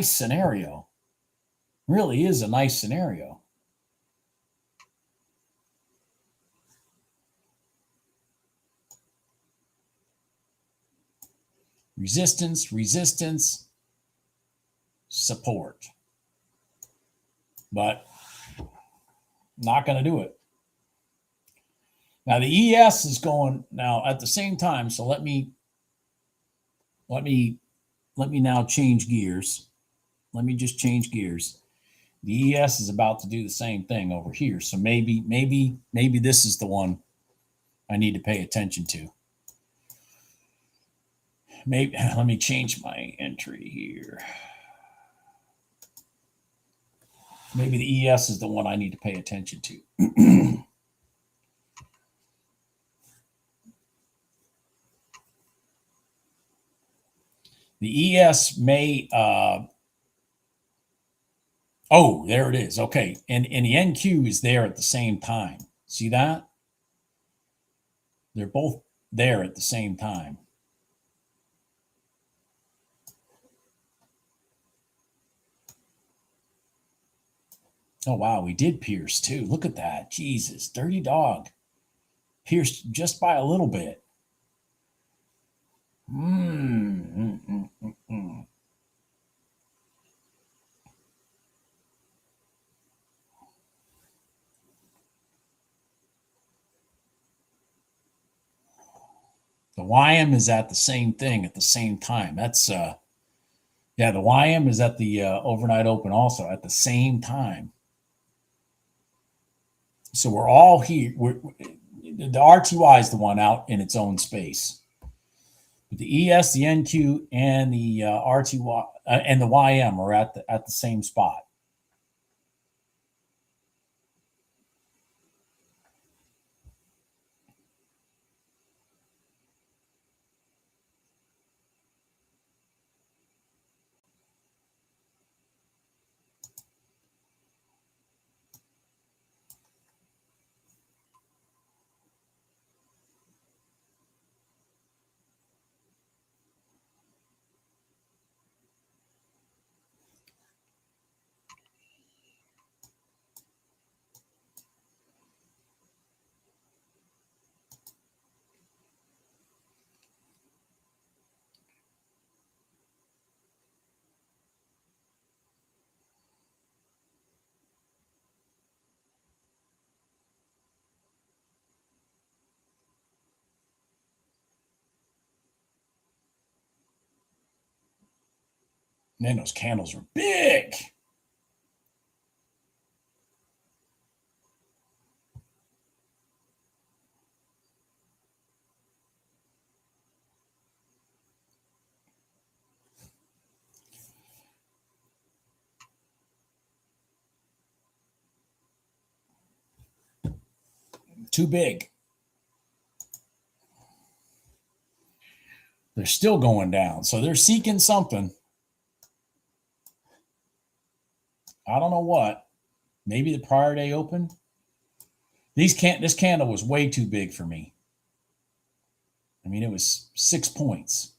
Speaker 1: scenario. Really is a nice scenario. Resistance, support. But not going to do it. Now the ES is going now at the same time. So let me now change gears. Let me just change gears. The ES is about to do the same thing over here. So maybe this is the one I need to pay attention to. Maybe let me change my entry here. Maybe the ES is the one I need to pay attention to. The ES may oh, there it is. Okay. And the NQ is there at the same time. See that? They're both there at the same time. Oh, wow. We did pierce too. Look at that. Jesus. Dirty dog. Pierced just by a little bit. The YM is at the same thing at the same time. That's yeah, the YM is at the overnight open also at the same time. So we're all here. The RTY is the one out in its own space. But the ES, the NQ, and the RTY and the YM are at the same spot. Man, those candles are big. Too big. They're still going down. So they're seeking something. I don't know what. Maybe the prior day open. This candle was way too big for me. I mean, it was 6 points.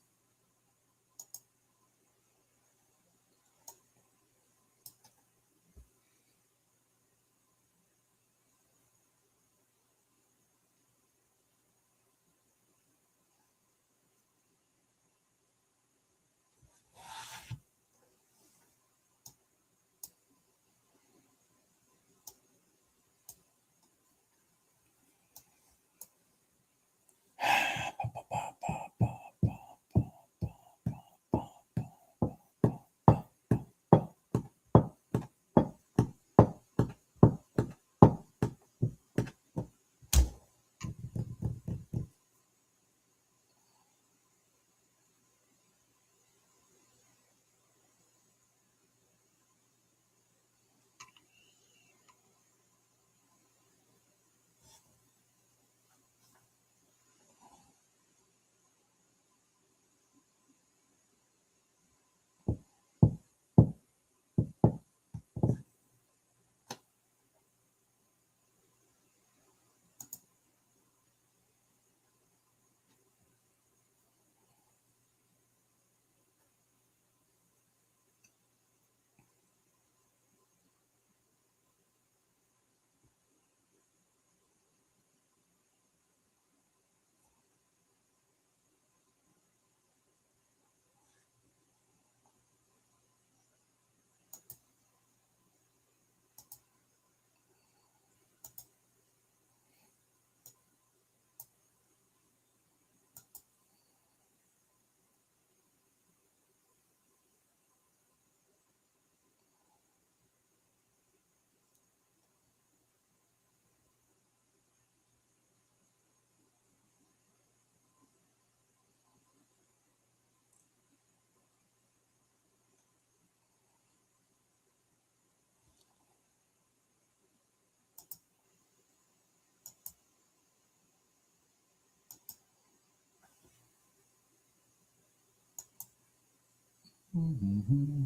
Speaker 1: Mm-hmm.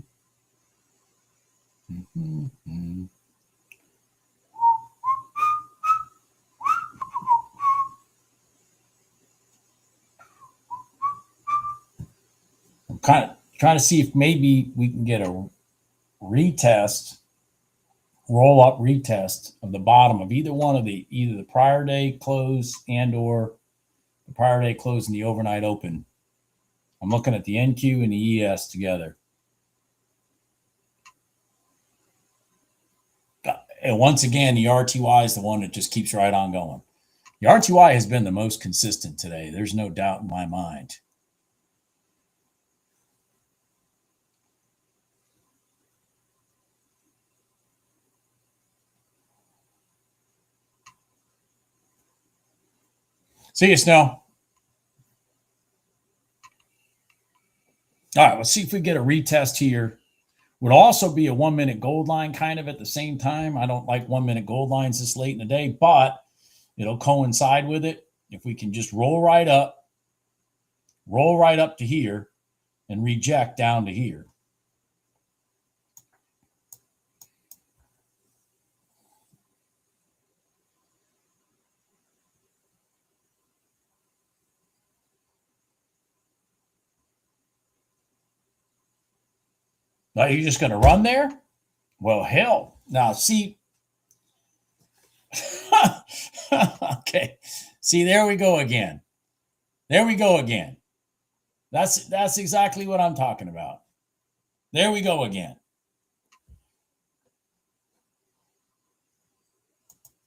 Speaker 1: Mm-hmm. I'm kind of trying to see if maybe we can get a retest, roll up retest of the bottom of either the prior day close and or the prior day close and the overnight open. I'm looking at the NQ and the ES together. And once again, the RTY is the one that just keeps right on going. The RTY has been the most consistent today. There's no doubt in my mind. See you, Snow. All right, let's see if we get a retest here. Would also be a 1 minute gold line kind of at the same time. I don't like 1 minute gold lines this late in the day, but it'll coincide with it. If we can just roll right up to here and reject down to here. Now you're just going to run there? Well, hell. Now, see. Okay. See, there we go again. There we go again. That's exactly what I'm talking about. There we go again.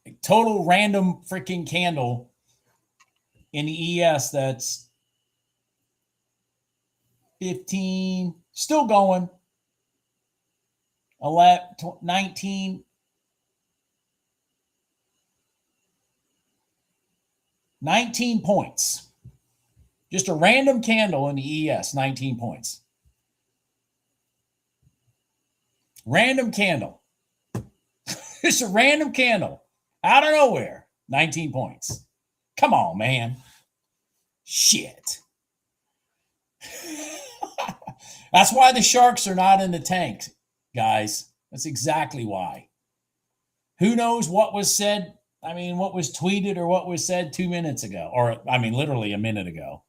Speaker 1: A total random freaking candle in the ES that's 15, still going. 11, 19, 19 points. Just a random candle in the ES, 19 points. Random candle. Just a random candle out of nowhere, 19 points. Come on, man. Shit. That's why the sharks are not in the tank, guys. That's exactly why. Who knows what was said? I mean, what was tweeted or what was said 2 minutes ago? Or, I mean, literally a minute ago.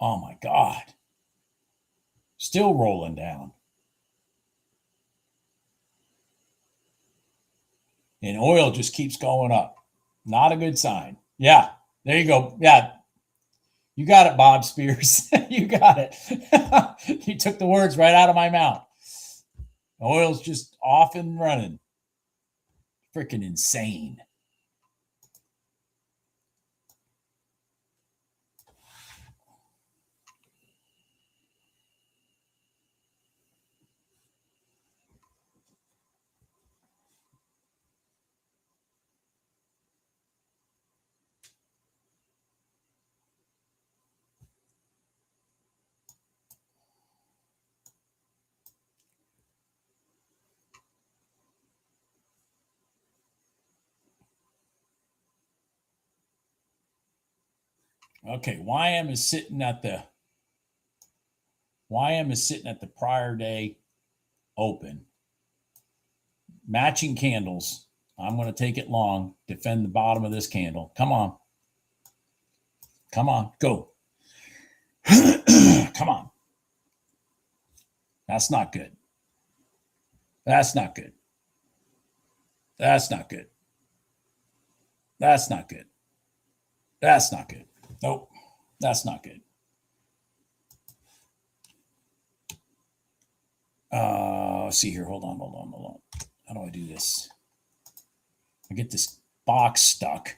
Speaker 1: Oh, my God. Still rolling down. And oil just keeps going up. Not a good sign. Yeah, there you go. Yeah, you got it, Bob Spears. You got it. You took the words right out of my mouth. Oil's just off and running. Freaking insane. Okay, YM is sitting at the prior day open. Matching candles. I'm going to take it long. Defend the bottom of this candle. Come on. Come on. Go. Come on. That's not good. That's not good. That's not good. That's not good. That's not good. Nope. That's not good. Let's see here. Hold on. How do I do this? I get this box stuck.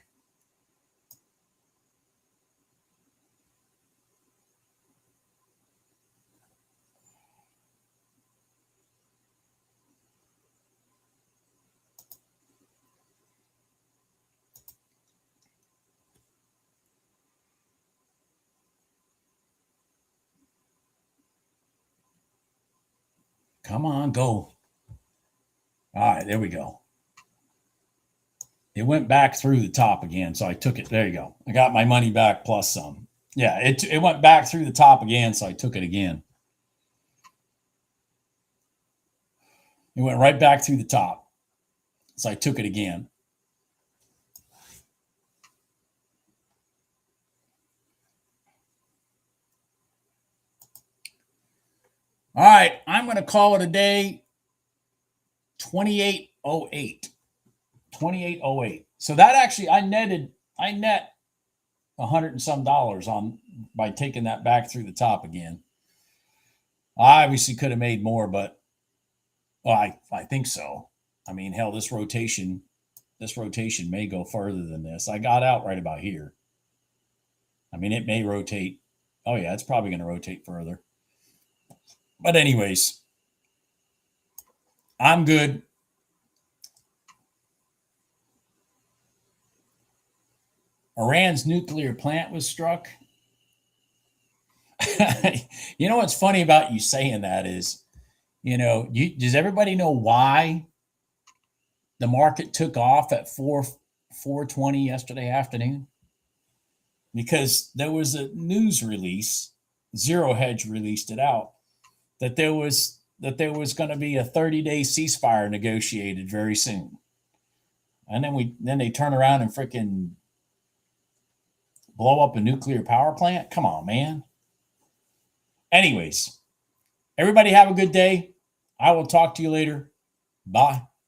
Speaker 1: Come on, go. All right, there we go. It went back through the top again, so I took it. There you go. I got my money back plus some. Yeah, it went back through the top again, so I took it again. It went right back through the top, so I took it again. All right, I'm going to call it a day. 2808. 2808. So that actually I net $100 and some on by taking that back through the top again. I obviously could have made more, but I think so. I mean, hell, this rotation may go further than this. I got out right about here. I mean, it may rotate. Oh yeah, it's probably going to rotate further. But anyways, I'm good. Iran's nuclear plant was struck. You know what's funny about you saying that is, does everybody know why the market took off at 4:20 yesterday afternoon? Because there was a news release, Zero Hedge released it out, that there was going to be a 30-day ceasefire negotiated very soon. And then they turn around and freaking blow up a nuclear power plant? Come on, man. Anyways, everybody have a good day. I will talk to you later. Bye.